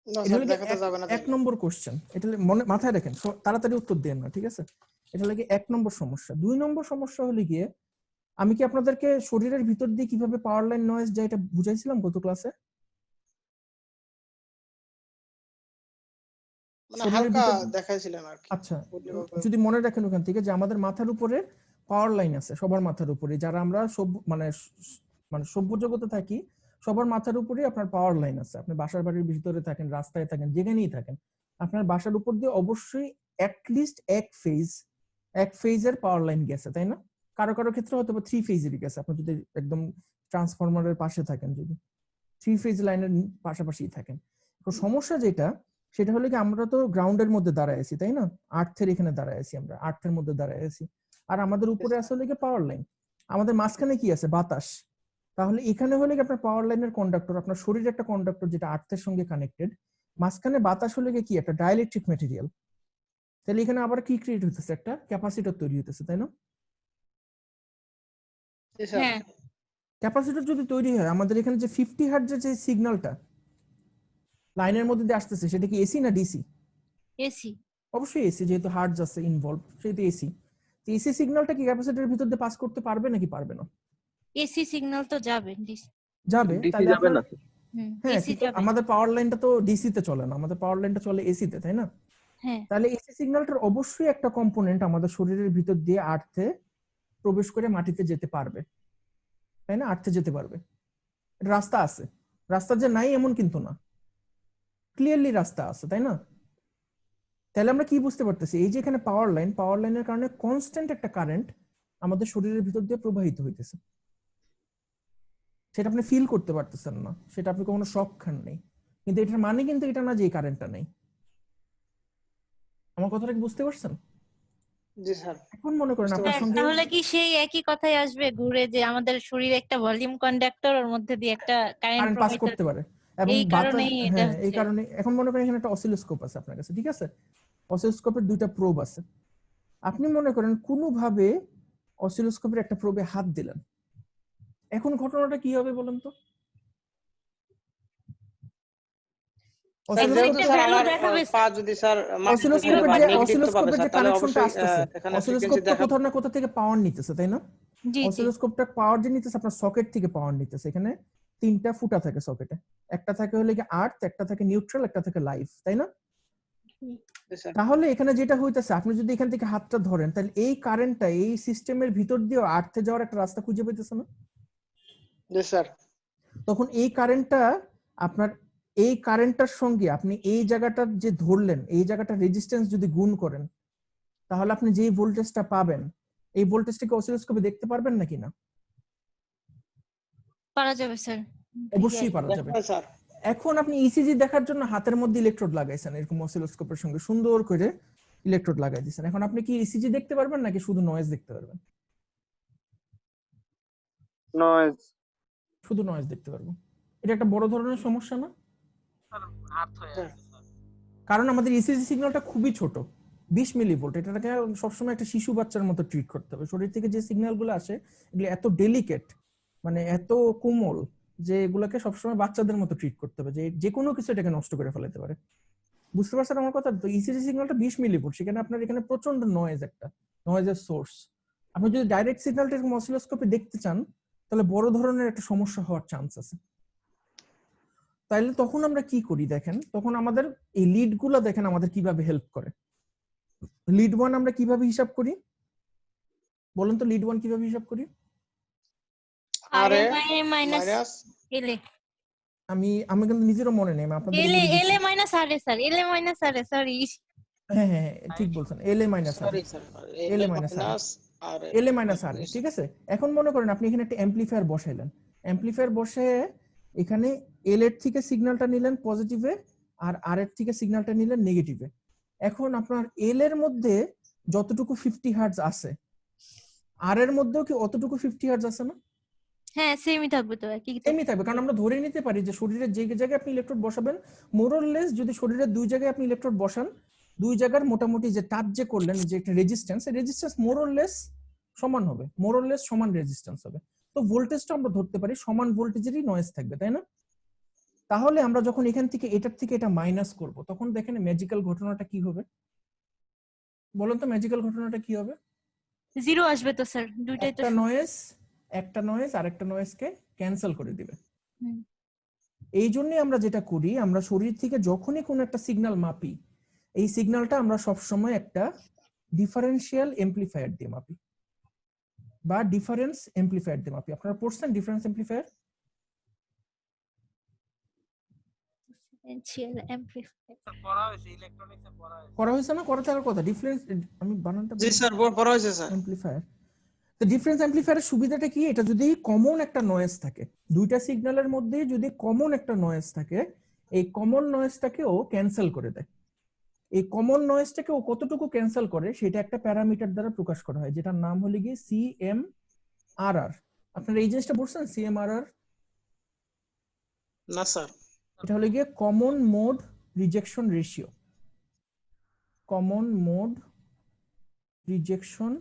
না এটা স্যার, হলো দেখাতে যাবে না। এক নম্বর কোশ্চেন, এটা মনে মাথায় রাখেন, তাড়াতাড়ি উত্তর দেন না, ঠিক আছে? এটা লাগে 1 নম্বর সমস্যা। 2 নম্বর সমস্যা হলো গিয়ে, আমি কি আপনাদেরকে শরীরের ভিতর দিয়ে কিভাবে পাওয়ার লাইন নয়েজ যায় এটা বুঝাইছিলাম গত ক্লাসে? মানে শরীরের হালকা ভিতর, দেখাইছিলেন আর কি। আচ্ছা যদি মনে রাখেন ওখান থেকে যে আমাদের মাথার উপরে পাওয়ার লাইন আছে, সবার মাথার উপরে, যারা আমরা মানে সভ্য জগতে থাকি সবার মাথার উপরে আপনার পাওয়ার লাইন আছে। আপনি বাসার বাড়ির ভিতরে থাকেন, রাস্তায় থাকেন, যেখানেই থাকেন, আপনার বাসার উপর দিয়ে অবশ্যই অ্যাটলিস্ট এক ফেজের পাওয়ার লাইন গেছে, তাই না? কারো কারো ক্ষেত্রে হয়তো 3 ফেজেরই গেছে, আপনি যদি একদম ট্রান্সফরমারের পাশে থাকেন, যদি 3 ফেজ লাইনের পাশাপাশি থাকেন। তো সমস্যা যেটা, সেটা হলো কি আমরা তো গ্রাউন্ডের মধ্যে দাঁড়ায় আছি, তাই না? আর্থের এখানে দাঁড়ায় আছি, আমরা আর্থের মধ্যে দাঁড়ায় আছি, আর আমাদের উপরে আসলে কি পাওয়ার লাইন, আমাদের মাঝখানে কি আছে? বাতাস। তাহলে এখানে হলে কি আপনার পাওয়ার লাইনের কন্ডাক্টর, আপনার শরীরে একটা কন্ডাক্টর যেটা আর্থের সঙ্গে কানেক্টেড, মাঝখানে বাতাস হলে কি একটা ডাইইলেকট্রিক ম্যাটেরিয়াল। তাহলে এখানে আবার কি ক্রিয়েট হইতেছে? একটা ক্যাপাসিটর তৈরি হইতেছে, তাই না? হ্যাঁ ক্যাপাসিটর যদি তৈরি হয়, আমাদের এখানে যে 50 হার্টজের যে সিগন্যালটা লাইনের মধ্যে দিয়ে আসতেছে, সেটা কি এসি না ডিসি? এসি। অবশ্যই এসি, যেহেতু হার্টজ আছে ইনভলভ, সেহেতু এসি। তো এসি সিগন্যালটা কি ক্যাপাসিটরের ভিতর দিয়ে পাস করতে পারবে নাকি পারবে না? এসি সিগন্যাল তো যাবে যাবে। ডিসি তাহলে যাবে আপনার, না? হ্যাঁ এসি কিন্তু যাবে। আমাদের পাওয়ার লাইনটা তো ডিসি তে চলে না, আমাদের পাওয়ার লাইনটা চলে এসি তে, তাই না? হ্যাঁ তাহলে এসি সিগন্যালটার অবশ্যই একটা কম্পোনেন্ট আমাদের শরীরের ভিতর দিয়ে আর্থে প্রবেশ করে মাটিতে যেতে পারবে, তাই না? আর্থে যেতে পারবে, রাস্তা আছে, রাস্তা যে নাই এমন কিন্তু না, ক্লিয়ারলি রাস্তা আছে, তাই না? তাহলে আমরা কি বুঝতে পারতেছি? এই যে এখানে পাওয়ার লাইনের কারণে কনস্ট্যান্ট একটা কারেন্ট আমাদের শরীরের ভিতর দিয়ে প্রবাহিত হইতেছে, সেটা আপনি ফিল করতে পারতেছেন না, সেটা আপনি কখনো শক খান নাই, কিন্তু এটার মানে কিন্তু এটা না যে এই কারেন্টটা নেই। আমার কথাটা কি বুঝতে পারছেন? জি স্যার। এখন মনে করেন আপনার সঙ্গে তাহলে কি সেই একই কথাই আসবে ঘুরে, যে আমাদের শরীরে একটা ভলিউম কন্ডাক্টর, ওর মধ্যে দিয়ে একটা কারেন্ট কারেন্ট পাস প্রবাহিত, করতে পারে, এবং এই বাতাস, কারণেই এটা হ্যাঁ এই হচ্ছে। কারণে। এখন মনে করেন এখানে একটা অসিলোস্কোপ আছে আপনার কাছে, ঠিক আছে? অসিলোস্কোপের 2টা প্রোব আছে। আপনি মনে করেন কোনোভাবে অসিলোস্কোপের একটা প্রোবে হাত দিলেন, এখন ঘটনাটা কি হবে বলেন তো? যেহেতু একটা স্যার ভ্যালু আমার দেখাবে। পা যদি স্যার মাটিতে থাকে বা নেগেটিভ তো পাবে অসিলোস্কোপের যে স্যার, তাহলে কানেকশনটা অবশ্যই আসতেছে, এখানে অসিলোস্কোপ ফ্রিকোয়েন্সি তো দেখাবে। কোথাও না কোথা থেকে পাওয়ার নিতেছে, তাই না? জি জি অসিলোস্কোপটা পাওয়ার যে নিতেছে আপনার সকেট থেকে পাওয়ার নিতেছে। এখানে 3টা ফুটা থাকে সকেটে, একটা থাকে হলে কি আর্থ, একটা থাকে নিউট্রাল, একটা থাকে লাইফ, তাই না? তাহলে এখানে যেটা হইতেছে, আপনি যদি এখান থেকে হাতটা ধরেন, তাহলে এই কারেন্টটা এই সিস্টেমের ভিতর দিয়ে আর্থে যাওয়ার একটা রাস্তা খুঁজে পেতেছে না? জি স্যার। তখন এই কারেন্টটা আপনার, এই কারেন্টটার সঙ্গে আপনি এই জায়গাটা যে ধরলেন, এই জায়গাটা রেজিস্ট্যান্স যদি গুণ করেন, তাহলে আপনি যেই ভোল্টেজটা পাবেন, এই ভোল্টেজটাকে অসিলোস্কোপে দেখতে পারবেন নাকি না? পারা যাবে স্যার, অবশ্যই পারা যাবে। স্যার এখন আপনি ইসিজি দেখার জন্য হাতের মধ্যে ইলেকট্রোড লাগাইছেন, এরকম অসিলোস্কোপের সঙ্গে সুন্দর করে ইলেকট্রোড লাগাই দিয়েছেন। এখন আপনি কি ইসিজি দেখতে পারবেন নাকি শুধু নয়েজ দেখতে পারবেন? নয়েজ। শুধু নয়েজ দেখতে পারবো। এটা একটা বড় ধরনের সমস্যা না? আর্থ হয়ে আছে স্যার। কারণ আমাদের ইসিজি সিগন্যালটা খুবই ছোট, 20 মিলিভোল্ট। এটাকে সবসময় একটা শিশু বাচ্চার মতো ট্রিট করতে হবে। শরীর থেকে যে সিগন্যালগুলো আসে এগুলো এত ডেলিকেট, মানে এত কোমল, যে এগুলোকে সবসময় বাচ্চাদের মতো ট্রিট করতে হবে, যে কোনো কিছু এটাকে নষ্ট করে ফেলাতে পারে। বুঝতে পারছেন আমার কথা? তো ইসিজি সিগন্যালটা 20 মিলিভোল্ট, সেখানে আপনার এখানে প্রচন্ড নয়েজ, একটা নয়েজের সোর্স। আপনি যদি ডাইরেক্ট সিগন্যালটা এরকম অসিলোস্কোপে দেখতে চান, তাহলে বড় ধরনের একটা সমস্যা হওয়ার চান্স আছে। তাইলে তখন আমরা কি করি দেখেন, তখন আমাদের এই লিড গুলা দেখেন আমাদের কিভাবে হেল্প করে। লিড 1 আমরা কিভাবে হিসাব করি বলেন তো? লিড 1 কিভাবে হিসাব করি? RA minus minus LA. আমি কিন্তু নিজেরও মনে নেই, আমি আপনাদের এল এ বলে দিচ্ছি। এল এ মাইনাস আর এ স্যার, এল এ মাইনাস আর এ, সরি। হ্যাঁ হ্যাঁ হ্যাঁ, ঠিক বলছেন, এল এ মাইনাস আর সরি স্যার, এল এ এ মাইনাস আর মাইনাস আর এল এ মাইনাস আর, ঠিক আছে। এখন মনে করেন আপনি এখানে একটা অ্যাম্পলিফায়ার বসাইলেন, অ্যাম্পলিফায়ার বসে এখানে এল এর থেকে সিগন্যালটা নিলেন পজিটিভে আর আর এর থেকে সিগন্যালটা নিলেন নেগেটিভে। এখন আপনার এল এর মধ্যে যতটুকু 50 হার্টজ আছে, আর এর মধ্যেও কি অতটুকু 50 হার্টজ আছে না? হ্যাঁ সেমই থাকবে তো, একই তো। সেমই থাকবে, কারণ আমরা ধরে নিতে পারি যে শরীরের যে জায়গায় আপনি ইলেকট্রোড বসাবেন, মোরলেস যদি শরীরের দুই জায়গায় আপনি ইলেকট্রোড বসান, দুই জায়গার মোটামুটি যে টাচ যে করলেন, যে একটা রেজিস্ট্যান্স, এই রেজিস্ট্যান্স মোরলেস সমান হবে, মোরলেস সমান রেজিস্ট্যান্স হবে। তো ভোল্টেজটা আমরা ধরতে পারি সমান ভোল্টেজেরই নয়েজ থাকবে, তাই না? তাহলে আমরা যখন এখান থেকে এটার থেকে এটা মাইনাস করব, তখন দেখেন ম্যাজিক্যাল ঘটনাটা কি হবে, বলুন তো ম্যাজিক্যাল ঘটনাটা কি হবে? জিরো আসবে তো স্যার, দুইটাই তো। একটা নয়েজ আরেকটা নয়েজকে ক্যান্সেল করে দিবে। হুম। এই জন্যই আমরা যেটা করি, আমরা শরীর থেকে যখনই কোনো একটা সিগন্যাল মাপি, এই সিগন্যালটা আমরা সবসময় একটা ডিফারেন্সিয়াল এমপ্লিফায়ার দিয়ে মাপি বা ডিফারেন্স এমপ্লিফায়ার দিয়ে মাপি। আপনারা পড়ছেন ডিফারেন্স এমপ্লিফায়ার? ডিফারেনশিয়াল অ্যামপ্লিফায়ার পড়া হয়েছে, ইলেকট্রনিক্সে পড়া হয়েছে। করা হয়েছে না? করা থাকার কথা। ডিফারেন্স, আমি বানানটা জি স্যার পড়া হয়েছে স্যার। এমপ্লিফায়ার। তো ডিফারেন্স এমপ্লিফায়ারের সুবিধাটা কি? এটা যদি কমন একটা নয়েজ থাকে, দুইটা সিগন্যালের মধ্যে যদি কমন একটা নয়েজ থাকে, এই কমন নয়েজটাকেও ক্যান্সেল করে দেয়। এই কমন নয়েজটাকে ও কতটুকু ক্যান্সেল করে সেটা একটা প্যারামিটার দ্বারা প্রকাশ করা হয়, যেটার নাম হলো গিয়ে সিএমআরআর। আপনারা এই জিনিসটা বুঝছেন সিএমআরআর? না স্যার। এটা হলো গিয়ে common mode rejection ratio. Common mode rejection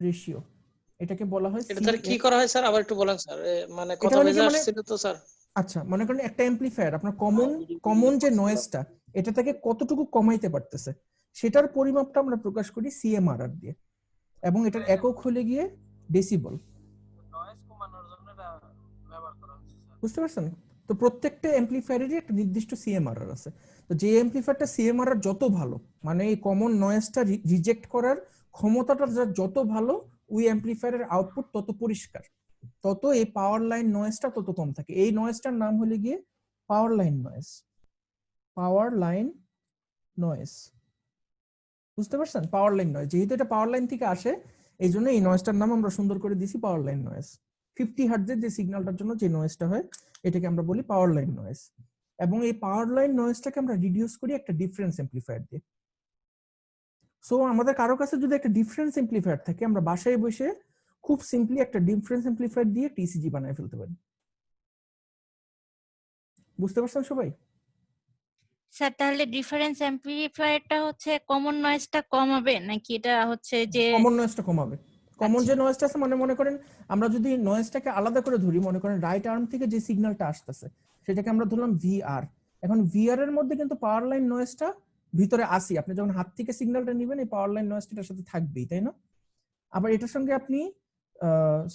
ratio এটাকে বলা হয়। এটা স্যার কি করা হয় স্যার, আবার একটু বলেন স্যার, মানে কথা হলো বেজে গিয়ে আসছিল তো স্যার। আচ্ছা, মনে করেন একটা অ্যাম্পলিফায়ার আপনার কমন যে নয়েজটা, এটা থেকে কতটুকু কমাইতে পারতেছে সেটার পরিমাপটা আমরা প্রকাশ করি সিএমআরআর দিয়ে, এবং এটার একক হলে গিয়ে ডেসিবল। নয়েজ কমানোর জন্য এটা ব্যবহার করা হচ্ছে স্যার। বুঝতে পারছেন? তো প্রত্যেকটা অ্যাম্পলিফায়ারেরই একটা নির্দিষ্ট সিএমআরআর আছে। তো যে অ্যাম্পলিফায়ারটা সিএমআরআর যত ভালো, মানে এই কমন নয়েজটা রিজেক্ট করার ক্ষমতাটা যত ভালো, ওই অ্যাম্পলিফায়ারের আউটপুট তত পরিষ্কার, তত এই পাওয়ার লাইন নয়েজটা তত কম থাকে। এই নয়েজটার নাম হলে গিয়ে পাওয়ার লাইন নয়েজ। পাওয়ার লাইন নয়েজ, বুঝতে পারছেন? পাওয়ার লাইন নয়েজ, যেহেতু এটা পাওয়ার লাইন থেকে আসে, এই জন্য এই নয়েজটার নাম আমরা সুন্দর করে দিছি পাওয়ার লাইন নয়েজ। 50 হার্টজের যে সিগন্যালটার জন্য যে নয়েজটা হয়, এটাকে আমরা বলি পাওয়ার লাইন নয়েজ। এবং এই পাওয়ার লাইন নয়েজটাকে আমরা রিডিউস করি একটা ডিফারেন্স এমপ্লিফায়ার দিয়ে। সো আমাদের কারো কাছে যদি একটা ডিফারেন্স এমপ্লিফায়ার থাকে, আমরা বাসায় বসে খুব সিম্পলি একটা ডিফারেন্স এমপ্লিফায়ার দিয়ে টিসিজি বানায় ফেলতে পারি। বুঝতে পারছেন সবাই? স্যার তাহলে ডিফারেন্স অ্যামপ্লিফায়ারটা হচ্ছে কমন নয়েজটা কমাবে, নাকি এটা হচ্ছে যে কমন নয়েজটা কমাবে? কমন যে নয়েজটা আছে, মানে মনে করেন আমরা যদি নয়েজটাকে আলাদা করে ধরি, মনে করেন রাইট আর্ম থেকে যে সিগন্যালটা আসতেছে সেটাকে আমরা ধরলাম ভিআর। এখন ভিআর এর মধ্যে কিন্তু পাওয়ার লাইন নয়েজটা ভিতরে আসি, আপনি যখন হাত থেকে সিগন্যালটা নেবেন এই পাওয়ার লাইন নয়েজটা এটার সাথে থাকবেই, তাই না? আবার এটার সঙ্গে আপনি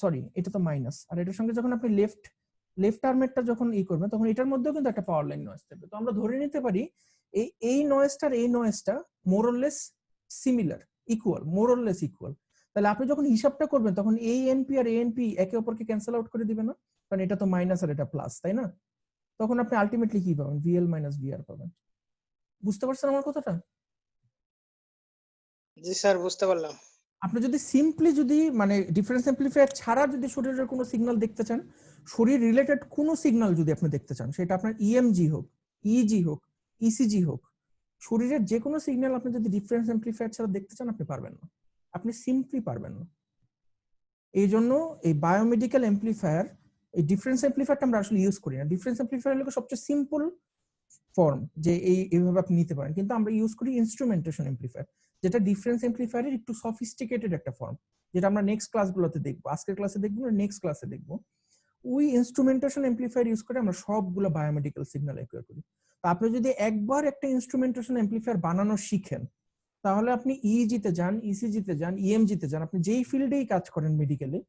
সরি, এটা তো মাইনাস, আর এটার সঙ্গে যখন আপনি লেফট আর্মেরটা যখন করবেন, তখন এটার মধ্যেও কিন্তু একটা পাওয়ার লাইন নয়েজ থাকবে। তো আমরা ধরে নিতে পারি এই নয়েজটা মোরলেস সিমিলার, ইকুয়াল, মোরলেস ইকুয়াল। তাহলে আপনি যখন হিসাবটা করবেন, তখন এই এনপি আর এএনপি একে অপরকে ক্যান্সেল আউট করে দিবে না? কারণ এটা তো মাইনাস আর এটা প্লাস, তাই না? তখন আপনি আলটিমেটলি কি পাবেন? ভিএল মাইনাস ভিআর পাবেন। বুঝতে পারছেন আমার কথাটা? জি স্যার বুঝতে পারলাম। আপনি যদি সিম্পলি মানে ডিফারেন্স এমপ্লিফায়ার ছাড়া যদি শরীরের কোনো সিগন্যাল দেখতে চান, শরীর রিলেটেড কোনো সিগন্যাল যদি আপনি দেখতে চান, সেটা আপনার ইএমজি হোক, ইজি হোক, ইসিজি হোক, শরীরের যে কোনো সিগন্যাল আপনি যদি ডিফারেন্স এমপ্লিফায়ার ছাড়া দেখতে চান, আপনি পারবেন না, আপনি সিম্পলি পারবেন না। এই জন্য এই বায়োমেডিক্যাল এমপ্লিফায়ার, এই ডিফারেন্স এমপ্লিফায়ারটা আমরা আসলে ইউজ করি না। ডিফারেন্স এমপ্লিফায়ার হলো সবচেয়ে সিম্পল ফর্ম, যে এইভাবে আপনি নিতে পারেন, কিন্তু আমরা ইউজ করি ইনস্ট্রুমেন্টেশন এমপ্লিফায়ার, যেটা ডিফারেন্স এমপ্লিফায়ারের একটু সফিস্টিকেটেড একটা ফর্ম, যেটা আমরা নেক্সট ক্লাসগুলোতে দেখবো। আজকের ক্লাসে দেখবো না, নেক্সট ক্লাসে দেখবো। ওই ইনস্ট্রুমেন্টেশন এমপ্লিফায়ার ইউজ করে আমরা সবগুলো বায়োমেডিক্যাল সিগন্যাল অ্যাকুয়ার করি। তো আপনি যদি একবার একটা ইনস্ট্রুমেন্টেশন এমপ্লিফায়ার বানানো শিখেন, তাহলে আপনি ইইজিতে যান, ইসিজিতে যান, ইএমজিতে যান, আপনি যেই ফিল্ডেই কাজ করেন মেডিকেলে,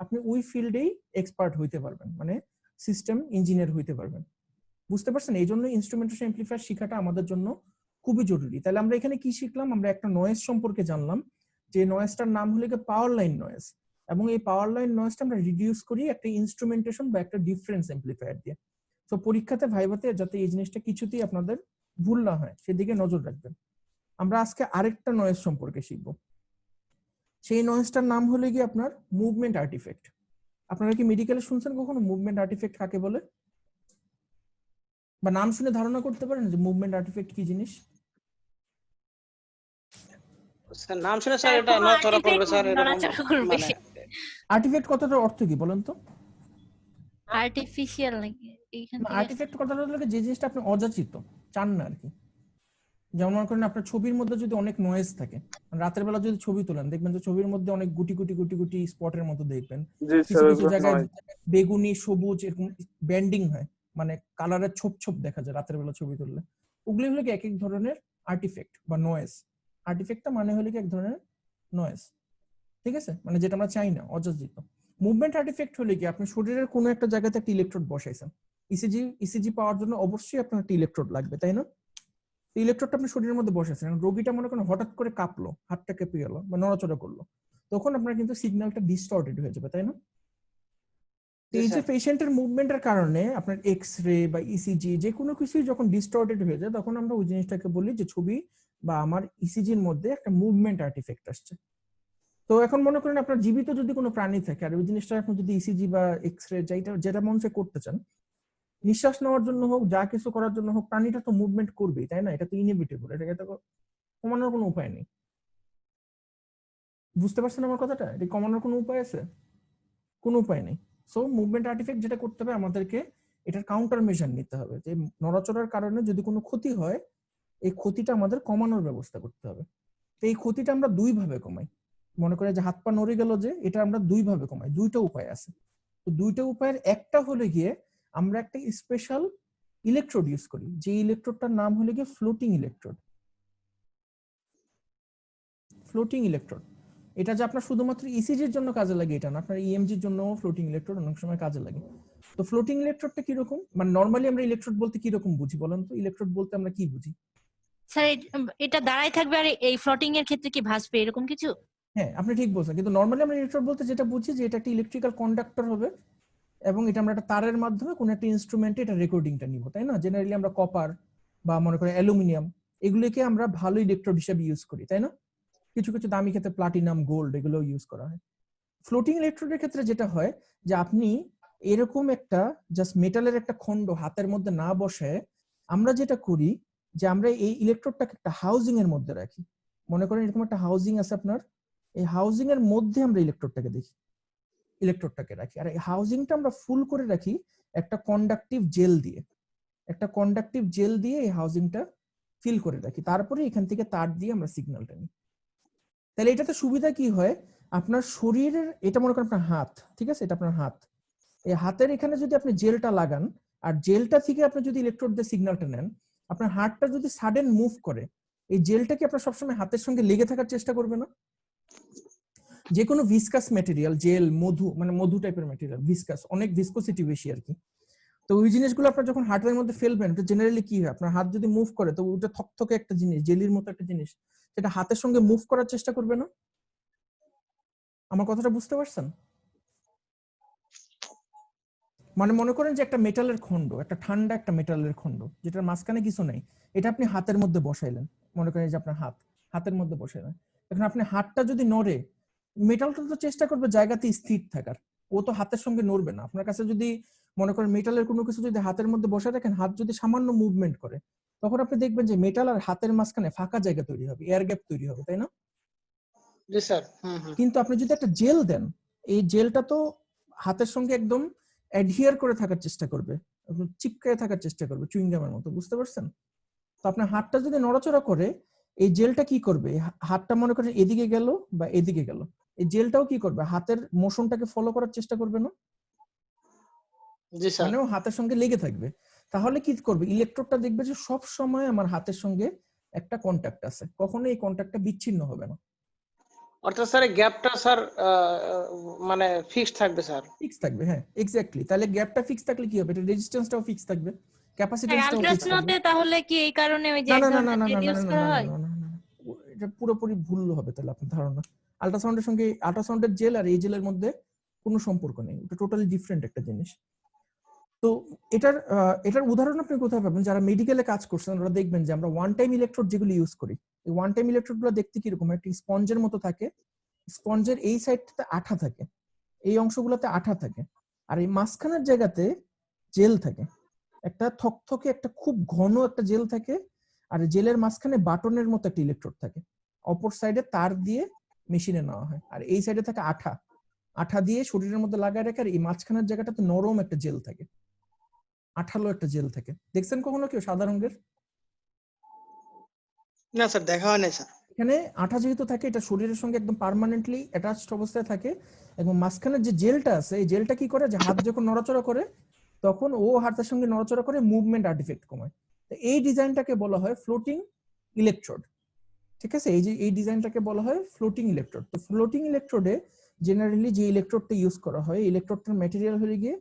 আপনি ওই ফিল্ডেই এক্সপার্ট হইতে পারবেন, মানে সিস্টেম ইঞ্জিনিয়ার হইতে পারবেন। বুঝতে পারছেন? এই জন্য ইনস্ট্রুমেন্টেশন এমপ্লিফায়ার শেখাটা আমাদের জন্য খুবই জরুরি। তাহলে আমরা এখানে কি শিখলাম? আমরা একটা নয়েজ সম্পর্কে জানলাম, যে নয়েজটার নাম হলো পাওয়ার লাইন নয়েজ। এবং এই পাওয়ার লাইন নয়েজটা আমরা রিডিউস করি একটা ইনস্ট্রুমেন্টেশন বা একটা ডিফারেন্স এমপ্লিফায়ার দিয়ে। তো পরীক্ষাতে ভাইভাতে যাতে এই জিনিসটা কিছুতেই আপনাদের ভুল না হয় সেদিকে নজর রাখবেন। আমরা আজকে আরেকটা নয়েজ সম্পর্কে শিখবো। সেই নয়েজটার নাম হলো কি আপনার মুভমেন্ট আর্টিফ্যাক্ট। আপনারা কি মেডিকেলে শুনছেন কখনো মুভমেন্ট আর্টিফ্যাক্ট কাকে বলে, বা নাম শুনে ধারণা করতে পারেন যে মুভমেন্ট আর্টিফ্যাক্ট কি জিনিস? স্যার নাম শুনে স্যার এটা নড়াচড়া করবে স্যার, নড়াচড়া করবে। মানে আর্টিফ্যাক্ট কথাটার অর্থ কি বলেন তো? আর্টিফিশিয়াল নাকি এইখান থেকে আর্টিফ্যাক্ট কথাটা হলো যে জিনিসটা আপনি অযাচিত চান না আর কি। যেমন মনে করেন আপনার ছবির মধ্যে যদি অনেক নয়েজ থাকে, রাতের বেলা যদি ছবি তোলেন দেখবেন যে ছবির মধ্যে অনেক গুটি গুটি গুটি গুটি স্পটের মতো দেখবেন, কিছু কিছু জায়গায় বেগুনি সবুজ এরকম ব্যান্ডিং হয়, মানে কালারের ছোপ ছোপ দেখা যায় রাতের বেলা ছবি তুললে। ওগুলি হলো কি এক এক ধরনের আর্টিফ্যাক্ট বা নয়েজ। আর্টিফ্যাক্টটা মানে হলো কি এক ধরনের নয়েজ, ঠিক আছে, মানে যেটা আমরা চাই না, অযাচিত। মুভমেন্ট আর্টিফ্যাক্ট হলে কি আপনি শরীরের কোনো একটা জায়গাতে একটা ইলেকট্রোড বসাইছেন, ইসিজি পাওয়ার জন্য অবশ্যই আপনার একটা ইলেকট্রোড লাগবে, তাই না? ইলেকট্রোডটা আপনি শরীরের মধ্যে বসাইছেন, রোগীটা মনে করেন হঠাৎ করে কাঁপলো, হাতটা কেঁপে গেল বা নড়াচড়া করলো, তখন আপনার কিন্তু সিগন্যালটা ডিস্টর্টেড হয়ে যাবে, তাই না? এই যে পেশেন্টের মুভমেন্টের কারণে আপনার এক্স-রে বা ইসিজি যে কোনো কিছুই যখন ডিস্টর্টেড হয়ে যায় তখন আমরা ওই জিনিসটাকে বলি যে ছবি বা আমার ইসিজির মধ্যে একটা মুভমেন্ট আর্টিফ্যাক্ট আসছে। তো এখন মনে করেন আপনার জীবিত যদি কোনো প্রাণী থাকে আর ওই জিনিসটা আপনি যদি ইসিজি বা এক্স-রে যেটা মন চায় করতে চান, নিঃশ্বাস নেওয়ার জন্য হোক যা কিছু করার জন্য হোক, প্রাণীটা তো মুভমেন্ট করবেই, তাই না? এটা তো ইনএভিটেবল, এটাকে তো কমানোর কোনো উপায় নেই। বুঝতে পারছেন আমার কথাটা? এটা কমানোর কোনো উপায় আছে? কোনো উপায় নেই। সো মুভমেন্ট আর্টিফ্যাক্ট যেটা করতে হবে আমাদেরকে এটার কাউন্টার মেজার নিতে হবে, যে নড়াচড়ার কারণে যদি কোনো ক্ষতি হয় এই ক্ষতিটা আমাদের কমানোর ব্যবস্থা করতে হবে। তো এই ক্ষতিটা আমরা দুই ভাবে কমাই। মনে করে যে হাত পা নড়ে গেল, যে এটা আমরা দুই ভাবে কমাই, দুইটা উপায় আছে। তো দুইটা উপায়ের একটা হলো গিয়ে আমরা একটা স্পেশাল ইলেকট্রোড ইউজ করি, যে ইলেকট্রোডটার নাম হলো গিয়ে ফ্লোটিং ইলেকট্রোড। ফ্লোটিং ইলেকট্রোড এটা যে আপনার শুধুমাত্র ইসিজির জন্য কাজে লাগে এটা না, আপনার ইএমজির জন্য ফ্লোটিং ইলেকট্রোড অনেক সময় কাজে লাগে। তো ফ্লোটিং ইলেকট্রোডটা কি রকম, মানে নরমালি আমরা ইলেকট্রোড বলতে কি রকম বুঝি বলেন তো? ইলেকট্রোড বলতে আমরা কি বুঝি? স্যার এটা দাঁড়ায় থাকবে আর এই ফ্লোটিং এর ক্ষেত্রে কি ভাসবে এরকম কিছু? হ্যাঁ আপনি ঠিক বলছেন, কিন্তু নরমালি আমরা ইলেকট্রোড বলতে যেটা বুঝি যে এটা একটা ইলেকট্রিক্যাল কন্ডাক্টর হবে এবং এটা আমরা একটা তারের মাধ্যমে কোন একটা ইনস্ট্রুমেন্টে এটা রেকর্ডিংটা নিব, তাই না? জেনারেলি আমরা কপার বা মনে করেন অ্যালুমিনিয়াম এগুলোকে আমরা ভালো ইলেকট্রোড হিসেবে ইউজ করি, তাই না? কিছু কিছু দামি ক্ষেত্রে প্লাটিনাম, গোল্ড এগুলো ইউজ করা হয়। ফ্লোটিং ইলেকট্রোডের ক্ষেত্রে যেটা হয় যে আপনি এরকম একটা জাস্ট মেটালের একটা খন্ড হাতের মধ্যে না বসায় আমরা যেটা করি যে আমরা এই ইলেকট্রোডটাকে একটা হাউজিং এর মধ্যে রাখি। মনে করেন এরকম একটা হাউজিং আছে আপনার, এই হাউজিং এর মধ্যে আমরা ইলেকট্রোডটাকে রাখি, আর এই হাউজিংটা আমরা ফুল করে রাখি একটা কন্ডাক্টিভ জেল দিয়ে এই হাউজিংটা ফিল করে রাখি, তারপরে এখান থেকে তার দিয়ে আমরা সিগন্যালটা নিই। তাহলে এটাতে সুবিধা কি হয়, আপনার শরীরের এটা মনে করেন আপনার হাত, ঠিক আছে, এটা আপনার হাত, এই হাতের এখানে যদি আপনি জেলটা লাগান আর জেলটা থেকে আপনি যদি ইলেকট্রোড দিয়ে সিগন্যালটা নেন, আপনার হাতটা যদি সাডেন মুভ করে এই জেলটা কি আপনার সবসময় হাতের সঙ্গে লেগে থাকার চেষ্টা করবে না? যে কোনো ভিসকাস ম্যাটেরিয়াল, জেল, মধু টাইপের ম্যাটেরিয়াল, ভিসকাস, অনেক ভিসকোসিটি বেশি আর কি। তো ওই জিনিসগুলো আপনার যখন হাতের মধ্যে ফেলবেন, এটা জেনারেলি কি হয়, আপনার হাত যদি মুভ করে তো ওটা থকথকে একটা জিনিস, জেলির মতো একটা জিনিস, সেটা হাতের সঙ্গে মুভ করার চেষ্টা করবে না? আমার কথাটা বুঝতে পারছেন? মানে মনে করেন যে একটা মেটালের খন্ড, একটা ঠান্ডা একটা মেটালের খন্ড যেটার মাঝখানে কিছু নেই, এটা আপনি হাতের মধ্যে বসাইলেন, মনে করেন যে আপনার হাতের মধ্যে বসাইলেন, এখন আপনি হাতটা যদি নড়ে মেটালটা তো চেষ্টা করবে জায়গাতে স্থির থাকার, ও তো হাতের সঙ্গে নড়বে না। আপনার কাছে যদি মনে করেন মেটালের কোনো কিছু যদি হাতের মধ্যে বসে রাখেন, হাত যদি সামান্য মুভমেন্ট করে তখন আপনি দেখবেন যে মেটাল আর হাতের মাঝখানে ফাঁকা জায়গা তৈরি হবে, এয়ার গ্যাপ তৈরি হবে, তাই না? জি স্যার। কিন্তু আপনি যদি একটা জেল দেন, এই জেলটা তো হাতের সঙ্গে একদম অ্যাডহিয়ার করে থাকার চেষ্টা করবে, চিপকায় থাকার চেষ্টা করবে চুইংগামের মতো, বুঝতে পারছেন? তো আপনার হাতটা যদি নড়াচড়া করে এই জেলটা কি করবে, হাতটা মনে করেন এদিকে গেল বা এদিকে গেল, এই জেলটাও কি করবে, হাতের মোশনটাকে ফলো করার চেষ্টা করবে না? জি স্যার। মানে ও হাতের সঙ্গে লেগে থাকবে। তাহলে কি করবে, ইলেকট্রোডটা দেখবে যে সব সময় আমার হাতের সঙ্গে একটা কন্টাক্ট আছে, কখনো এই কন্টাক্টটা বিচ্ছিন্ন হবে না। অর্থাৎ স্যার গ্যাপটা স্যার মানে ফিক্সড থাকবে স্যার। ফিক্স থাকবে, হ্যাঁ এক্স্যাক্টলি। তাহলে গ্যাপটা ফিক্স থাকলে কি হবে, এটা রেজিস্ট্যান্সটাও ফিক্স থাকবে, ক্যাপাসিট্যান্সটাও ফিক্স থাকবে। আলট্রাসোনোতে তাহলে কি এই কারণে ওই যে না এক না না ধরনের না না জেল না ইউজ না করা না হয়? না না, এটা পুরোপুরি ভুল হবে তাহলে আপনার ধারণা। আল্ট্রাসাউন্ডের জেল আর এই জেলের মধ্যে কোনো সম্পর্ক নেই, এটা টোটালি ডিফারেন্ট একটা জিনিস। তো এটার উদাহরণ আপনি কোথায় পাবেন? যারা মেডিকেলে কাজ করছেন ওরা দেখবেন যে আমরা ওয়ান টাইম ইলেকট্রোড যেগুলো ইউজ করি, এই ওয়ান টাইম ইলেকট্রোড গুলো দেখতে কিরকম, একটা স্পঞ্জের মতো থাকে। স্পঞ্জের এই সাইডটাতে আঠা থাকে, এই অংশগুলোতে আঠা থাকে, আর এই মাঝখানের জায়গাতে জেল থাকে, একটা থকথকে একটা খুব ঘন একটা জেল থাকে, আর জেলের মাঝখানে বাটনের মতো একটা ইলেকট্রোড থাকে। অপর সাইডে তার দিয়ে মেশিনে নেওয়া হয়, আর এই সাইডে থাকে আঠা, আঠা দিয়ে শরীরের মধ্যে লাগায় রাখে, আর এই মাঝখানের জায়গাটাতে নরম একটা জেল থাকে, আঠালো একটা জেল থাকে। দেখছেন কখনো কেউ সাদা রঙের? না স্যার, দেখা হয় না স্যার। এখানে আঠা যেহেতু থাকে, এটা শরীরের সঙ্গে একদম পার্মানেন্টলি অ্যাটাচড অবস্থায় থাকে, এবং মাঝখানের যে জেলটা আছে এই জেলটা কি করে, যে হাত যখন নড়াচড়া করে তখন ও হাতের সঙ্গে নড়াচড়া করে মুভমেন্ট আর্টিফেক্ট কমায়। তো এই ডিজাইনটাকে বলা হয় ফ্লোটিং ইলেকট্রোড, ঠিক আছে? এই ডিজাইনটাকে বলা হয় ফ্লোটিং ইলেকট্রোড। তো ফ্লোটিং ইলেকট্রোডে জেনারেলি যে ইলেকট্রোডটা ইউজ করা হয়, ইলেকট্রোডটার ম্যাটেরিয়াল হয়ে গিয়ে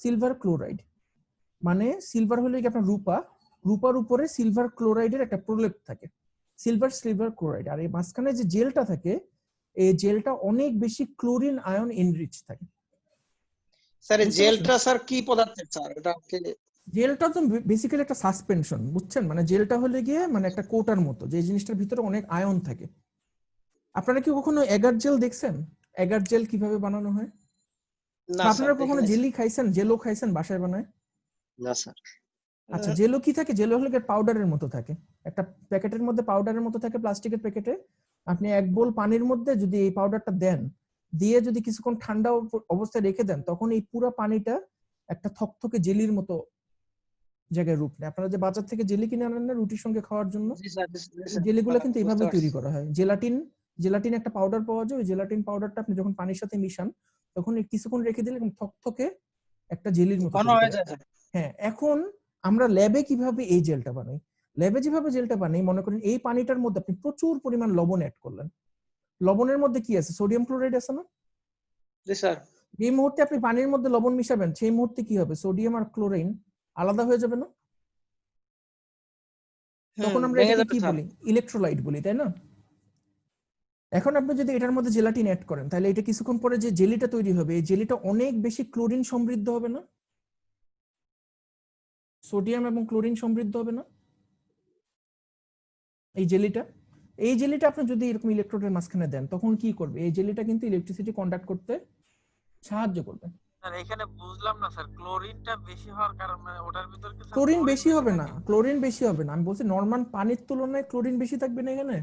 সিলভার ক্লোরাইড, মানে সিলভার হলে কি আপনার রূপার উপরে সিলভার ক্লোরাইডের একটা প্রলেপ থাকে, সিলভার ক্লোরাইড। আর এই মাঝখানে যে জেলটা থাকে এই জেলটা অনেক বেশি ক্লোরিন আয়ন এনরিচ থাকে। স্যার এই জেলটা স্যার কি পদার্থের স্যার? এটা কি? জেলটা তো বেসিক্যালি একটা সাসপেনশন, বুঝছেন? মানে জেলটা হলে গিয়ে মানে একটা কোটার মতো, যে জিনিসটার ভিতরে অনেক আয়ন থাকে। আপনারা কি কখনো এগার জেল দেখছেন? এগার জেল কিভাবে বানানো হয়? না বা স্যার, আপনারা কখনো দেখিনি। জেলি খাইছেন? জেলো খাইছেন বাসায় বানায়? না স্যার। আচ্ছা, জেলো কি থাকে? জেলো হলো পাউডারের মতো থাকে, একটা প্যাকেটের মধ্যে পাউডারের মতো থাকে, প্লাস্টিকের প্যাকেটে। আপনি এক বোল পানির মধ্যে যদি এই পাউডারটা দেন, দিয়ে যদি কিছুক্ষণ ঠান্ডা অবস্থায় রেখে দেন, তখন এই পুরো পানিটা একটা থকথকে জেলির মতো জায়গায় রূপ নেয়। আপনারা যে বাজার থেকে জেলি কিনে আনেন না রুটির সঙ্গে খাওয়ার জন্য, জি স্যার, জি স্যার। জেলিগুলো কিন্তু বুঝতে এইভাবে তৈরি পারছি। করা হয়। জেলাটিন একটা পাউডার পাওয়া যায়, ওই জেলাটিন পাউডারটা আপনি যখন পানির সাথে মিশান তখন কিছুক্ষণ রেখে দিলে থকথকে একটা জেলির মতো ঘন তৈরি হয়ে করে। যায় স্যার। হ্যাঁ, এখন আমরা ল্যাবে কিভাবে এই জেলটা বানাই? ল্যাবে যেভাবে জেলটা বানাই, মনে করেন এই পানিটার মধ্যে আপনি প্রচুর পরিমাণ লবণ অ্যাড করলেন। লবণের মধ্যে কি আছে? সোডিয়াম ক্লোরাইড আছে না? জি স্যার। এই মুহূর্তে আপনি পানির মধ্যে লবণ মিশাবেন, সেই মুহূর্তে কি হবে? সোডিয়াম আর ক্লোরিন আলাদা হয়ে যাবে না? তখন আমরা ভেঙে এটাকে যাবে কি স্যার। বলি? ইলেকট্রোলাইট বলি, তাই না? এখন আপনি যদি এটার মধ্যে জেলাটিন অ্যাড করেন, তাহলে এটা কিছুক্ষণ পরে যে জেলিটা তৈরি হবে, এই জেলিটা অনেক বেশি ক্লোরিন সমৃদ্ধ হবে না? সোডিয়াম এবং ক্লোরিন সমৃদ্ধ হবে না এই জেলিটা আপনি যদি এরকম ইলেকট্রোডের মাঝখানে দেন, তখন কি করবে? এই জেলিটা কিন্তু ইলেকট্রিসিটি কন্ডাক্ট করতে সাহায্য করবে। স্যার এখানে বুঝলাম না স্যার, ক্লোরিনটা বেশি হওয়ার কারণে ওটার ভিতর কি স্যার ক্লোরিন বেশি হবে না, থাকে? ক্লোরিন বেশি হবে না। আমি বলছি নরমাল পানির তুলনায় ক্লোরিন বেশি থাকবে না এখানে।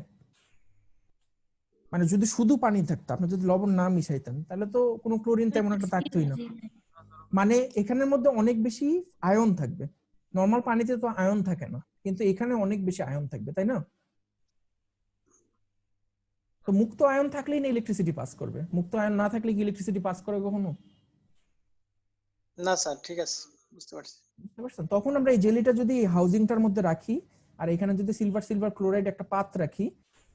মানে যদি শুধু পানি থাকতো, আপনি যদি লবণ না মিশাইতেন, তাহলে তো কোনো ক্লোরিন তেমন একটা থাকতোই না। মানে এখানের মধ্যে অনেক বেশি আয়ন থাকবে। নরমাল পানিতে তো আয়ন থাকে না, কিন্তু এখানে অনেক বেশি আয়ন থাকবে, তাই না? তো মুক্ত আয়ন থাকলেই না ইলেকট্রিসিটি পাস করবে, মুক্ত আয়ন না থাকলে কি ইলেকট্রিসিটি পাস করে কখনো? না স্যার, ঠিক আছে, বুঝতে পারছি। বুঝতে পারছেন? তখন আমরা এই জেলিটা যদি হাউজিংটার মধ্যে রাখি, আর এখানে যদি সিলভার ক্লোরাইড একটা পাত রাখি,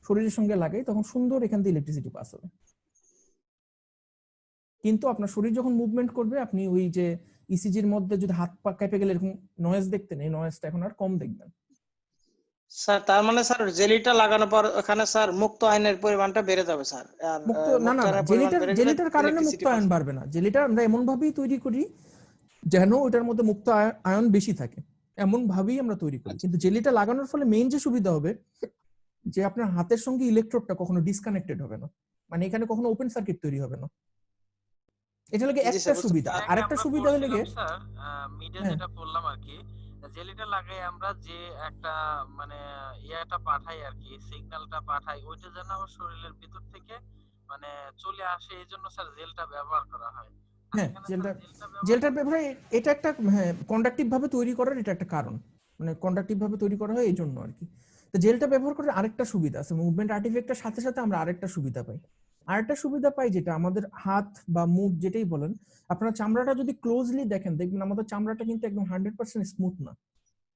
শরীরের সঙ্গে লাগাই, তখন সুন্দর এখান থেকে ইলেকট্রিসিটি পাস হবে। কিন্তু আপনার শরীর যখন মুভমেন্ট করবে, আপনি ওই যে ইসিজির মধ্যে যদি হাত পা কেঁপে গেলে এরকম নয়েজ দেখতেন, এই নয়েজটা এখন আর কম দেখবেন। স্যার তার মানে স্যার জেলিটা লাগানোর পর ওখানে স্যার মুক্ত আয়নের পরিমাণটা বেড়ে যাবে স্যার। আর মুক্ত না মুক্ত না না, আয়নের পরিমাণ বেড়ে গেলে জেলিটার কারণে মুক্ত electricity আয়ন pass বাড়বে না। জেলিটা আমরা এমন ভাবেই তৈরি করি যেন ওটার মধ্যে মুক্ত আয়ন বেশি থাকে, এমন ভাবেই আমরা তৈরি করি। কিন্তু জেলিটা লাগানোর ফলে মেইন যে সুবিধা হবে, যে আপনার হাতের সঙ্গে ইলেকট্রোডটা কখনো ডিসকানেক্টেড হবে না, মানে এখানে কখনো ওপেন সার্কিট তৈরি হবে না। এটা লাগে জি একটা স্যার, বুঝতে সুবিধা। আর একটা আরেকটা আমরা সুবিধা হলে করছিলাম গিয়ে স্যার, মিডে হ্যাঁ যেটা করলাম আর কি, জেলিটা লাগাই আমরা যে একটা মানে ইয়াটা পাঠাই আর কি, সিগন্যালটা পাঠাই, ওইটা যেন আমার শরীরের ভিতর থেকে মানে চলে আসে, এই জন্য স্যার জেলটা ব্যবহার করা হয়। আর হ্যাঁ, এখানে স্যার জেলটা জেলটার ব্যবহার ব্যাপারে এটা একটা হ্যাঁ কন্ডাক্টিভ ভাবে তৈরি করার এটা একটা কারণ, মানে কন্ডাক্টিভ ভাবে তৈরি করা হয় এই জন্য আর কি। তো জেলটা ব্যবহার করে আরেকটা সুবিধা আছে, মুভমেন্ট আর্টিফেক্টের সাথে সাথে আমরা আরেকটা সুবিধা পাই। আরেকটা সুবিধা পাই যেটা আমাদের হাত বা মুখ যেটাই বলেন, আপনার চামড়াটা যদি ক্লোজলি দেখেন, দেখবেন আমাদের চামড়াটা কিন্তু একদম 100% স্মুথ না।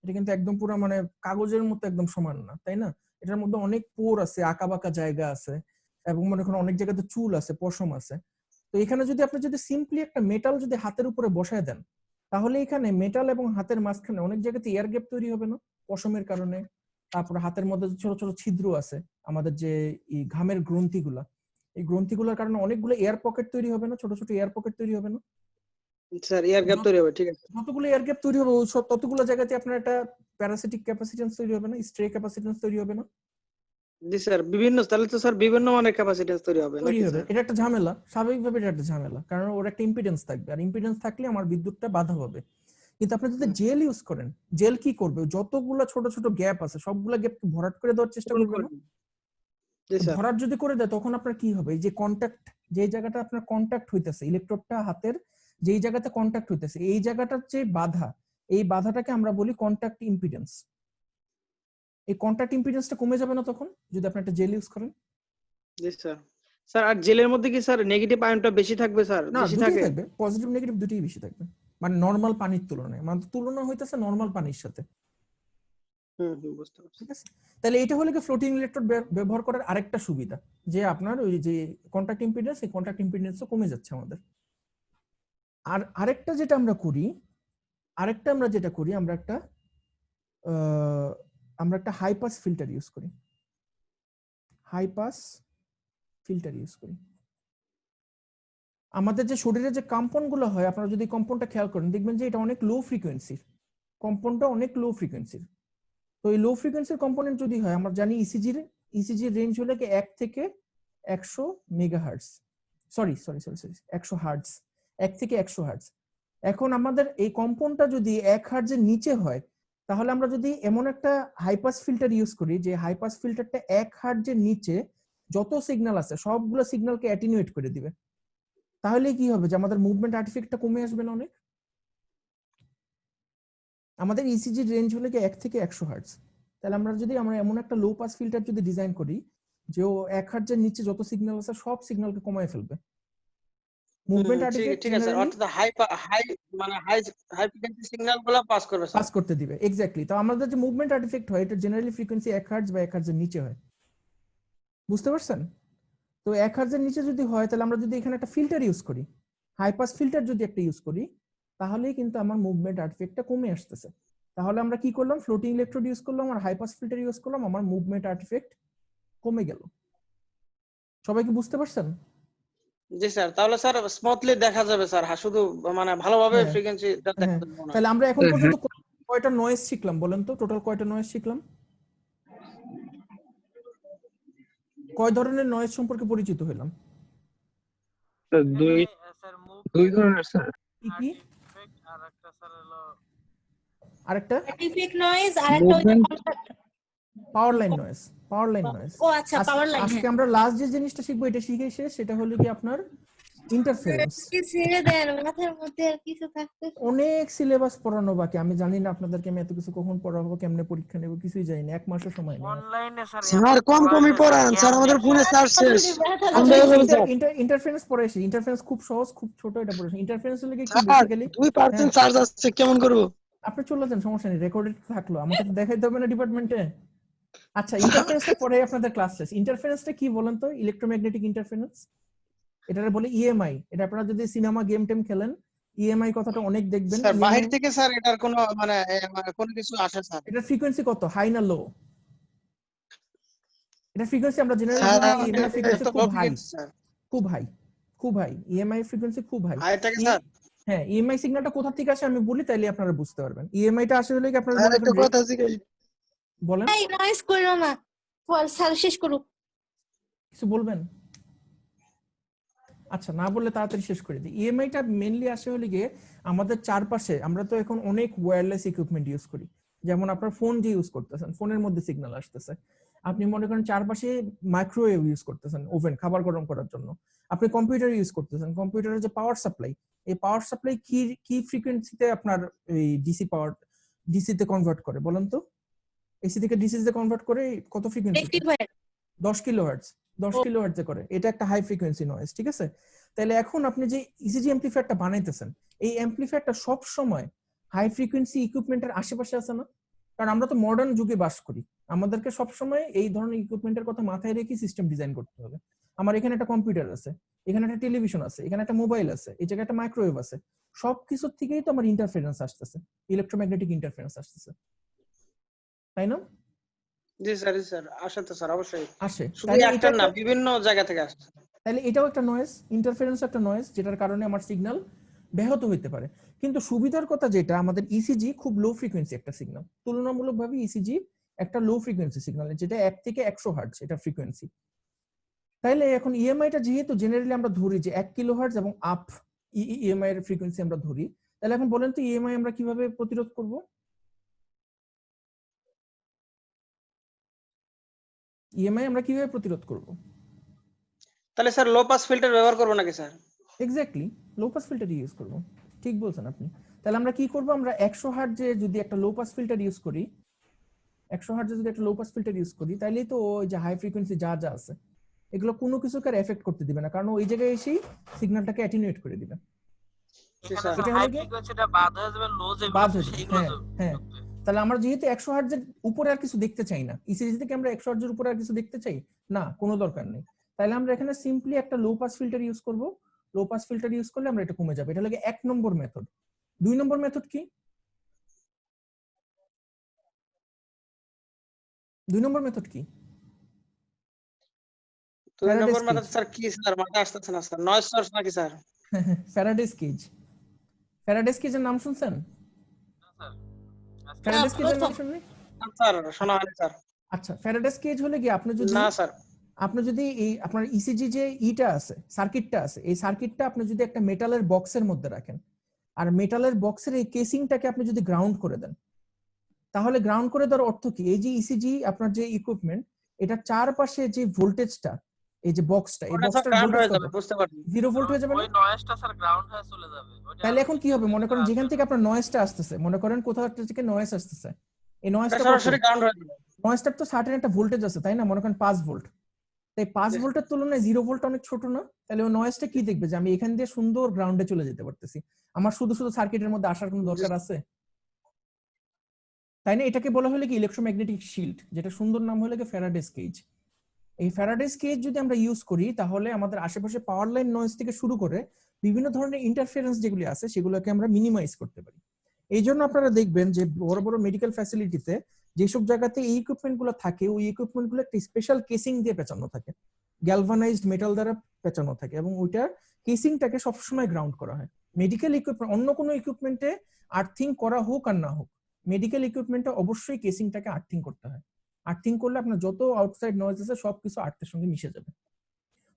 এটা কিন্তু একদম পুরো মানে কাগজের মতো একদম সমান না, তাই না? এটার মধ্যে অনেক পোর আছে, আঁকা বাঁকা জায়গা আছে, এবং মনে করেন অনেক জায়গাতে চুল আছে, পশম আছে। তো এখানে যদি আপনি যদি সিম্পলি একটা মেটাল যদি হাতের উপরে বসায় দেন, তাহলে এখানে মেটাল এবং হাতের মাঝখানে অনেক জায়গাতে এয়ার গ্যাপ তৈরি হবে না, পশমের কারণে, তারপরে হাতের মধ্যে যে ছোট ছোট ছিদ্র আছে, আমাদের যে এই ঘামের গ্রন্থিগুলা, এই গ্রন্থিগুলোর কারণে অনেকগুলো এয়ার পকেট তৈরি হবে না, ছোট ছোট এয়ার পকেট তৈরি হবে না? স্যার এয়ার গ্যাপ তৈরি হবে, ঠিক আছে। যতগুলো এয়ার গ্যাপ তৈরি হবে ততগুলো জায়গাতে আপনার একটা প্যারাসিটিক ক্যাপাসিটেন্স তৈরি হবে না, স্ট্রে ক্যাপাসিটেন্স তৈরি হবে না? জি স্যার, তাহলে তো স্যার বিভিন্ন মানের ক্যাপাসিটেন্স তৈরি হবে তৈরি নাকি হবে। স্যার? এটা একটা ঝামেলা, স্বাভাবিকভাবে এটা একটা ঝামেলা, কারণ ওর একটা ইম্পিডেন্স থাকবে, আর ইম্পিডেন্স থাকলে আমার বিদ্যুৎটা বাধা হবে। কিন্তু আপনি যদি জেল ইউজ করেন, জেল কি করবে, যতগুলো ছোট ছোট গ্যাপ আছে সবগুলা গ্যাপ ভরাট করে দেওয়ার চেষ্টা করবে না? জি স্যার। ভরাট যদি করে দেয় তখন আপনার কি হবে, এই যে কন্টাক্ট, যে জায়গাটা আপনার কন্টাক্ট হইতেছে, ইলেকট্রোডটা হাতের যেই জায়গাতে কন্টাক্ট হইতেছে, এই জায়গাটার যে বাধা, এই বাধাটাকে আমরা বলি কন্টাক্ট ইম্পিডেন্স। এই কন্টাক্ট ইম্পিডেন্সটা কমে যাবে না তখন যদি আপনি একটা জেল ইউজ করেন? জি স্যার। স্যার আর জেলের মধ্যে কি স্যার নেগেটিভ আয়নটা বেশি থাকবে স্যার? না, বেশি দুটোই থাকে? থাকবে, পজিটিভ নেগেটিভ দুটোই বেশি থাকবে, মানে নরমাল পানির তুলনায়, মানে তুলনা হইতেছে নরমাল পানির সাথে। বুঝতে পারছি। ঠিক আছে, তাহলে এটা হলো কি ফ্লোটিং ইলেকট্রোড ব্যবহার করার আরেকটা সুবিধা, যে আপনার ওই যে কন্টাক্ট ইম্পিডেন্স, এই কন্টাক্ট ইম্পিডেন্সও কমে যাচ্ছে আমাদের। আর আরেকটা যেটা আমরা করি, আমরা একটা হাই পাস ফিল্টার ইউজ করি। আমাদের যে শরীরে যে কম্পনগুলো হয়, আপনারা যদি কম্পনটা খেয়াল করেন দেখবেন যে এটা অনেক লো ফ্রিকোয়েন্সির, কম্পনটা অনেক লো ফ্রিকোয়েন্সির। তো এই লো ফ্রিকোয়েন্সির কম্পোনেন্ট যদি হয়, আমরা জানি ইসিজির রেঞ্জ হলো কি 1 থেকে 100 মেগাহার্টজ, সরি 100 হার্টজ, 1 থেকে 100 হার্টজ। এখন আমাদের এই কম্পনটা যদি 1 হার্টজের নিচে হয়, তাহলে আমরা যদি এমন একটা হাই পাস ফিল্টার ইউজ করি, যে হাই পাস ফিল্টারটা 1 হার্টজের নিচে যত সিগন্যাল আছে সবগুলো সিগন্যালকে অ্যাটেনুয়েট করে দিবে, তাহলে কি হবে যে আমাদের মুভমেন্ট আর্টিফ্যাক্টটা কমে আসবে না অনেক? আমাদের ইসিজির রেঞ্জ হলো কি 1 থেকে 100 হার্টজ। তাহলে আমরা এমন একটা লো পাস ফিল্টার যদি ডিজাইন করি যে ও 1 হার্টজের নিচে যত সিগন্যাল আছে সব সিগন্যালকে কমায় ফেলবে, মুভমেন্ট আর্টিফ্যাক্ট ঠিক আছে, অর্থাৎ হাই ফ্রিকোয়েন্সি সিগন্যালগুলো পাস করবে স্যার। পাস করতে দিবে। এক্স্যাক্টলি। তো আমাদের যে মুভমেন্ট আর্টিফ্যাক্ট হয় এটা জেনারেলি ফ্রিকোয়েন্সি 1 হার্টজ বা 1 হার্টজের নিচে হয়, বুঝতে পারছেন? তো 1 হার্টজের নিচে যদি হয়, তাহলে আমরা যদি এখানে একটা ফিল্টার ইউজ করি, হাই পাস ফিল্টার যদি একটা ইউজ করি, তাহলেই কিন্তু আমার মুভমেন্ট আর্টিফ্যাক্টটা কমে আসতেছে। তাহলে আমরা কি করলাম, ফ্লোটিং ইলেকট্রোড ইউজ করলাম আর হাই পাস ফিল্টার ইউজ করলাম, আমার মুভমেন্ট আর্টিফ্যাক্ট কমে গেল। সবাই কি বুঝতে পারছেন? জি স্যার, তাহলে স্যার স্মুথলি দেখা যাবে স্যার, শুধু মানে ভালোভাবে হ্যাঁ, ফ্রিকোয়েন্সিটা দেখা হ্যাঁ। যাবে না। তাহলে আমরা এখন পর্যন্ত কয়টা নয়েজ শিখলাম বলেন তো? টোটাল কয়টা নয়েজ শিখলাম? কয় ধরনের নয়েজ সম্পর্কে পরিচিত হলাম? দুই ধরনের স্যার। কি কি? আর একটা স্যার হলো আরেকটা আর্টিফিক নয়েজ, আর একটা পাওয়ার লাইন নয়েজ। ও আচ্ছা, পাওয়ার লাইন। আজকে আমরা লাস্ট যে জিনিসটা শিখবো এটা শিখে শেষ, সেটা হলো কি আপনার ইন্টারফারেন্স। ছেড়ে দেন, মাথার মধ্যে আর কিছু থাকতে। অনেক সিলেবাস পড়ানো বাকি, আমি জানি না আপনাদেরকে আমি এত কিছু কখন পড়াবো, কেমনে পরীক্ষা নেব, কিছুই জানি না, 1 মাসের সময় নেই। অনলাইনে স্যার স্যার কমই পড়ান স্যার, আমাদের ফোনে চার্জ শেষ। ইন্টারফারেন্স পড়াইছি, ইন্টারফারেন্স খুব সহজ, খুব ছোট, এটা পড়াইছি। ইন্টারফারেন্স হলো কি স্যার বেসিক্যালি 2% চার্জ আছে, কেমন করব? আপনি চলে যান, সমস্যা নেই, রেকর্ডেড থাকলো, আমাকে তো দেখাইতে হবে না ডিপার্টমেন্টে। আচ্ছা, ইন্টারফারেন্সটা পরে আপনাদের ক্লাস শেষ। ইন্টারফারেন্সটা কি বলেন তো? ইলেকট্রোম্যাগনেটিক ইন্টারফারেন্স, এটারে বলে ইএমআই। এটা আপনারা যদি সিনেমা গেম টেম খেলেন, ইএমআই কথাটা অনেক দেখবেন। স্যার বাহির থেকে স্যার এটার কোনো মানে কোনো কিছু আসে স্যার? এটা ফ্রিকোয়েন্সি কত, হাই না লো? এটা ফ্রিকোয়েন্সি আমরা জেনারেলি স্যার বলি ইএমআই ফ্রিকোয়েন্সি এটা খুব তো হাই, স্যার খুব হাই ইএমআই ফ্রিকোয়েন্সি খুব হাই। হাই থাকে স্যার। হ্যাঁ, ইএমআই সিগন্যালটা কোথা থেকে আসে আমি বলি, তাইলে আপনারা বুঝতে পারবেন। ইএমআইটা আসলে হলো কি আপনারা স্যার একটা কথা জিজ্ঞাসা, বলেন, এই নয়েজ করো না, স্যার শেষ করুক। কিছু বলবেন? আচ্ছা, না বললে তাড়াতাড়ি শেষ করে দিই। ইএমআইটা মেইনলি আসে হলে গিয়ে আমাদের চারপাশে, আমরা তো এখন অনেক ওয়্যারলেস ইকুইপমেন্ট ইউজ করি, যেমন আপনার ফোন যে ইউজ করতেছেন, ফোনের মধ্যে সিগন্যাল আসতেছে। আপনি মনে করেন চারপাশে মাইক্রোওয়েভ ইউজ করতেছেন, ওভেন, খাবার গরম করার জন্য। আপনি কম্পিউটার ইউজ করতেছেন, কম্পিউটারের যে পাওয়ার সাপ্লাই, এই পাওয়ার সাপ্লাই কি ফ্রিকোয়েন্সিতে আপনার এই ডিসি পাওয়ার ডিসি তে কনভার্ট করে বলেন তো? এসি থেকে ডিসি তে কনভার্ট করে কত ফ্রিকোয়েন্সি? 10 কিলোহার্টজ। 10 কিলোহার্টজে করে, এটা একটা হাই ফ্রিকোয়েন্সি নয়েজ, ঠিক আছে? তাহলে এখন আপনি যে ইসিজি অ্যাম্পলিফায়ারটা বানাইতেছেন, এই অ্যাম্পলিফায়ারটা সব সময় হাই ফ্রিকোয়েন্সি ইকুইপমেন্টের আশেপাশে আছে না? কারণ আমরা তো মডার্ন যুগে বাস করি, আমাদেরকে সব সময় এই ধরনের ইকুইপমেন্টের কথা মাথায় রেখে সিস্টেম ডিজাইন করতে হবে। আমার এখানে একটা কম্পিউটার আছে, এখানে একটা টেলিভিশন আছে, এখানে একটা মোবাইল আছে, এই জায়গায় একটা মাইক্রোওয়েভ আছে, সবকিছু থেকেই তো আমার ইন্টারফারেন্স আসতেছে, ইলেকট্রোম্যাগনেটিক ইন্টারফারেন্স আসতেছে, তাই না? জি স্যার আসে তো স্যার অবশ্যই, আসে, শুধু তাহলে একটা এটা না বিভিন্ন জায়গা থেকে আসে। তাহলে এটাও একটা নয়েজ, ইন্টারফারেন্স একটা নয়েজ, যেটার কারণে আমার সিগন্যাল ব্যাহত হতে পারে। কিন্তু সুবিধার কথা যেটা, আমাদের ইসিজি খুব লো ফ্রিকোয়েন্সি একটা সিগন্যাল, তুলনামূলকভাবে ইসিজি একটা লো ফ্রিকোয়েন্সি সিগন্যাল, যেটা 1 থেকে 100 হার্টজ এটা ফ্রিকোয়েন্সি। তাইলে এখন ইএমআইটা যেহেতু জেনারেলি আমরা ধরি যে 1 কিলোহার্টজ এবং আপ ইএমআই এর ফ্রিকোয়েন্সি আমরা ধরি, তাহলে এখন বলেন তো ইএমআই আমরা কিভাবে প্রতিরোধ করব? ইএমআই আমরা কিভাবে প্রতিরোধ করব? তাহলে স্যার লো পাস ফিল্টার ব্যবহার করবো নাকি sir? Exactly, low pass filter use করব। ঠিক বলছেন আপনি। তাহলে আমরা কি করব, আমরা 100 হার্টজে যদি একটা লো পাস ফিল্টার ইউজ করি, 100 হার্টজে যদি একটা লো পাস ফিল্টার ইউজ করি, তাহলেই তো ওই যে হাই ফ্রিকোয়েন্সি যা যা আছে এগুলো কোনো কিছুকে আর এফেক্ট করতে দিবে না, কারণ ওই জায়গায় এসেই সিগন্যালটাকে অ্যাটেনুয়েট করে দিবে। এখানে এটা হাই হলো কি ফ্রিকোয়েন্সিটা বাদ হয়ে যাবে, লো যেগুলো বাদ আছে হয়ে যাবে। সেইগুলো হ্যাঁ হ্যাঁ, তাহলে আমরা যেহেতু 100 হার্টজের উপরে আর কিছু দেখতে চাই না, ইসিজি থেকে আমরা 100 হার্টজের উপরে আর কিছু দেখতে চাই না, কোনো দরকার নেই। তাহলে আমরা এখানে সিম্পলি একটা লো পাস ফিল্টার ইউজ করব। লো পাস ফিল্টার ইউজ করলে আমরা এটা কমে যাবে। এটা লাগে 1 নম্বর মেথড। 2 নম্বর মেথড কি? 2 নম্বর মেথড কি? 2 নম্বর ফ্যারাডেস মেথড কেজ। স্যার কি স্যার, মাথায় আসতেছে না স্যার, নয়েজ সোর্স নাকি স্যার? Faraday's cage. ফ্যারাডেস কেজের নাম শুনছেন? না, ফ্যারাডেস কেজের নাম প্রথম। শুননি? স্যার শোনা হয়নি স্যার। আচ্ছা, ফ্যারাডেস কেজ হলে কি, না স্যার। আপনি যদি এই আপনার ইসিজি যে ইটা আছে, সার্কিটটা আছে, এই সার্কিটটা আপনি যদি একটা মেটালের বক্সের মধ্যে রাখেন, আর মেটালের বক্সের এই কেসিংটাকে আপনি যদি গ্রাউন্ড করে দেন, তাহলে গ্রাউন্ড করে দেওয়ার অর্থ কি, এই যে ইসিজি আপনার যে ইকুইপমেন্ট, এটা চারপাশে যে ভোল্টেজটা, এই যে বক্সটা, এই ওটা স্যার বক্সটার গ্রাউন্ড ভোল্টেজ হয়ে কত? যাবে, বুঝতে পারছি। 0 ভোল্ট হয়ে যাবে না? ওই নয়েজটা স্যার গ্রাউন্ড হয়ে চলে যাবে। ওটা তাহলে এখন কি হবে, মনে করেন যেখান আসবে থেকে আপনার নয়েজটা আসতেছে, মনে করেন কোথাও একটা থেকে নয়েজ আসতেছে, এই এটা নয়েজটা কত? সরাসরি গ্রাউন্ড হয়ে যাবে। নয়েজটার তো সার্টেন একটা ভোল্টেজ আছে, তাই না? মনে করেন 5 ভোল্ট। তাই 5 Yes. ভোল্টের তুলনায় 0 ভোল্ট অনেক ছোট না? তাহলে ওই নয়েজটা কি দেখবে, যে আমি এখান দিয়ে সুন্দর গ্রাউন্ডে চলে যেতে পারতেছি, আমার শুধু শুধু সার্কিটের মধ্যে আসার কোনো দরকার আছে? তাই না? এটাকে বলা হলো কি ইলেকট্রোম্যাগনেটিক শিল্ড, যেটা সুন্দর নাম হলো কি ফ্যারাডেস কেজ। এই ফ্যারাডেস কেজ যদি আমরা ইউজ করি, তাহলে আমাদের আশেপাশে পাওয়ার লাইন নয়েজ থেকে শুরু করে বিভিন্ন ধরনের ইন্টারফারেন্স যেগুলি আছে সেগুলোকে আমরা মিনিমাইজ করতে পারি। এই জন্য আপনারা দেখবেন যে বড় বড় মেডিকেল ফ্যাসিলিটিতে যেসব জায়গাতে এই ইকুইপমেন্ট গুলো থাকে, ওই ইকুইপমেন্ট গুলো একটা স্পেশাল কেসিং দিয়ে পেঁচানো থাকে, গ্যালভানাইজড মেটাল দ্বারা পেঁচানো থাকে, এবং ওইটার কেসিংটাকে সবসময় গ্রাউন্ড করা হয়। মেডিকেল ইকুইপমেন্ট, অন্য কোনো ইকুইপমেন্টে আর্থিং করা হোক আর না হোক, মেডিকেল ইকুইপমেন্টে অবশ্যই কেসিংটাকে আর্থিং করতে হয়। আর্থিং করলে আপনার যত আউটসাইড নয়েজ আছে সবকিছু আর্থের সঙ্গে মিশে যাবে।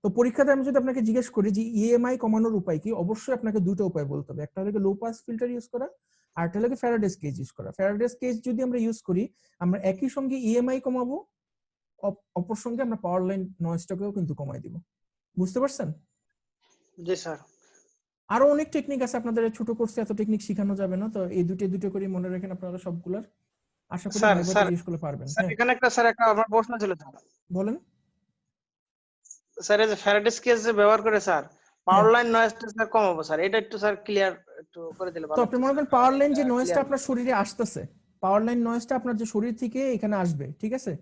তো পরীক্ষাতে আমি যদি আপনাকে জিজ্ঞেস করি যে ইএমআই কমানোর উপায় কি, অবশ্যই আপনাকে দুটো উপায় বলতে হবে। একটা হলো লো পাস ফিল্টার ইউজ করা, আর একটা হলো ফ্যারাডেস কেজ ইউজ করা। ফ্যারাডেস কেজ যদি আমরা ইউজ করি, আমরা একই সঙ্গে ইএমআই কমাবো, অপর সঙ্গে আমরা পাওয়ার লাইন নয়েজটাকেও কিন্তু কমাই দিব। বুঝতে পারছেন? জি স্যার। আরো অনেক টেকনিক আছে, আপনাদের ছোট কোর্সে এত টেকনিক শেখানো যাবে না, তো এই দুটো করে মনে রাখেন আপনারা সবগুলার। আশা করি স্যার ভাইবাতে স্যার জিজ্ঞেস করলে পারবেন। স্যার হ্যাঁ এখানে একটা আমার প্রশ্ন ছিল স্যার। বলেন। স্যার এই যে ফ্যারাডেস কেজ যে ব্যবহার করে স্যার পাওয়ার লাইন নয়েজটা স্যার কমাবো স্যার, এটা একটু স্যার ক্লিয়ার একটু করে দিলে তো ভালো আপনি হতো মনে স্যার। করেন পাওয়ার লাইন যে নয়েজটা ক্লিয়ার। আপনার শরীরে আসতেছে, পাওয়ার লাইন নয়েজটা আপনার যে শরীর থেকে এখানে আসবে, ঠিক আছে?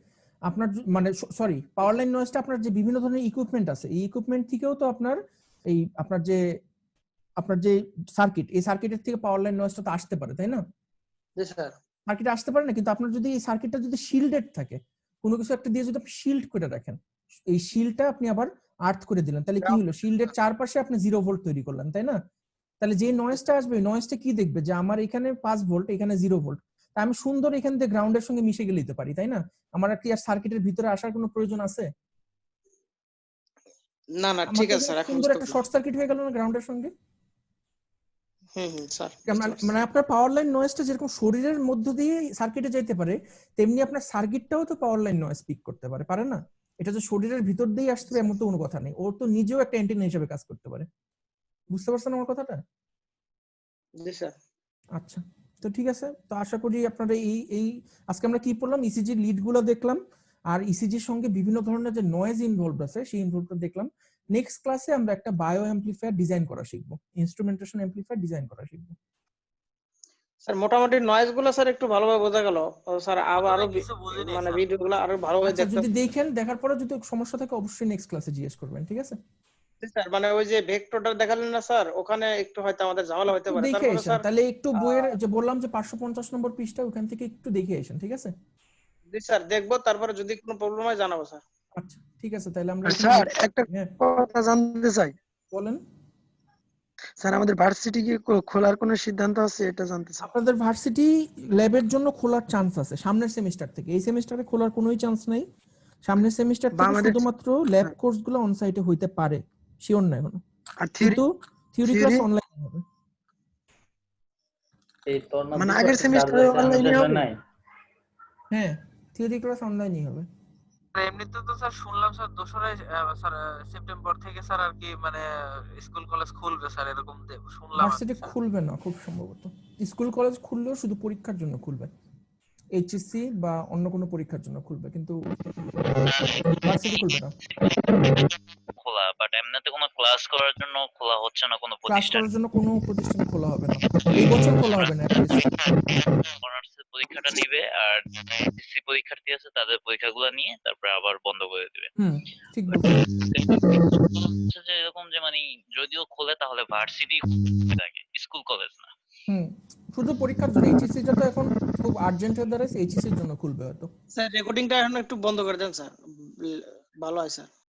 আপনার মানে সরি, পাওয়ার লাইন নয়েজটা আপনার যে বিভিন্ন ধরনের ইকুইপমেন্ট আছে, এই ইকুইপমেন্ট থেকেও তো আপনার এই আপনার যে সার্কিট, এই সার্কিটের থেকে পাওয়ার লাইন নয়েজটা তো আসতে পারে, তাই না? জি স্যার। সার্কিটে আসতে পারে না, কিন্তু আপনার যদি এই সার্কিটটা যদি শিল্ডেড থাকে, কোনো কিছু একটা দিয়ে যদি আপনি শিল্ড করে রাখেন, এই শিল্ডটা আপনি আবার আর্থ করে দিলেন, তাহলে কি হলো, শিল্ডের চারপাশে আপনি 0 ভোল্ট তৈরি করলেন, তাই না? তাহলে যে নয়েজটা আসবে, নয়েজটা কি দেখবে, যে আমার এখানে 5 ভোল্ট, এখানে 0 ভোল্ট, তা আমি সুন্দর এখান থেকে গ্রাউন্ডের সঙ্গে মিশে গেলে দিতে পারি, তাই না? আমার কি আর সার্কিটের ভিতরে আসার কোনো প্রয়োজন আছে? না না ঠিক আছে স্যার, এখন সুন্দর একটা শর্ট সার্কিট হয়ে গেল না গ্রাউন্ডের সঙ্গে? স্যার। মানে আপনার পাওয়ার লাইন নয়েজটা যেরকম শরীরের মধ্য দিয়ে সার্কিটে যেতে পারে, তেমনি আপনার সার্কিটটাও তো পাওয়ার লাইন নয়েজ পিক করতে পারে, পারে না? এটা যে শরীরের ভিতর দিয়ে আসতে হবে এমন তো কোনো কথা নেই, ও তো নিজেও একটা অ্যান্টেনা হিসেবে কাজ করতে পারে। বুঝতে পারছেন আমার কথাটা? জি স্যার। আচ্ছা, তো ঠিক আছে, তো আশা করি আপনারা এই আজকে আমরা কি পড়লাম, ইসিজি লিড গুলো দেখলাম, আর ইসিজির সঙ্গে বিভিন্ন ধরনের যে নয়েজ ইনভলভড আছে সেই ইনভলভটা দেখলাম। নেক্সট ক্লাসে আমরা একটা বায়ো অ্যাম্পলিফায়ার ডিজাইন করা শিখবো, ইনস্ট্রুমেন্টেশন অ্যাম্পলিফায়ার ডিজাইন করা শিখবো। স্যার মোটামুটি নয়েজ গুলো স্যার একটু ভালোভাবে বোঝা গেল স্যার, আরো কিছু বুঝি নাই মানে স্যার। ভিডিওগুলো আরো ভালোভাবে আচ্ছা, দেখতে। যদি দেখার পরে যদি সমস্যা থাকে অবশ্যই নেক্সট ক্লাসে জিজ্ঞেস করবেন, ঠিক আছে? স্যার মানে ওই যে ভেক্টরটা দেখালেন না স্যার, ওখানে একটু হয়তো আমাদের ঝামেলা হতে পারে, দেখে তারপরে আসেন, স্যার তাহলে একটু বইয়ের যে বললাম যে 550 নম্বর পৃষ্ঠা, ওখান থেকে একটু দেখে আসেন, ঠিক আছে? জি স্যার দেখবো, তারপরে যদি কোনো প্রবলেম হয় জানাবো স্যার। আচ্ছা ঠিক আছে, তাহলে আমরা আর এখানে স্যার মিট- একটা হ্যাঁ, কথা জানতে চাই, বলেন। স্যার আমাদের ভার্সিটি কি খোলার কোনো সিদ্ধান্ত আছে এটা জানতে চাই। আপনাদের ভার্সিটি ল্যাবের জন্য খোলার চান্স আছে সামনের সেমিস্টার থেকে, এই সেমিস্টারে খোলার কোনোই চান্স নাই। সামনের সেমিস্টার বা থেকে আমাদের শুধুমাত্র ল্যাব কোর্সগুলো অন সাইটে হইতে পারে, শিওর না এখনো, আর থিওরি কিন্তু থিওরি ক্লাস অনলাইন হবে। এই তোর না মানে 2% আগের সেমিস্টারে charges অনলাইনে শেষ হয় হবে? নাই। হ্যাঁ, থিওরি ক্লাস অনলাইনই হবে। আর এমনিতে তো স্যার শুনলাম স্যার 2রা স্যার সেপ্টেম্বর থেকে স্যার আর কি মানে স্কুল কলেজ খুলবে স্যার, এরকম শুনলাম আর ভার্সিটি কি স্যার। খুলবে না খুব সম্ভবত, স্কুল কলেজ খুললেও শুধু পরীক্ষার জন্য খুলবে, এইচএসসি বা অন্য কোনো পরীক্ষার জন্য খুলবে, কিন্তু ভার্সিটি খুলবে না। খোলা, বাট এমনিতে কোনো ক্লাস করার জন্য খোলা হচ্ছে না কোনো ক্লাস প্রতিষ্ঠান। করার জন্য কোনো প্রতিষ্ঠান খোলা হবে না, এই বছর খোলা হবে না at least। অনার্সের পরীক্ষাটা নিবে আর এসএসসি পরীক্ষার্থী আছে তাদের পরীক্ষাগুলো নিয়ে তারপরে আবার বন্ধ করে দিবে। হুম, ঠিক বলছেন। হচ্ছে যে এরকম যে মানে যদিও খোলে তাহলে ভার্সিটি থাকে, স্কুল কলেজ না। হুম, শুধু পরীক্ষার জন্য, এইচএসসি টা তো এখন খুব আর্জেন্ট হয়ে দাঁড়াইছে, এইচএসসি এর জন্য খুলবে হয়তো। স্যার রেকর্ডিংটা এখন একটু বন্ধ করে দেন স্যার, ভালো হয় স্যার।